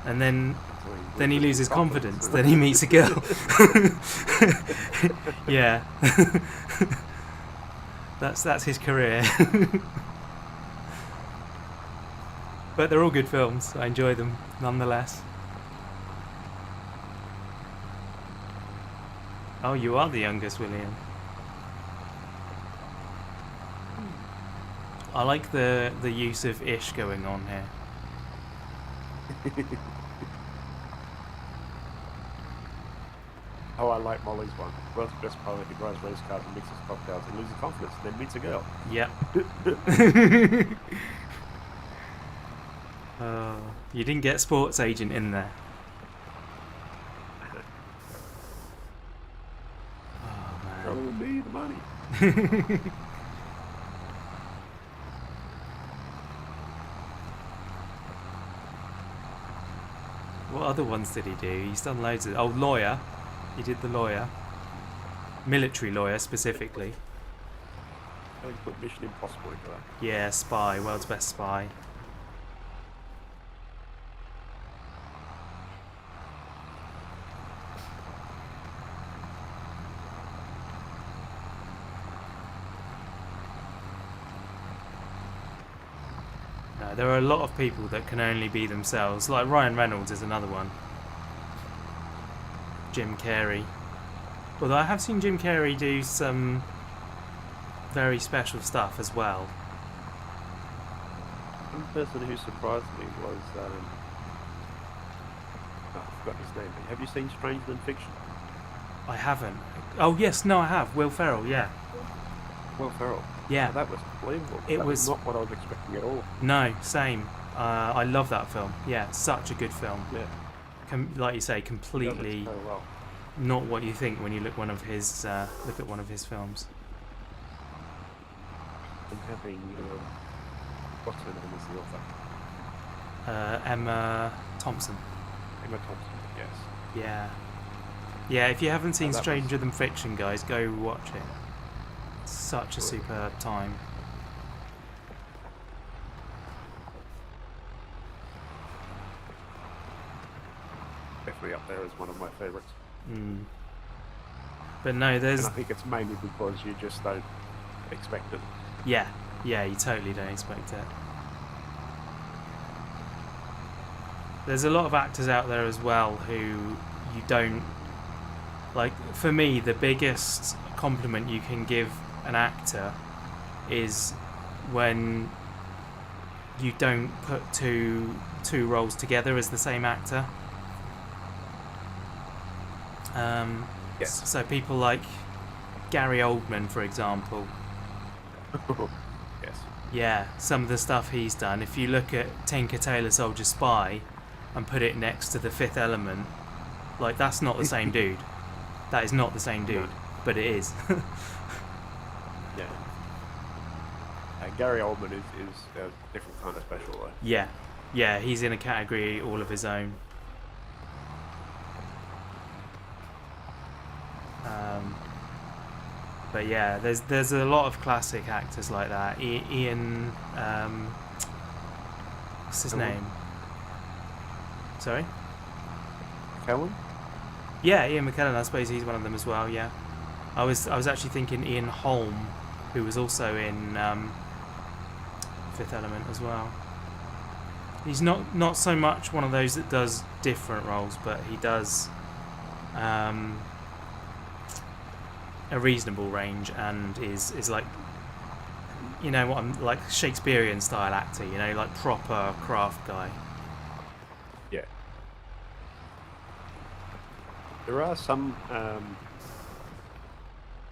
And then he loses confidence. Then he meets a girl. Yeah. That's his career. But they're all good films. I enjoy them nonetheless. Oh, you are the youngest, William. I like the use of ish going on here. Oh, I like Molly's one. World's best pilot who drives race cars and mixes cocktails and loses confidence, and then meets a girl. Yep. You didn't get sports agent in there. Oh, man. Trouble with me, the money. What other ones did he do? He's done loads of... Oh, lawyer. He did the lawyer. Military lawyer, specifically. I think put Mission Impossible into that. Yeah, spy. World's best spy. No, there are a lot of people that can only be themselves. Like Ryan Reynolds is another one. Jim Carrey. Although I have seen Jim Carrey do some very special stuff as well. One person who surprised me was I forgot his name. Have you seen Stranger Than Fiction? I haven't. Oh yes, no, I have. Will Ferrell, yeah. Will Ferrell. Yeah. Oh, that was unbelievable. It That was not what I was expecting at all. No, same. I love that film. Yeah, such a good film. Yeah. Like you say, He does completely it so well. not what you think when you look at one of his films. And having what's her name is the author? Emma Thompson. Emma Thompson. Yes. Yeah. Yeah, if you haven't seen that Stranger Than Fiction, guys, go watch it. Such a superb time. definitely up there as one of my favourites. Mm. But no, And there's I think it's mainly because you just don't expect it. yeah, you totally don't expect it. There's a lot of actors out there as well who you don't like. For me, the biggest compliment you can give an actor is when you don't put two roles together as the same actor. Yes. So people like Gary Oldman, for example. Yes. Yeah, some of the stuff he's done. If you look at Tinker Tailor Soldier Spy and put it next to The Fifth Element, like, that's not the same dude. That is not the same dude, No. but it is. Yeah. Gary Oldman is a different kind of special though. Yeah, he's in a category all of his own. But yeah, there's a lot of classic actors like that. Ian, what's his name? Sorry? Kellen? Yeah, Ian McKellen. I suppose he's one of them as well. Yeah, I was actually thinking Ian Holm, who was also in Fifth Element as well. He's not so much one of those that does different roles, but he does a reasonable range and is like, you know what, I'm like Shakespearean style actor, you know, like proper craft guy. Yeah. There are some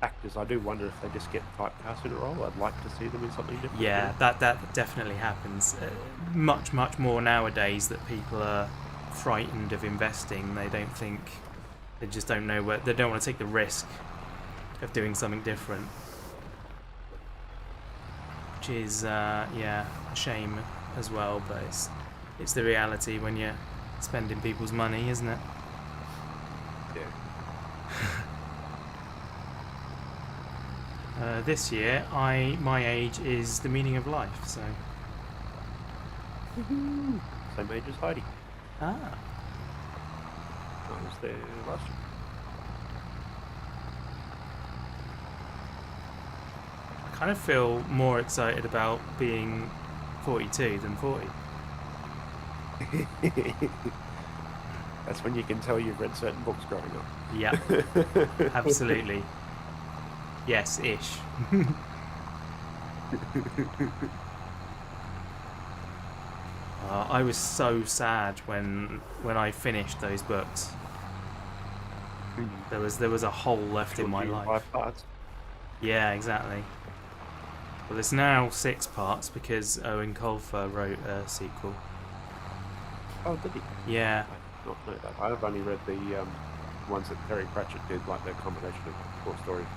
actors I do wonder if they just get typecast in a role. I'd like to see them in something different. Yeah, that definitely happens. Much more nowadays that people are frightened of investing. They just don't know where, they don't want to take the risk of doing something different, which is a shame as well, but it's the reality when you're spending people's money, isn't it? Yeah. This year my age is the meaning of life, so Same age as Heidi. ah I was there last year. I kind of feel more excited about being 42 than 40. That's when you can tell you've read certain books growing up. Yeah, absolutely. Yes, ish. I was so sad when I finished those books. There was a hole left in my life. 5 parts. Yeah, exactly. Well, it's now 6 parts because Owen Colfer wrote a sequel. Oh, did he? Yeah. I did not know that. I've only read the ones that Terry Pratchett did, like the combination of 4 stories.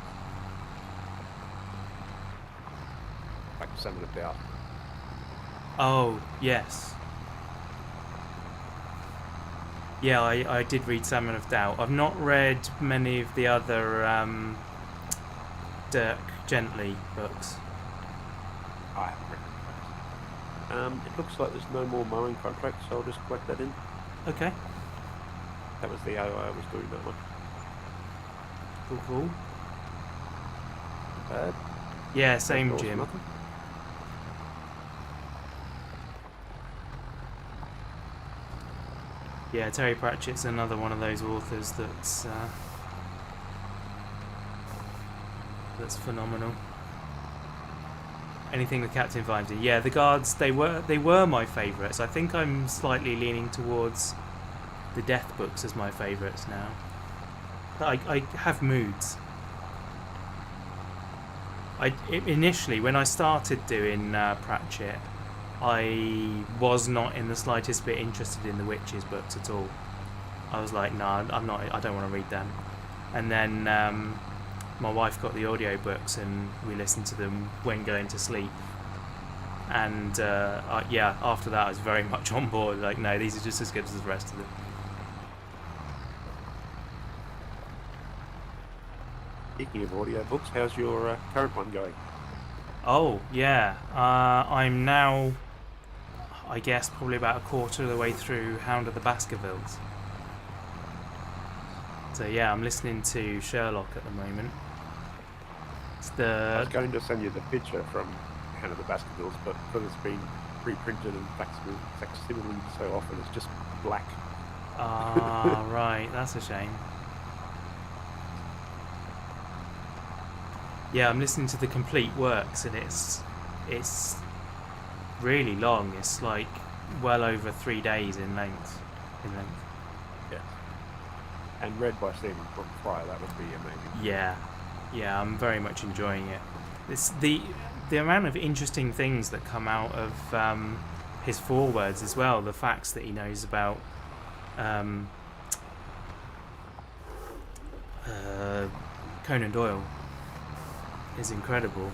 Like Salmon of Doubt. Oh, yes. Yeah, I did read Salmon of Doubt. I've not read many of the other Dirk Gently books. I haven't read those. It looks like there's no more mowing contracts, so I'll just collect that in. Okay. That was the AI I was doing that one. Cool. Uh, Yeah, same, That's Jim. nothing. Yeah, Terry Pratchett's another one of those authors that's phenomenal. Anything with Captain Vimes. Yeah, the Guards, they were my favourites. I think I'm slightly leaning towards the Death books as my favourites now. But I have moods. Initially, when I started doing Pratchett, I was not in the slightest bit interested in the Witches books at all. I was like, nah, I'm not. I don't want to read them. And then my wife got the audiobooks and we listened to them when going to sleep. And after that, I was very much on board. Like, no, these are just as good as the rest of them. Speaking of audiobooks, how's your current one going? Oh, yeah. I'm now, I guess, probably about a quarter of the way through Hound of the Baskervilles. So yeah, I'm listening to Sherlock at the moment. It's I was the going to send you the picture from Hannah the Baskervilles, but because it's been reprinted and facsimile so often, it's just black. right, that's a shame. Yeah, I'm listening to the complete works, and it's really long. It's like well over 3 days in length. Yeah. And read by Stephen Fry, that would be amazing. Yeah, I'm very much enjoying it. It's the amount of interesting things that come out of his forewords as well. The facts that he knows about Conan Doyle is incredible.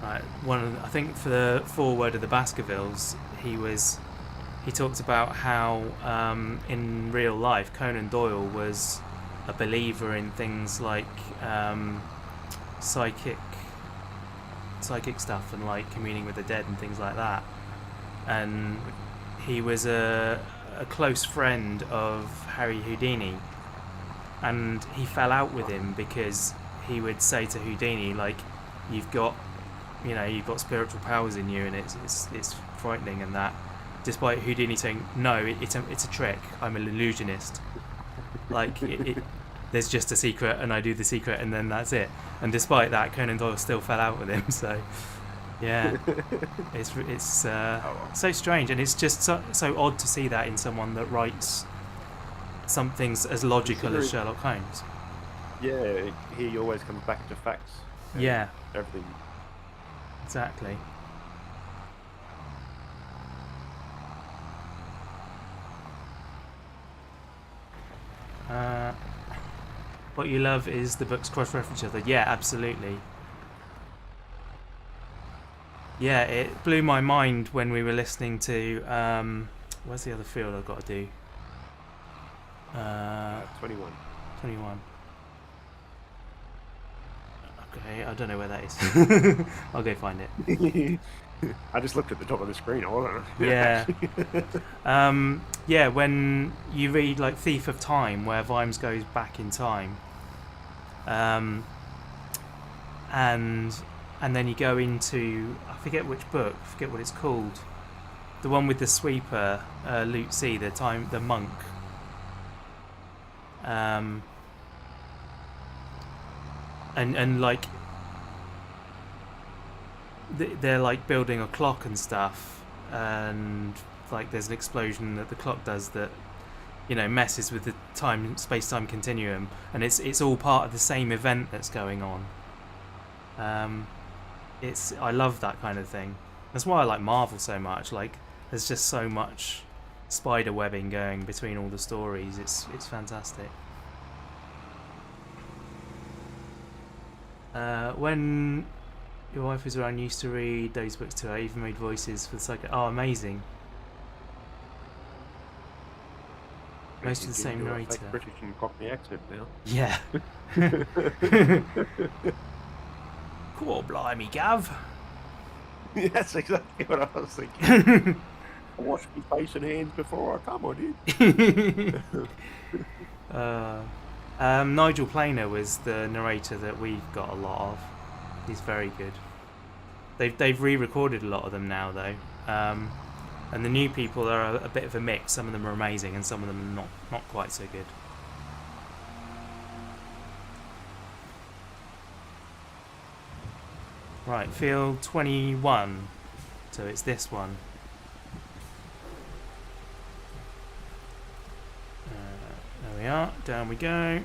Right, I think for the foreword of the Baskervilles, he talked about how in real life Conan Doyle was a believer in things like psychic stuff and like communing with the dead and things like that, and he was a close friend of Harry Houdini, and he fell out with him because he would say to Houdini, like, you've got spiritual powers in you, and it's frightening, and that, despite Houdini saying no, it's a trick, I'm an illusionist, like there's just a secret and I do the secret and then that's it. And despite that, Conan Doyle still fell out with him. So yeah, it's so strange, and it's just so odd to see that in someone that writes something as logical as Sherlock Holmes. Yeah, he always comes back to facts. Yeah, everything. Exactly. What you love is the books cross-reference each other. Yeah, absolutely. Yeah, it blew my mind when we were listening to where's the other field I've got to do? 21. 21. Okay, I don't know where that is. I'll go find it. I just looked at the top of the screen. I wasn't. Yeah. Yeah, when you read like Thief of Time, where Vimes goes back in time, and then you go into, I forget which book, I forget what it's called, the one with the sweeper, Luke C, the monk. And like they're like building a clock and stuff, and like there's an explosion that the clock does that, you know, messes with the space-time continuum, and it's all part of the same event that's going on. I love that kind of thing. That's why I like Marvel so much. Like, there's just so much spider webbing going between all the stories. It's fantastic. When your wife was around, you used to read those books to her. Even made voices for the psychic. Oh, amazing! Most of the same narrator. British and Cockney accent now. Yeah. Cool, blimey, Gav. Yeah, that's exactly what I was thinking. I washed my face and hands before I come on you. Nigel Planer was the narrator that we've got a lot of. He's very good. They've re-recorded a lot of them now though, and the new people are a bit of a mix. Some of them are amazing, and some of them are not quite so good. Right, field 21. So it's this one. There we are. Down we go.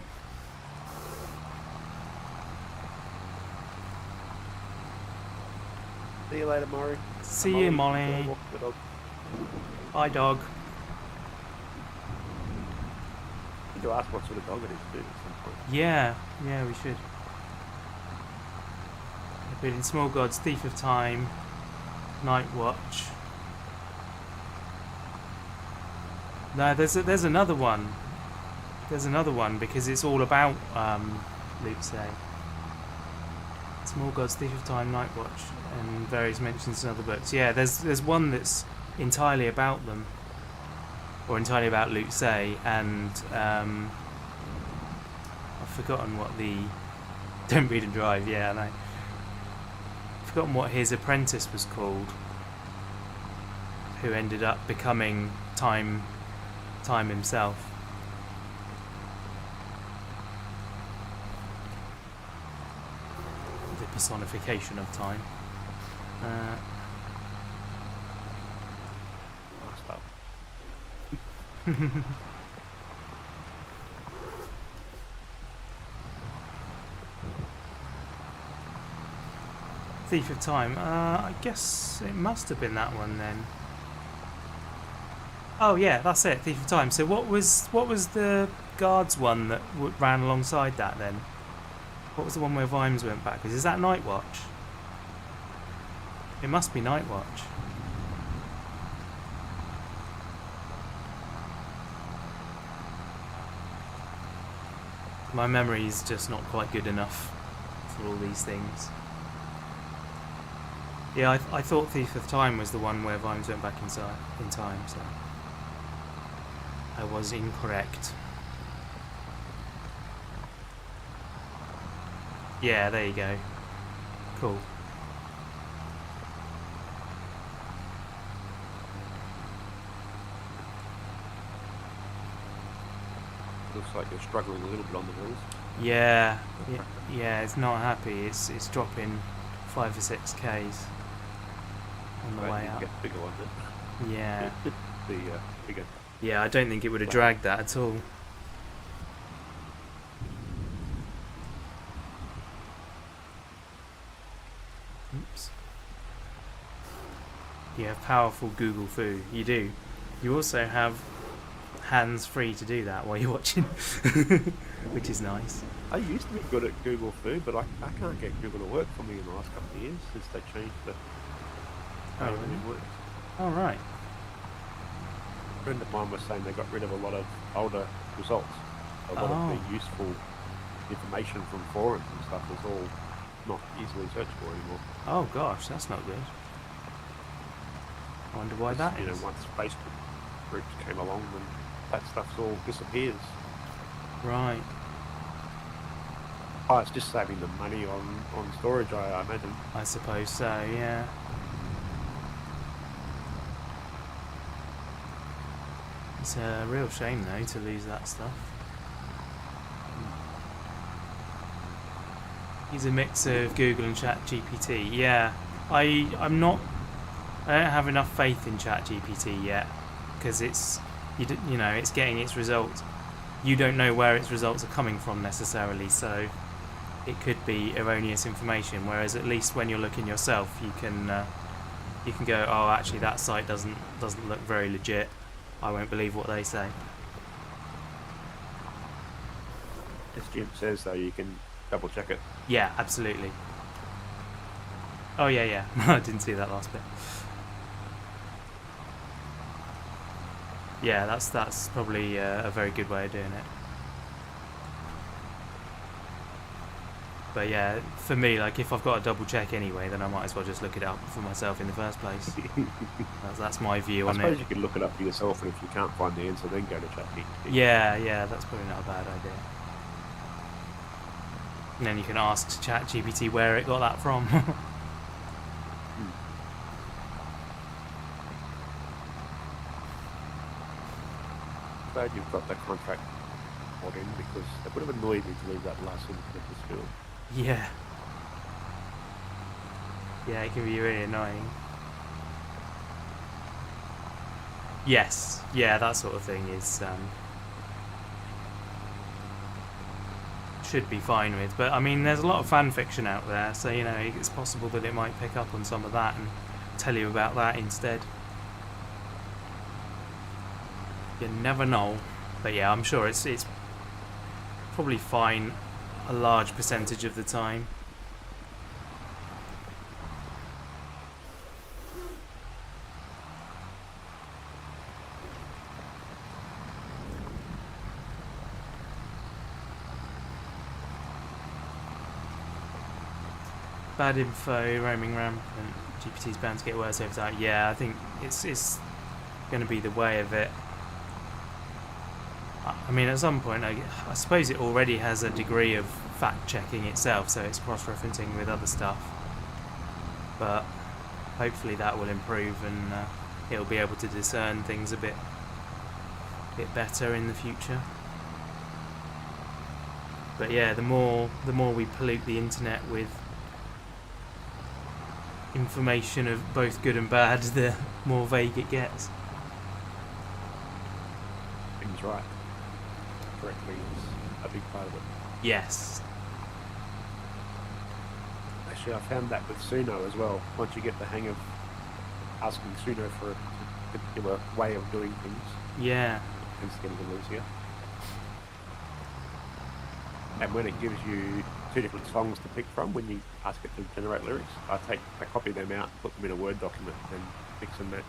See you later, Maury. See you, Molly. Hi, dog. Need to ask what sort of dog it is, too, at some point. Yeah, we should. Building Small Gods, Thief of Time, Night Watch. No, there's another one. There's another one because it's all about Luke Say. Small Gods, Thief of Time, Night Watch, and various mentions in other books. Yeah, there's one that's entirely about them. or entirely about Luke Say, and I've forgotten what the Don't Read and Drive. Yeah, I know. I've forgotten what his apprentice was called, who ended up becoming time himself. The personification of time. Thief of Time. I guess it must have been that one then. Oh yeah, that's it. Thief of Time. So what was the guards one that ran alongside that then? What was the one where Vimes went backwards? Is that Night Watch? It must be Night Watch. My memory is just not quite good enough for all these things. Yeah, I thought Thief of Time was the one where Vimes went back in time, so I was incorrect. Yeah, there you go. Cool. Looks like you're struggling a little bit on the hills. Yeah, it's not happy. It's dropping 5 or 6 Ks on the way up. Get the bigger one then. Yeah. The bigger. Yeah, I don't think it would have dragged that at all. Oops. You have powerful Google Foo. You do. You also have hands free to do that while you're watching, which is nice. I used to be good at Google Food, but I can't get Google to work for me in the last couple of years since they changed the way it works. Oh, right. A friend of mine was saying they got rid of a lot of older results. A lot of the useful information from forums and stuff was all not easily searchable anymore. Oh gosh, that's not good. I wonder why that is. Once Facebook groups came along, then that stuff's all disappears. Right. Oh, it's just saving them money on storage, I imagine. I suppose so, yeah. It's a real shame though to lose that stuff. He's a mix of Google and ChatGPT. Yeah, I don't have enough faith in ChatGPT yet, because it's it's getting its results. You don't know where its results are coming from necessarily, so it could be erroneous information. Whereas at least when you're looking yourself, you can go, oh, actually that site doesn't look very legit. I won't believe what they say. As Jim says, though, you can double check it. Yeah, absolutely. Oh yeah. I didn't see that last bit. Yeah, that's probably a very good way of doing it. But yeah, for me, like if I've got to double check anyway, then I might as well just look it up for myself in the first place. That's my view on it. I suppose you can look it up for yourself, and if you can't find the answer, then go to ChatGPT. Yeah, that's probably not a bad idea. And then you can ask ChatGPT where it got that from. Glad you've got that contract bought in, because it would have annoyed me to leave that last one at the school. Yeah, it can be really annoying. Yes, that sort of thing is should be fine with. But I mean, there's a lot of fan fiction out there, so it's possible that it might pick up on some of that and tell you about that instead. You never know. But yeah, I'm sure it's probably fine a large percentage of the time. Bad info, roaming rampant, GPT's bound to get worse over time. Yeah, I think it's going to be the way of it. I mean, at some point, I suppose it already has a degree of fact-checking itself, so it's cross-referencing with other stuff. But hopefully that will improve, and it'll be able to discern things a bit better in the future. But yeah, the more we pollute the internet with information of both good and bad, the more vague it gets. Things right. Correctly is a big part of it. Yes. Actually, I found that with Suno as well. Once you get the hang of asking Suno for a particular way of doing things, Yeah. things get a little easier. And when it gives you 2 different songs to pick from, when you ask it to generate lyrics, I copy them out, put them in a Word document, and mix and match.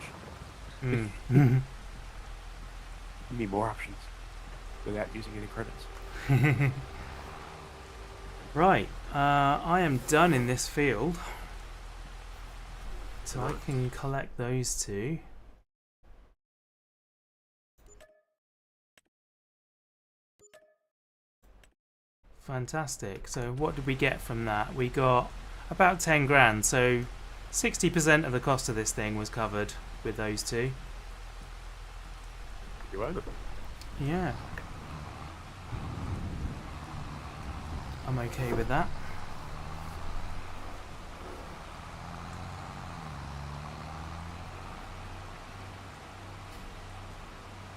Give me more options without using any credits. Right, I am done in this field, so I can collect those 2. Fantastic. So what did we get from that? We got about 10 grand, so 60% of the cost of this thing was covered with those 2. You own it. Yeah. I'm okay with that.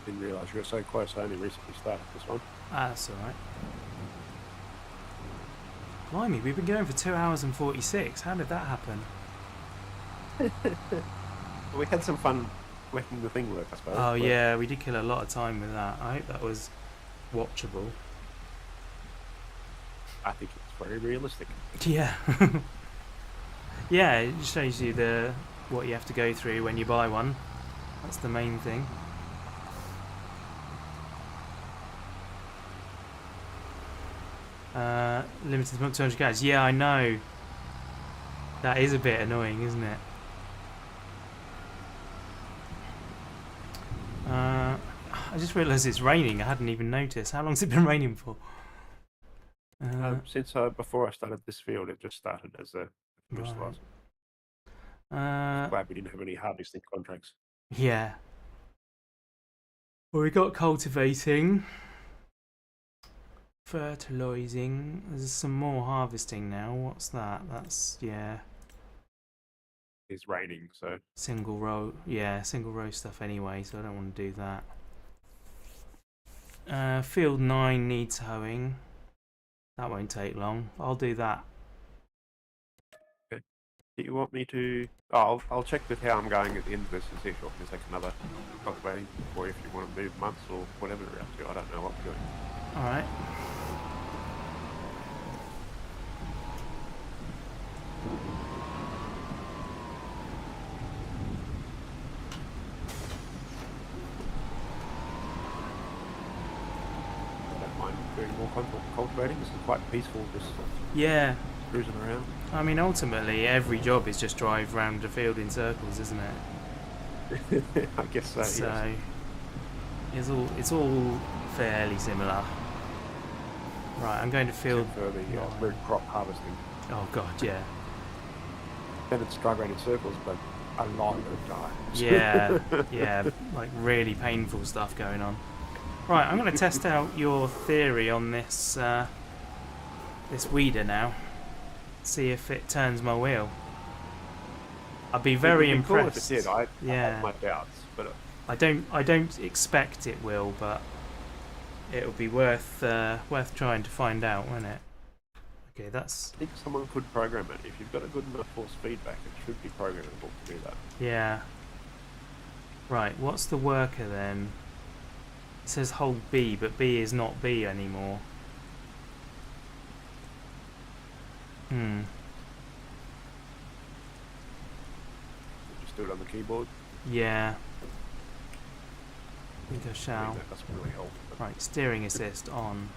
Didn't realise you were so close. I only recently started this one. That's alright. Blimey, we've been going for 2 hours and 46. How did that happen? We had some fun making the thing work, I suppose. Oh yeah, we did kill a lot of time with that. I hope that was watchable. I think it's very realistic. Yeah. Yeah, it shows you what you have to go through when you buy one. That's the main thing. Limited to 200 guys. Yeah, I know. That is a bit annoying, isn't it? I just realised it's raining. I hadn't even noticed. How long's it been raining for? Since before I started this field, it just started as a first class. Glad we didn't have any harvesting contracts. Yeah. Well, we got cultivating, fertilising. There's some more harvesting now. What's that? That's It's raining, so single row. Yeah, single row stuff anyway. So I don't want to do that. Field 9 needs hoeing. That won't take long. I'll do that. Okay. Do you want me to? Oh, I'll check with how I'm going at the end of this and see if I can take another cultivating, or if you want to move months or whatever you're up to. I don't know what we're doing. All right. Doing more cultivating. This is quite peaceful, just cruising around. I mean, ultimately, every job is just drive round the field in circles, isn't it? I guess so. So yes. it's all fairly similar. Right, I'm going to field for the root crop harvesting. Oh god, yeah. Then it's drive around in circles, but a lot of times. Yeah, yeah, like really painful stuff going on. Right, I'm going to test out your theory on this this weeder now. See if it turns my wheel. I'd be very impressed. Cool if it did. I have my doubts, but I don't expect it will, but it'll be worth trying to find out, won't it? Okay, that's. I think someone could program it. If you've got a good enough force feedback, it should be programmable to do that. Yeah. Right, what's the worker then? It says hold B, but B is not B anymore. Just do it on the keyboard. Yeah. I think I shall. That doesn't really help. Right, steering assist on.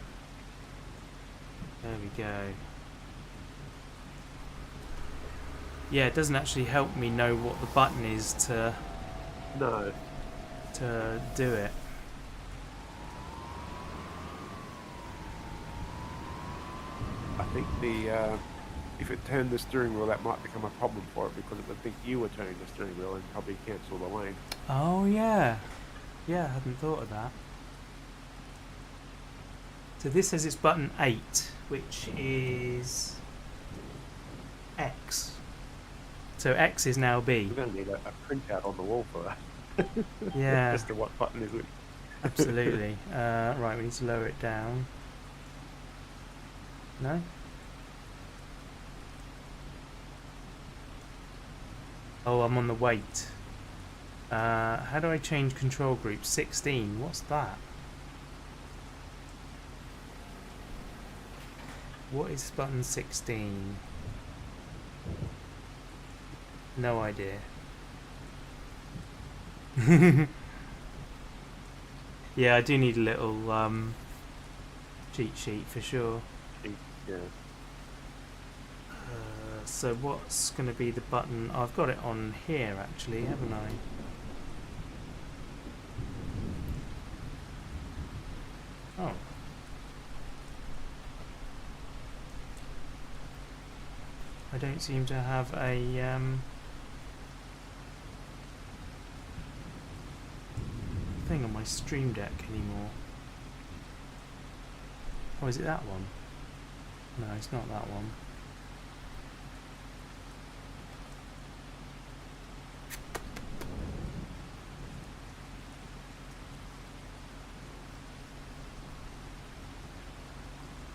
There we go. Yeah, it doesn't actually help me know what the button is to No. to do it. think if it turned the steering wheel, that might become a problem for it because it would think you were turning the steering wheel and probably cancel the lane. Oh yeah, yeah, I hadn't thought of that. So this says it's button 8, which is X. So X is now B. We're going to need a printout on the wall for that. Yeah. As to what button is it. Absolutely. Right, we need to lower it down. No? Oh, I'm on the weight. How do I change control group? 16. What's that? What is button 16? No idea. Yeah, I do need a little cheat sheet for sure. Yeah. So what's going to be the button? Oh, I've got it on here actually, haven't I? Oh. I don't seem to have a thing on my Stream Deck anymore. Oh, is it that one? No, it's not that one.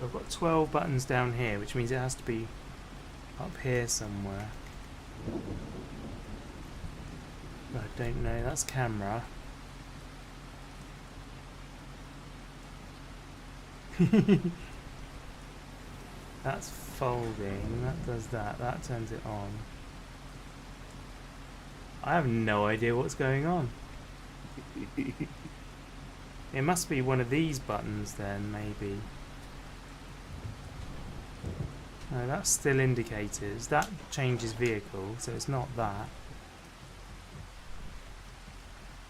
I've got 12 buttons down here, which means it has to be up here somewhere. I don't know, that's camera. That's folding, that does that, that turns it on. I have no idea what's going on. It must be one of these buttons then, maybe. No, that's still indicators. That changes vehicle, so it's not that.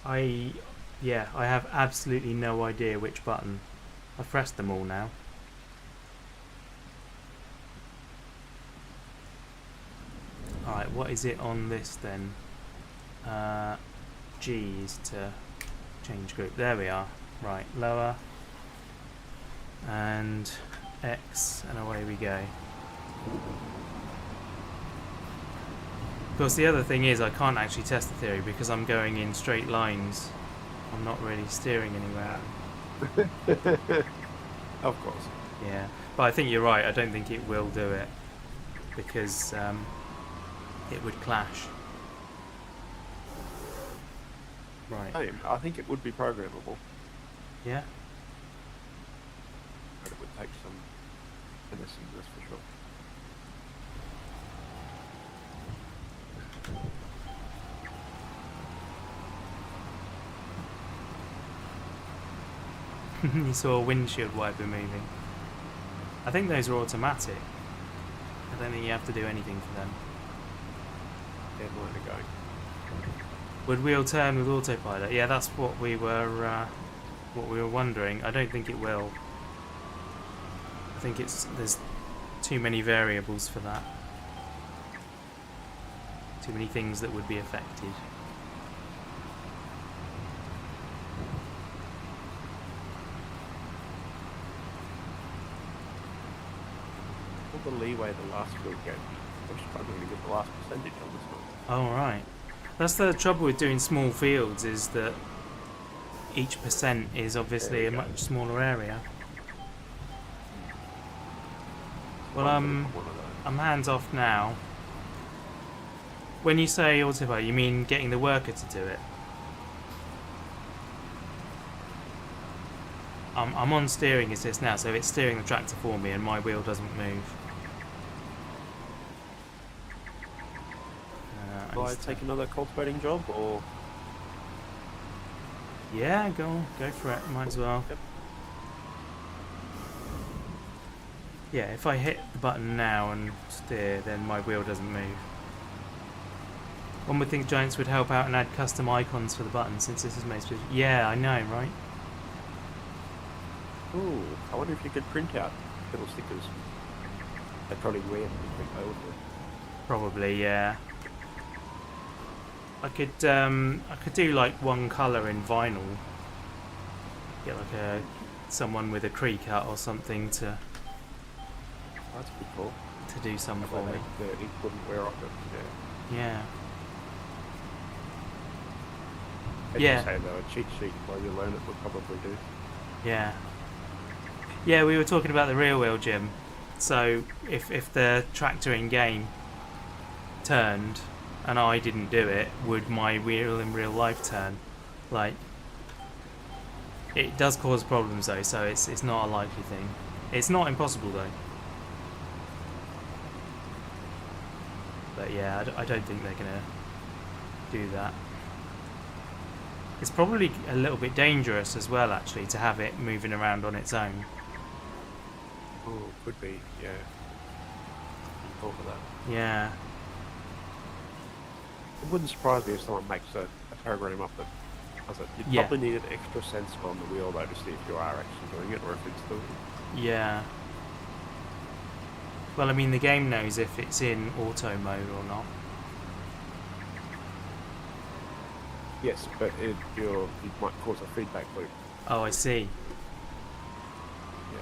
I have absolutely no idea which button. I've pressed them all now. Alright, what is it on this then? G is to change group. There we are. Right, lower. And X, and away we go. Of course, the other thing is I can't actually test the theory because I'm going in straight lines. I'm not really steering anywhere. Of course. Yeah, but I think you're right. I don't think it will do it because it would clash. Right. I think it would be programmable. Yeah. But it would take some finessing, that's for sure. You saw a windshield wiper moving. I think those are automatic. I don't think you have to do anything for them. Yeah, mine are going. Would wheel turn with autopilot? Yeah, that's what we were wondering. I don't think it will. I think there's too many variables for that. Too many things that would be affected. All the leeway the last group gave me. I'm struggling to get the last percentage on this one. Oh, right. That's the trouble with doing small fields, is that each percent is obviously a much smaller area. Well, I'm hands off now. When you say autopilot, you mean getting the worker to do it? I'm on steering assist now, so it's steering the tractor for me and my wheel doesn't move. Will I take another cultivating job, or...? Yeah, go for it, might as well. Yep. Yeah, if I hit the button now and steer, then my wheel doesn't move. One would think Giants would help out and add custom icons for the button, since this is mostly... Yeah, I know, right? Ooh, I wonder if you could print out little stickers. They probably wear them, I think they would do. Probably, yeah. I could do like one colour in vinyl. Get like someone with a creek cut or something to Oh, that's pretty cool. do some for me. The ink wouldn't wear off it. Yeah. As Yeah. you say though, a cheat sheet while you learn it would probably do. Yeah. Yeah, we were talking about the rear wheel, Jim. So if the tractor in game turned and I didn't do it, would my wheel in real life turn? Like, it does cause problems though, so it's not a likely thing. It's not impossible though. But yeah, I don't think they're gonna do that. It's probably a little bit dangerous as well, actually, to have it moving around on its own. Oh, could be, yeah. You thought of that. Yeah. It wouldn't surprise me if someone makes a program up that does it. You'd Yeah. probably need an extra sensor on the wheel though to see if you are actually doing it or if it's doing it. Yeah. Well, I mean, the game knows if it's in auto mode or not. Yes, but it might cause a feedback loop. Oh, I see. Yeah.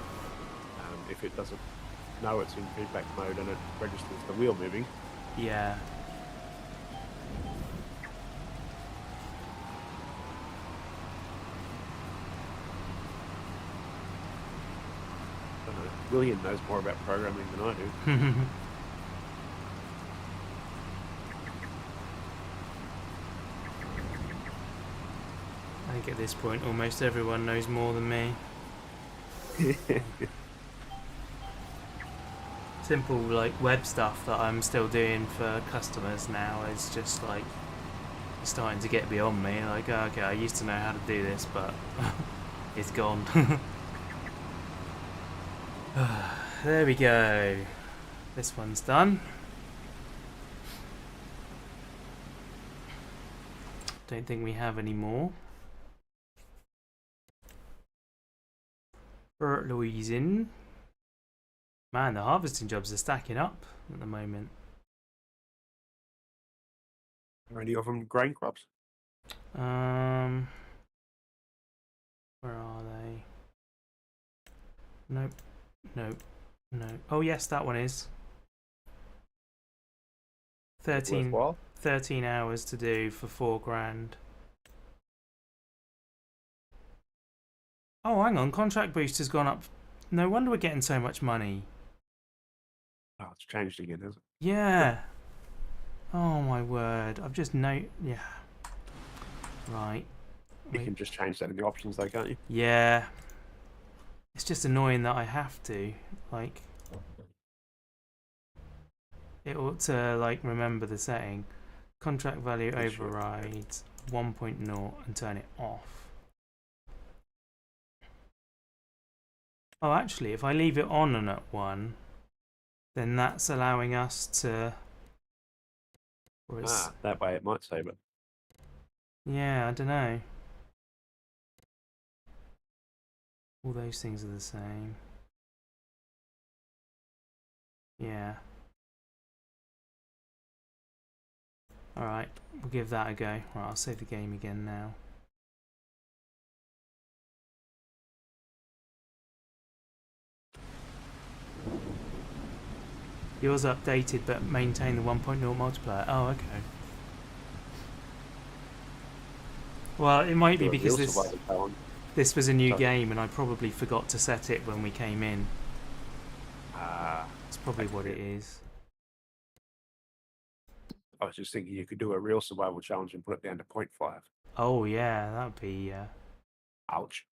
If it doesn't know it's in feedback mode and it registers the wheel moving. Yeah. I don't know. William knows more about programming than I do. I think at this point almost everyone knows more than me. Simple like web stuff that I'm still doing for customers now is just like starting to get beyond me. Like, oh, okay, I used to know how to do this, but it's gone. There we go. This one's done. Don't think we have any more. Louisin. Man, the harvesting jobs are stacking up at the moment. Are any of them grain crops? Where are they? Nope. Nope. No. Oh yes, that one is. 13 hours to do for 4 grand. Oh, hang on, contract boost has gone up. No wonder we're getting so much money. Oh, it's changed again, hasn't it? Yeah. Oh my word. I've just yeah. Right. You can just change that in the options though, can't you? Yeah. It's just annoying that I have to. Like, it ought to like remember the setting. Contract value overrides 1.0 and turn it off. Oh, actually, if I leave it on and at 1, then that's allowing us to... that way it might save it. Yeah, I don't know. All those things are the same. Yeah. Alright, we'll give that a go. Right, I'll save the game again now. Yours updated but maintain the 1.0 multiplier. Oh, okay. Well, it might be because this was a new game and I probably forgot to set it when we came in. That's probably what it is. I was just thinking you could do a real survival challenge and put it down to 0.5. Oh yeah, that'd be... Ouch.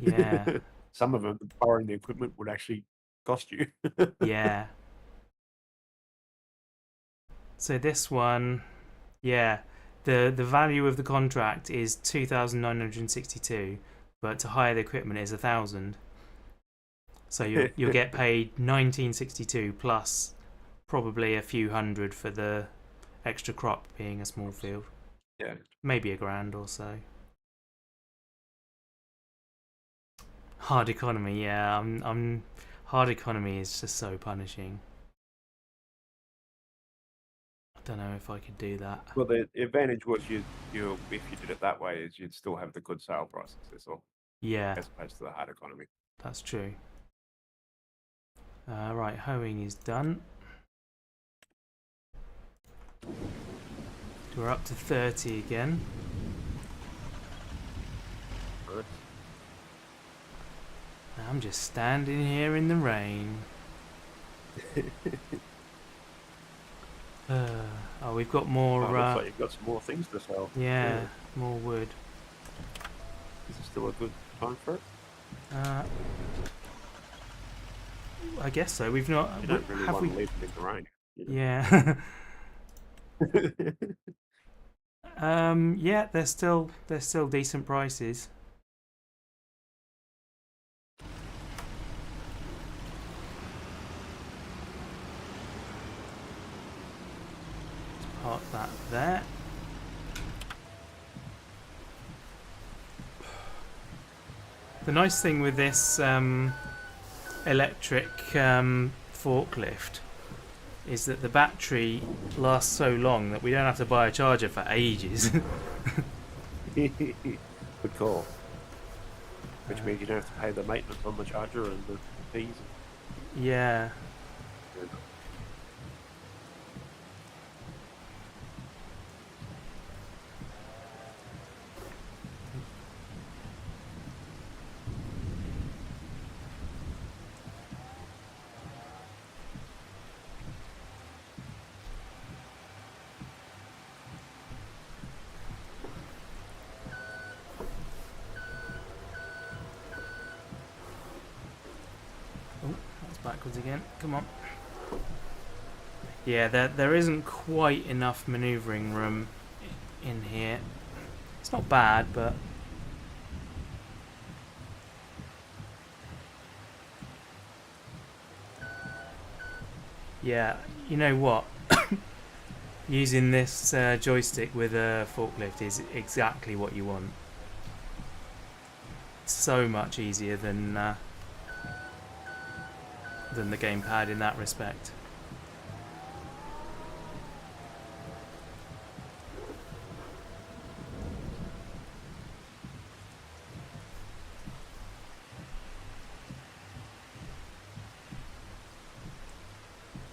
Yeah. Some of them, borrowing the equipment would actually cost you. Yeah. So this one, yeah, the value of the contract is 2,962, but to hire the equipment is 1,000. So you'll get paid 1,962 plus probably a few hundred for the extra crop being a small field. Yeah. Maybe £1,000 or so. Hard economy, yeah. Hard economy is just so punishing. Don't know if I could do that. Well, the advantage was you if you did it that way is you'd still have the good sale prices. That's all. Yeah, As opposed to the hard economy. that's true. Right, hoeing is done. We're up to 30 again. Right. I'm just standing here in the rain. Oh, we've got more. Oh, looks like you've got some more things to sell. Yeah, more wood. Is it still a good time for it? I guess so. We've not. You don't really have want we? to leave them in the rain. You Yeah. Yeah, they're still decent prices. Let's park that there. The nice thing with this electric forklift is that the battery lasts so long that we don't have to buy a charger for ages. Good call. Which means you don't have to pay the maintenance on the charger and the fees. Yeah. Backwards again. Come on. Yeah, there isn't quite enough manoeuvring room in here. It's not bad, but yeah, you know what? Using this joystick with a forklift is exactly what you want. It's so much easier than the gamepad in that respect.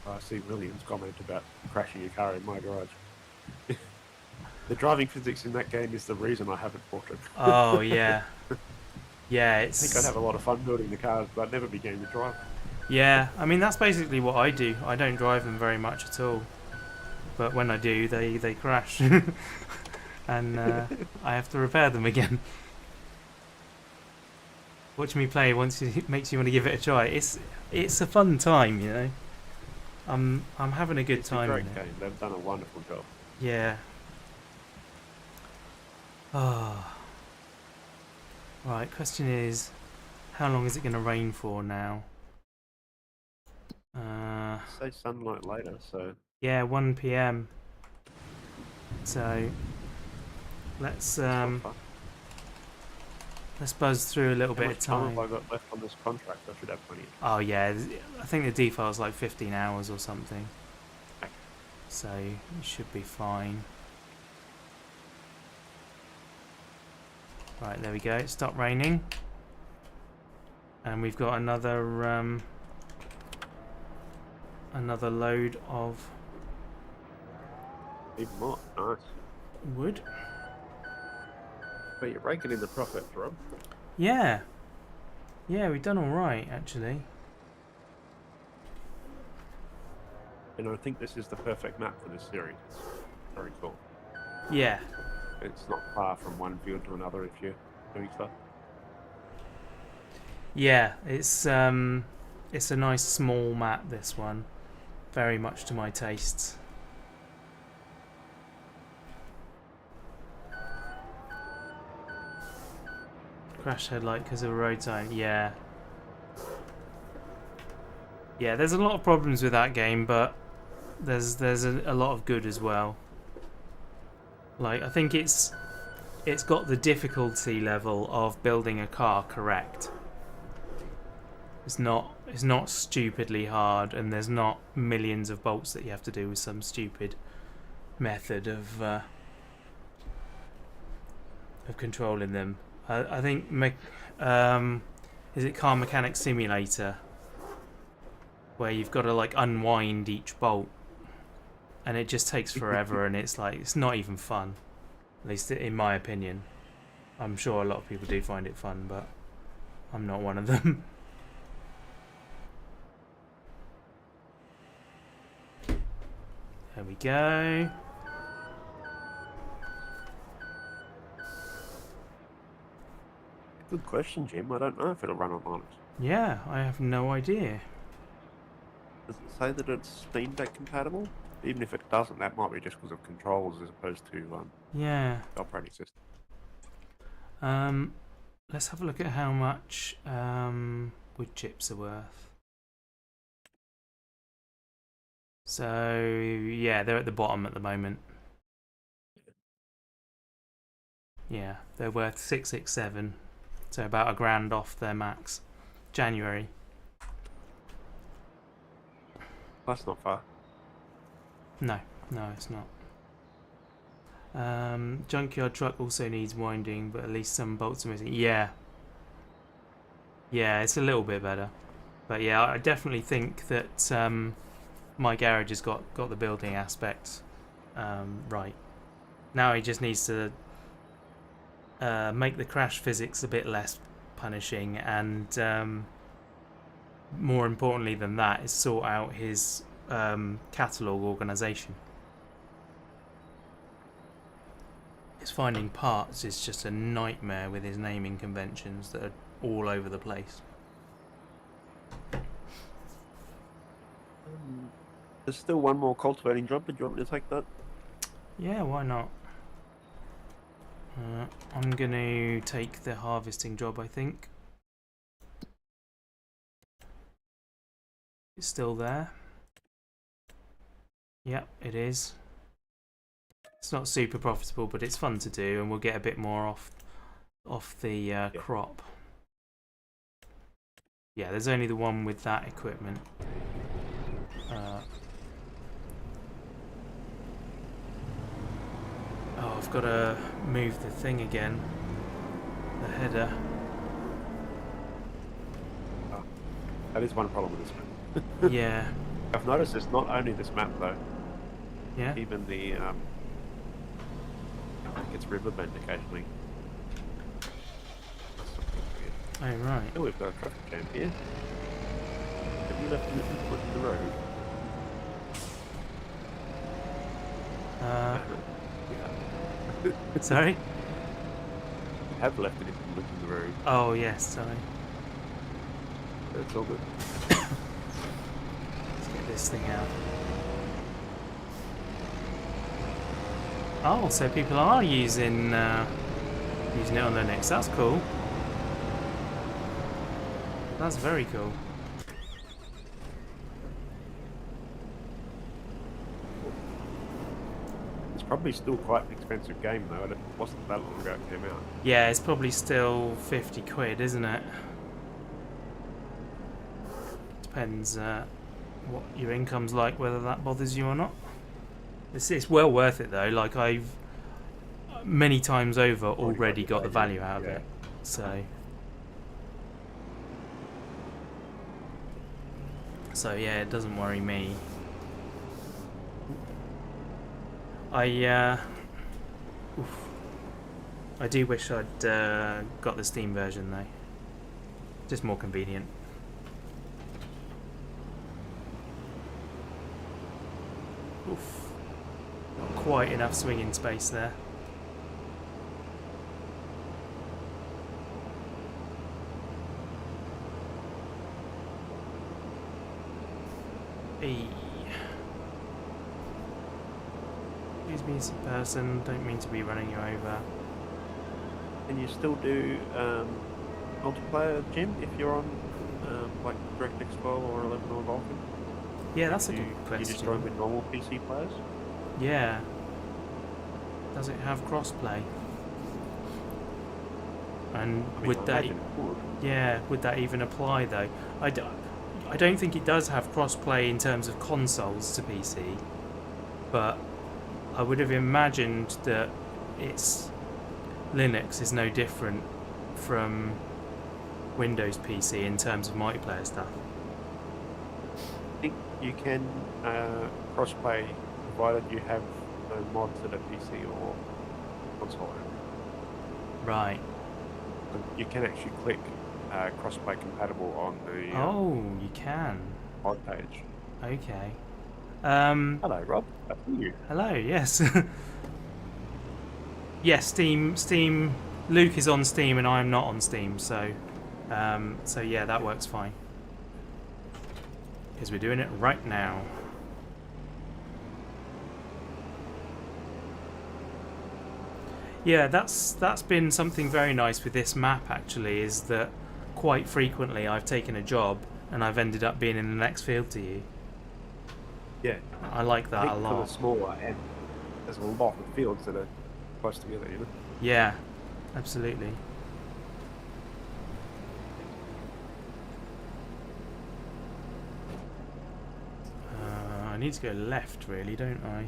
I see William's comment about crashing your car in my garage. The driving physics in that game is the reason I haven't bought it. Oh yeah. Yeah, I it's. think I'd have a lot of fun building the cars, but I'd never be game to drive. Yeah, I mean that's basically what I do. I don't drive them very much at all, but when I do, they crash, and I have to repair them again. Watch me play once it makes you want to give it a try. It's a fun time, you know. I'm having a good time. It's a great game. They've done a wonderful job. Yeah. Oh. Right. Question is, how long is it going to rain for now? Say sunlight later, so Yeah, 1 p.m. So let's buzz through a little bit of time time. have I got left on this contract? I should have plenty. Oh yeah, I think the default's like 15 hours or something. Okay. So you should be fine. Right, there we go. It stopped raining, and we've got another load of Even more. Nice. wood. But you're raking in the profits, Rob. Yeah, we've done all right actually. And I think this is the perfect map for this series. It's very cool. Yeah, It's not far from one field to another if you're doing stuff. yeah. It's a nice small map. This one, very much to my tastes. Crash headlight because of a road sign. Yeah. Yeah, there's a lot of problems with that game, but there's a lot of good as well. Like, I think it's got the difficulty level of building a car correct. It's not stupidly hard, and there's not millions of bolts that you have to do with some stupid method of controlling them. I think is it Car Mechanic Simulator, where you've got to like unwind each bolt, and it just takes forever, and it's like it's not even fun. At least in my opinion. I'm sure a lot of people do find it fun, but I'm not one of them. There we go. Good question, Jim. I don't know if it'll run on Linux. Yeah, I have no idea. Does it say that it's Steam Deck compatible? Even if it doesn't, that might be just because of controls as opposed to Yeah. the operating system. Let's have a look at how much wood chips are worth. So yeah, they're at the bottom at the moment. Yeah, they're worth 667, so about £1,000 off their max. January. That's not far. No, it's not. Junkyard truck also needs winding, but at least some bolts are missing. Yeah, it's a little bit better, but yeah, I definitely think that my garage has got the building aspect right. Now he just needs to make the crash physics a bit less punishing, and more importantly than that is sort out his catalogue organisation. His finding parts is just a nightmare with his naming conventions that are all over the place. There's still one more cultivating job. Did you want me to take that? Yeah, why not? I'm going to take the harvesting job, I think. It's still there. Yep, it is. It's not super profitable, but it's fun to do, and we'll get a bit more off the crop. Yeah, there's only the one with that equipment. Oh, I've got to move the thing again. The header. Oh, that is one problem with this map. Yeah. I've noticed it's not only this map though. Yeah. Even the I think it's Riverbend occasionally. Oh right. Oh, we've got a traffic jam here. Have you left anything foot in the road? Sorry? I have left anything foot in the road. Oh yes, sorry. That's all good. Let's get this thing out. Oh, so people are using it on Linux. That's cool. That's very cool. It's probably still quite an expensive game though, and it wasn't that long ago it came out. Yeah, it's probably still 50 quid, isn't it? Depends what your income's like, whether that bothers you or not. It's well worth it though. Like I've many times over already got the value out of it. So yeah, it doesn't worry me. I do wish I'd got the Steam version though. Just more convenient. Oof. Not quite enough swinging space there. Excuse me, as a person, don't mean to be running you over. Can you still do multiplayer, Jim, if you're on like DirectX 12 or 11 or Vulkan? Yeah, that's a good question. You just join with normal PC players? Yeah. Does it have crossplay? And would that? Yeah, would that even apply though? I don't think it does have crossplay in terms of consoles to PC, but I would have imagined that it's Linux is no different from Windows PC in terms of multiplayer stuff. I think you can crossplay provided you have no mods that are PC or console. Right. You can actually click crossplay compatible on the Oh, you can. mod page. Okay. Hello, Rob. That's you. Hello. Yes. Yes. Steam. Luke is on Steam and I'm not on Steam, so yeah, that works fine. Because we're doing it right now. Yeah, that's been something very nice with this map actually, is that quite frequently I've taken a job and I've ended up being in the next field to you. Yeah. I like that a lot. For the smaller and there's a lot of fields that are close together, you know? Yeah, absolutely. I need to go left really, don't I?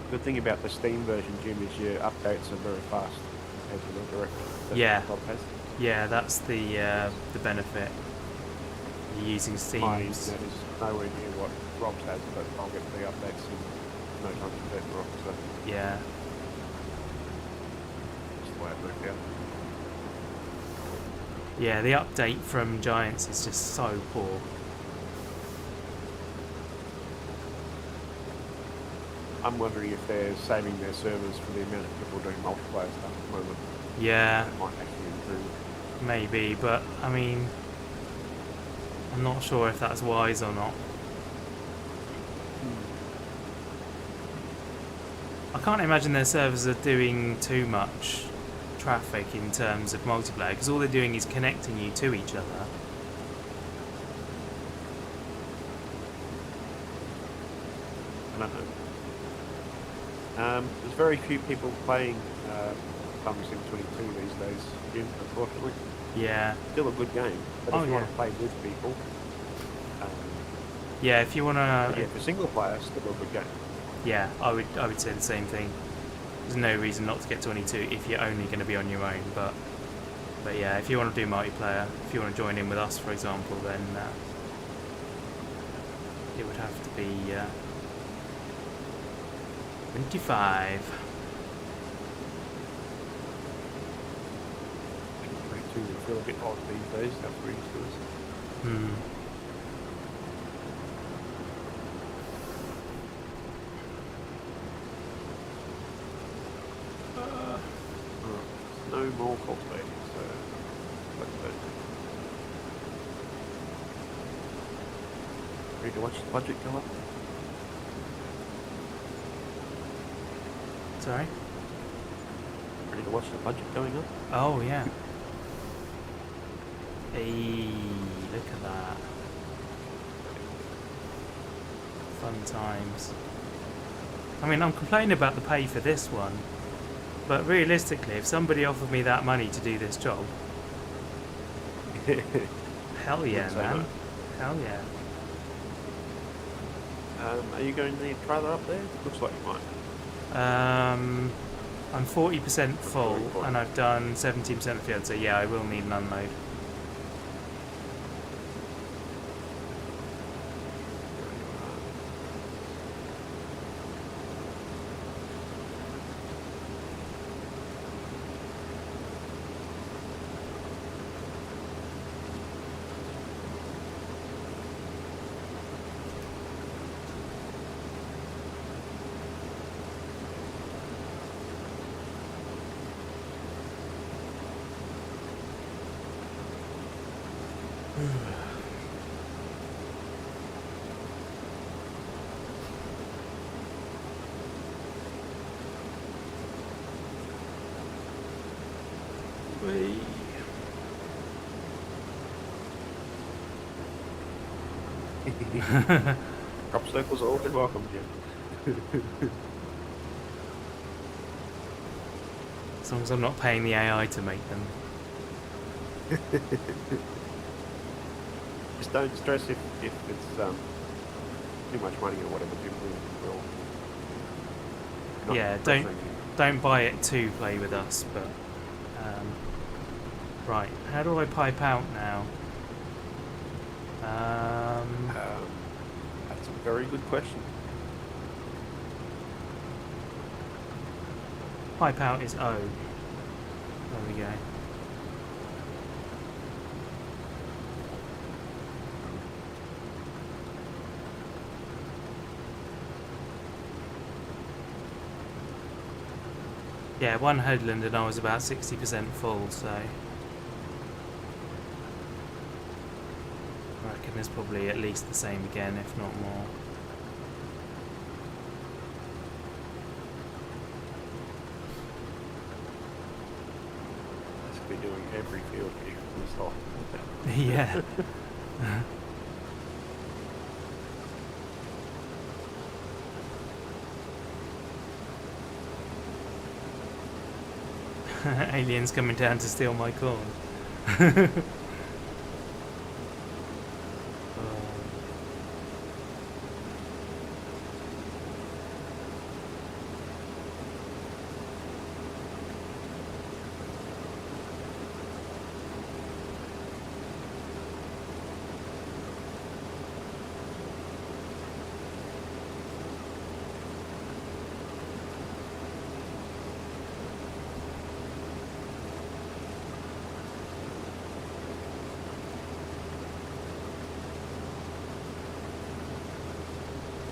The good thing about the Steam version, Jim, is your updates are very fast compared to the direct. Yeah. Rob has. Yeah, that's the benefit. You're using Steam. My internet is nowhere near what Rob's has, but I'll get the updates in no time compared to Rob, so Yeah. that's the way it worked out. Yeah, the update from Giants is just so poor. I'm wondering if they're saving their servers for the amount of people doing multiplayer stuff at the moment. Yeah, It might actually improve. maybe, but I mean, I'm not sure if that's wise or not. I can't imagine their servers are doing too much traffic in terms of multiplayer, because all they're doing is connecting you to each other. I don't know. There's very few people playing Farmstick 22 these days, Jim, unfortunately. Yeah. Still a good game, but if you want to play with people... yeah, if you want to... yeah, for single player, still a good game. Yeah, I would say the same thing. There's no reason not to get 22 if you're only going to be on your own, but yeah, if you want to do multiplayer, if you want to join in with us, for example, then it would have to be 25. 22 would feel a bit odd these days, that's what used to us. No more cultivating, so let's go. Ready to watch the budget go up? Sorry? Ready to watch the budget going up? Oh, yeah. Hey, look at that. Fun times. I mean, I'm complaining about the pay for this one, but realistically, if somebody offered me that money to do this job, hell yeah, man. Hell yeah. Are you going to need a trailer up there? Looks like you might. I'm 40% full, and I've done 17% of the field, so yeah, I will need an unload. Crop circles are always welcome, Jim. As long as I'm not paying the AI to make them. Just don't stress if it's too much money or whatever people will. Yeah, don't buy it to play with us, but right, how do I pipe out now? That's a very good question. Pipe out is O. There we go. Yeah, one headland and I was about 60% full, so I reckon there's probably at least the same again, if not more. Basically doing every field you can stop. Yeah. Aliens coming down to steal my corn.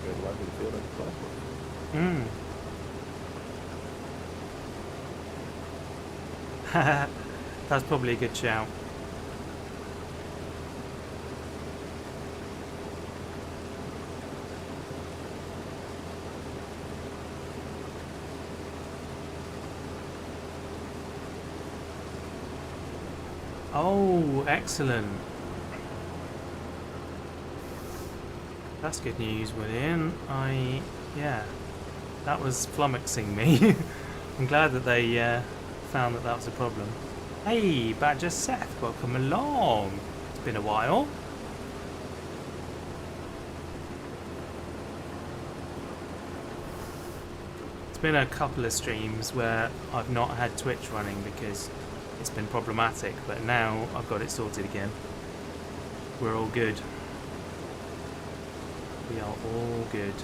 Good luck in the field at the last one. That's probably a good shout. Oh, excellent. That's good news, William. Yeah, that was flummoxing me. I'm glad that they found that was a problem. Hey, Badger Seth, welcome along. It's been a while. It's been a couple of streams where I've not had Twitch running because it's been problematic, but now I've got it sorted again. We're all good. We are all good.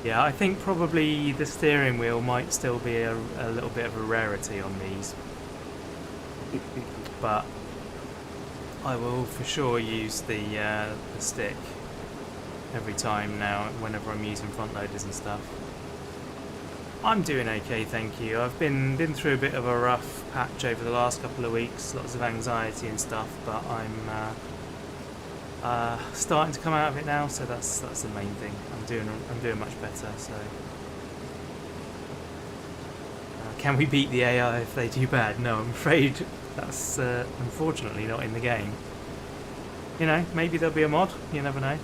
Yeah, I think probably the steering wheel might still be a little bit of a rarity on these. But I will for sure use the stick every time now, whenever I'm using front loaders and stuff. I'm doing okay, thank you. I've been through a bit of a rough patch over the last couple of weeks, lots of anxiety and stuff, but I'm starting to come out of it now, so that's the main thing. I'm doing much better. So, can we beat the AI if they do bad? No, I'm afraid that's unfortunately not in the game. You know, maybe there'll be a mod. You never know.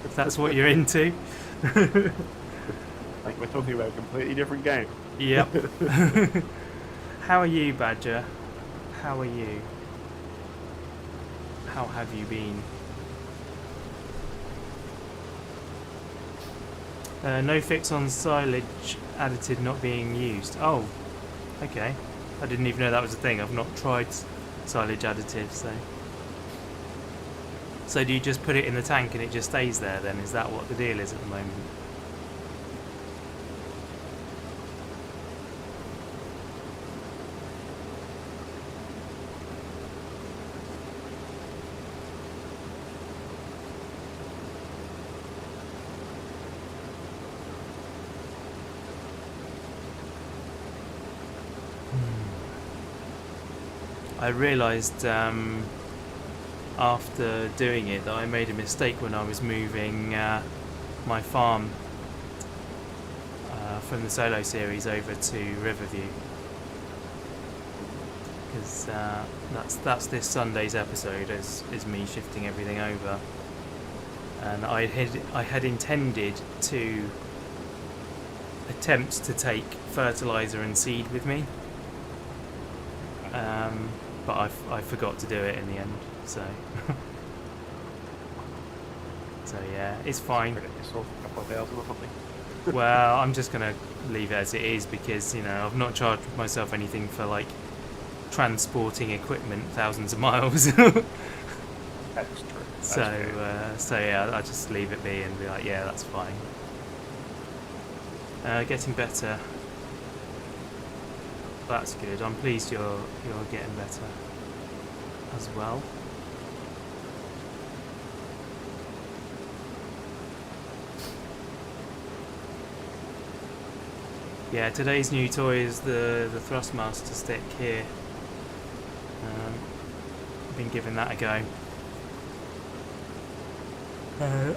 If that's what you're into. Like we're talking about a completely different game. Yep. How are you, Badger? How are you? How have you been? No fix on silage additive not being used. Oh, okay. I didn't even know that was a thing. I've not tried silage additive, so. So do you just put it in the tank and it just stays there then? Is that what the deal is at the moment? I realised after doing it that I made a mistake when I was moving my farm from the solo series over to Riverview, because that's this Sunday's episode is me shifting everything over. and I had intended to attempt to take fertilizer and seed with me, but I forgot to do it in the end. So, so yeah, it's fine. Yourself a couple of thousand or something. Well, I'm just gonna leave it as it is because, you know, I've not charged myself anything for like transporting equipment thousands of miles. That's true. So yeah, I'll just leave it be and be like, yeah, that's fine. Getting better. That's good. I'm pleased you're getting better as well. Yeah, today's new toy is the Thrustmaster stick here. I've been giving that a go.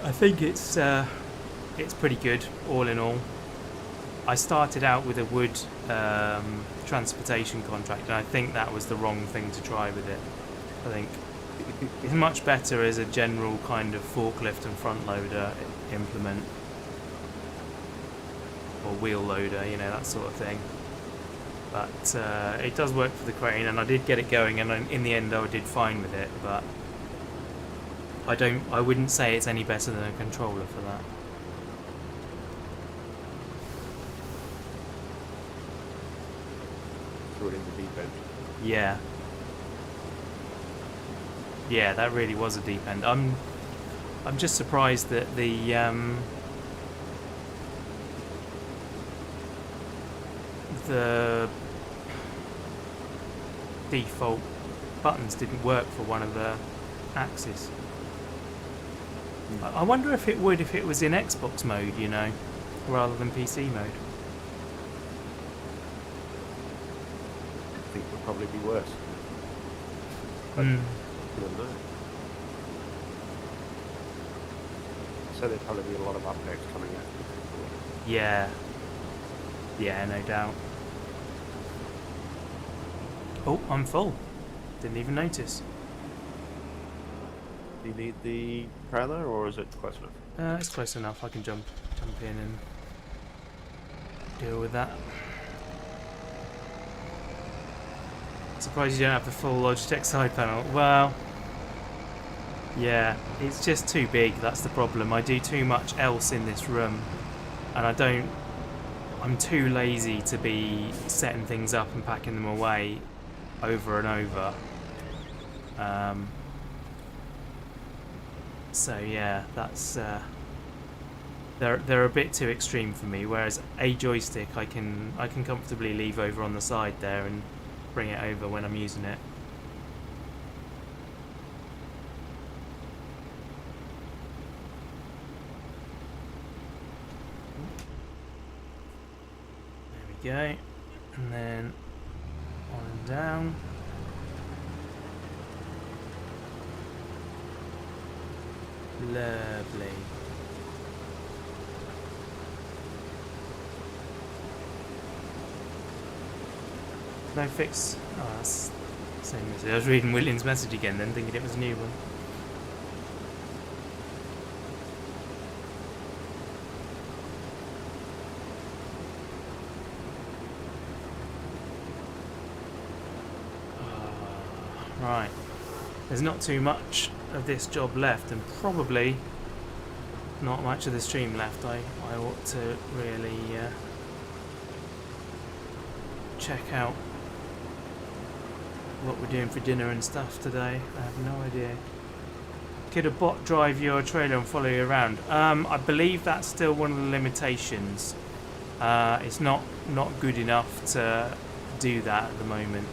I think it's pretty good all in all. I started out with a wood transportation contract, and I think that was the wrong thing to try with it. I think it's much better as a general kind of forklift and front loader implement, or wheel loader, you know, that sort of thing. But it does work for the crane, and I did get it going, and in the end I did fine with it. But I wouldn't say it's any better than a controller for that. Threw it in the deep end. Yeah. Yeah, that really was a deep end. I'm just surprised that the default buttons didn't work for one of the axes. I wonder if it would if it was in Xbox mode, you know, rather than PC mode. I think it would probably be worse. But you never know. So there'd probably be a lot of updates coming out. Yeah. Yeah, no doubt. Oh, I'm full. Didn't even notice. Do you need the trailer, or is it close enough? It's close enough. I can jump in and deal with that. Surprised you don't have the full Logitech side panel. Well, yeah, it's just too big. That's the problem. I do too much else in this room, and I'm too lazy to be setting things up and packing them away over and over. So yeah, that's they're a bit too extreme for me. Whereas a joystick, I can comfortably leave over on the side there and bring it over when I'm using it. There we go, and then on and down. Lovely. No fix. Oh, that's the same message. I was reading William's message again then, thinking it was a new one. Right. There's not too much of this job left, and probably not much of the stream left. I ought to really check out what we're doing for dinner and stuff today. I have no idea. Could a bot drive your trailer and follow you around? I believe that's still one of the limitations. It's not good enough to do that at the moment.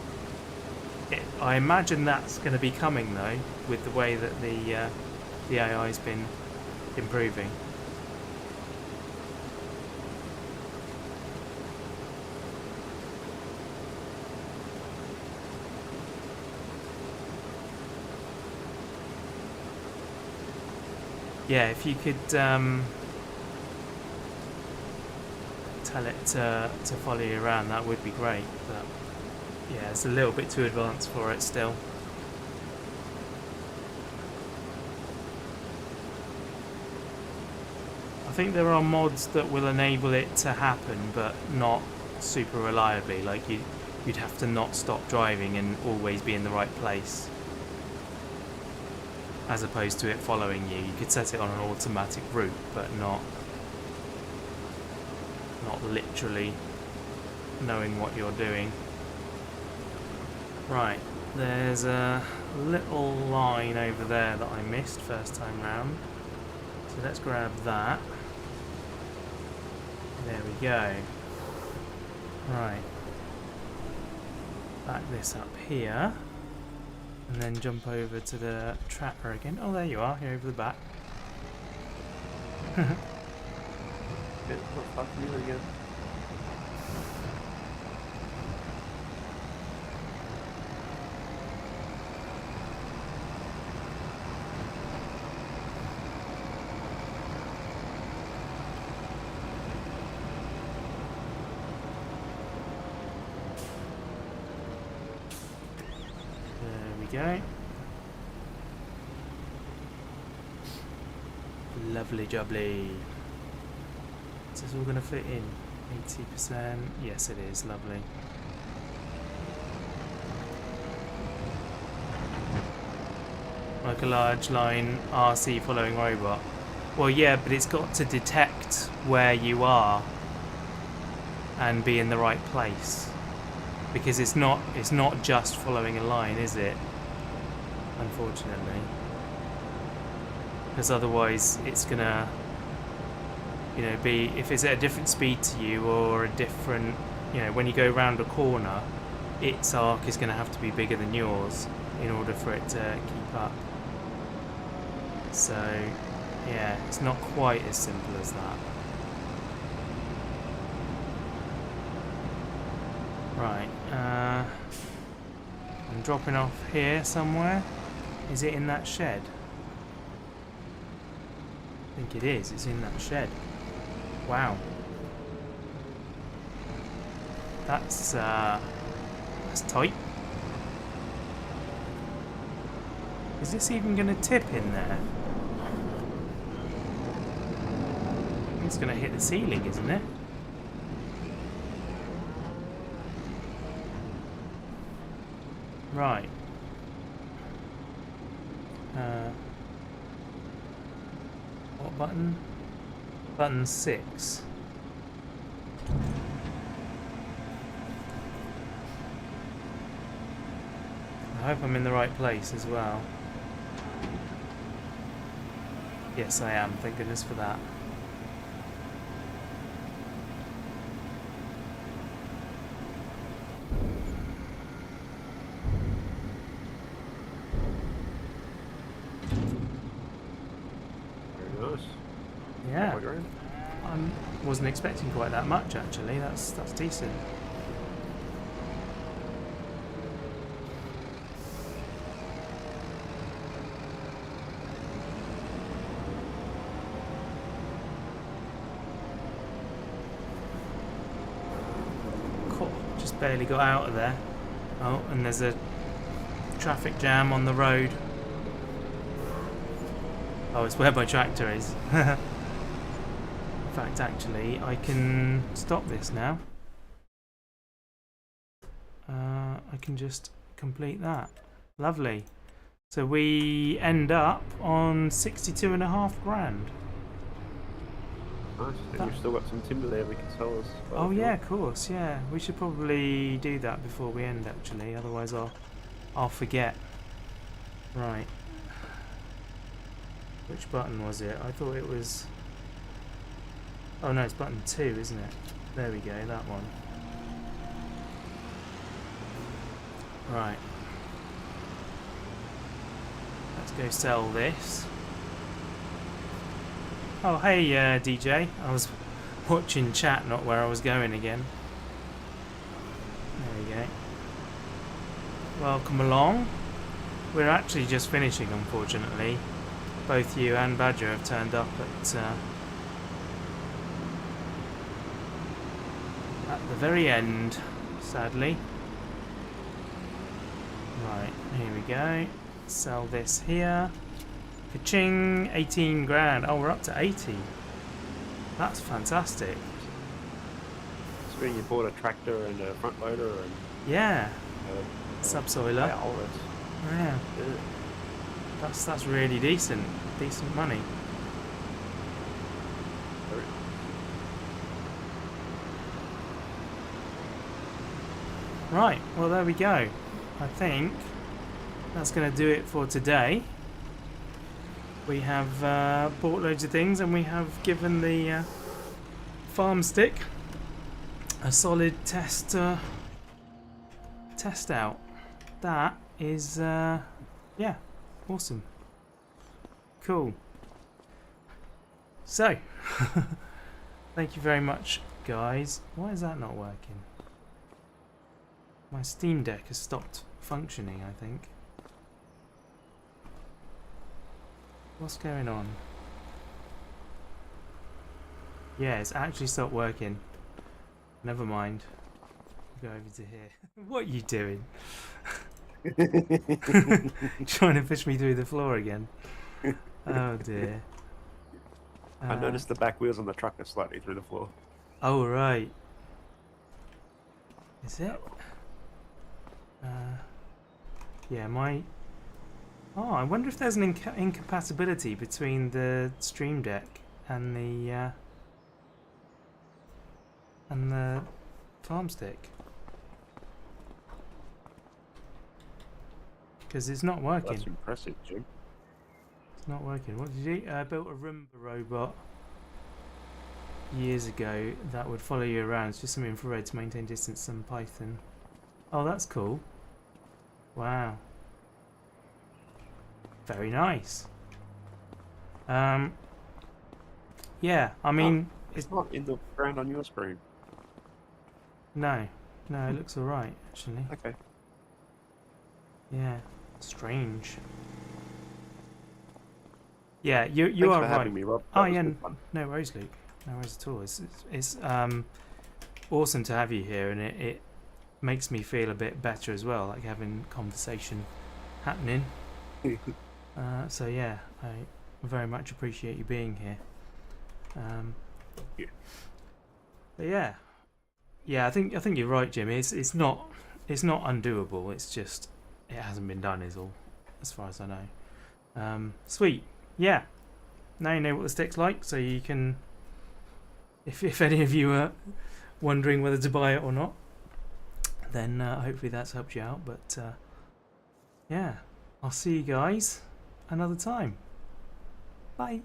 I imagine that's going to be coming though, with the way that the AI's been improving. Yeah, if you could tell it to follow you around, that would be great. But yeah, it's a little bit too advanced for it still. think there are mods that will enable it to happen, but not super reliably. Like you'd have to not stop driving and always be in the right place, as opposed to it following you. You could set it on an automatic route, but not literally knowing what you're doing. Right, there's a little line over there that I missed first time round, so let's grab that. There we go. Right, back this up here and then jump over to the tractor again. Oh, there you are, here over the back. Yeah, not far from you again. Go. Lovely jubbly. Is this all going to fit in? 80%? Yes, it is. Lovely. Like a large line RC following robot. Well, yeah, but it's got to detect where you are and be in the right place, because it's not just following a line, is it? Unfortunately, because otherwise it's gonna, be, if it's at a different speed to you or a different, when you go around a corner, its arc is gonna have to be bigger than yours in order for it to keep up. So, yeah, it's not quite as simple as that. Right, I'm dropping off here somewhere. Is it in that shed? I think it is. It's in that shed. Wow. That's tight. Is this even going to tip in there? It's going to hit the ceiling, isn't it? Right. What button? Button 6. I hope I'm in the right place as well. Yes, I am. Thank goodness for that. Yeah, I wasn't expecting quite that much actually. That's decent. Cool. Just barely got out of there. Oh, and there's a traffic jam on the road. Oh, it's where my tractor is. In fact, actually, I can stop this now. I can just complete that. Lovely. So we end up on 62.5 grand. Nice. And we've still got some timber there we can sell as well. Oh yeah, of course. Yeah, we should probably do that before we end. Actually, otherwise I'll forget. Right. Which button was it? I thought it was... Oh no, it's button 2, isn't it? There we go, that one. Right. Let's go sell this. Oh hey DJ, I was watching chat, not where I was going again. There we go. Welcome along. We're actually just finishing, unfortunately. Both you and Badger have turned up at the very end, sadly. Right, here we go. Sell this here. Ka-ching! 18 grand. Oh, we're up to 80. That's fantastic. So when you bought a tractor and a front loader and Yeah, a subsoiler. plough, Yeah, yeah. that's really decent money. Right, well there we go. I think that's going to do it for today. We have bought loads of things and we have given the Farmstick a solid test out. That is, yeah, awesome. Cool. So, thank you very much, guys. Why is that not working? My Steam Deck has stopped functioning, I think. What's going on? Yeah, it's actually stopped working. Never mind. Go over to here. What are you doing? Trying to push me through the floor again. Oh dear. I noticed the back wheels on the truck are slightly through the floor. Oh right. Is it? Yeah, my... Oh, I wonder if there's an incompatibility between the Stream Deck and the Farmstick. Because it's not working. That's impressive, Jim. It's not working. What did you do? I built a Roomba robot years ago that would follow you around. It's just some infrared to maintain distance, some Python. Oh, that's cool. Wow. Very nice. Yeah, I mean... It's not in the ground on your screen. No. No, it looks alright, actually. Okay. Yeah. Strange. Yeah, you Thanks are for having right. me, Rob. Oh That was yeah, good fun. no worries, Luke. No worries at all. It's awesome to have you here, and it makes me feel a bit better as well, like having conversation happening. So yeah, I very much appreciate you being here. Yeah. But yeah, I think you're right, Jim. It's not undoable. It's just it hasn't been done, is all, as far as I know. Sweet. Yeah. Now you know what the stick's like, so you can, if any of you are wondering whether to buy it or not, then hopefully that's helped you out. But yeah, I'll see you guys another time. Bye.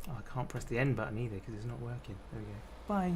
Oh, I can't press the end button either because it's not working. There we go. Bye.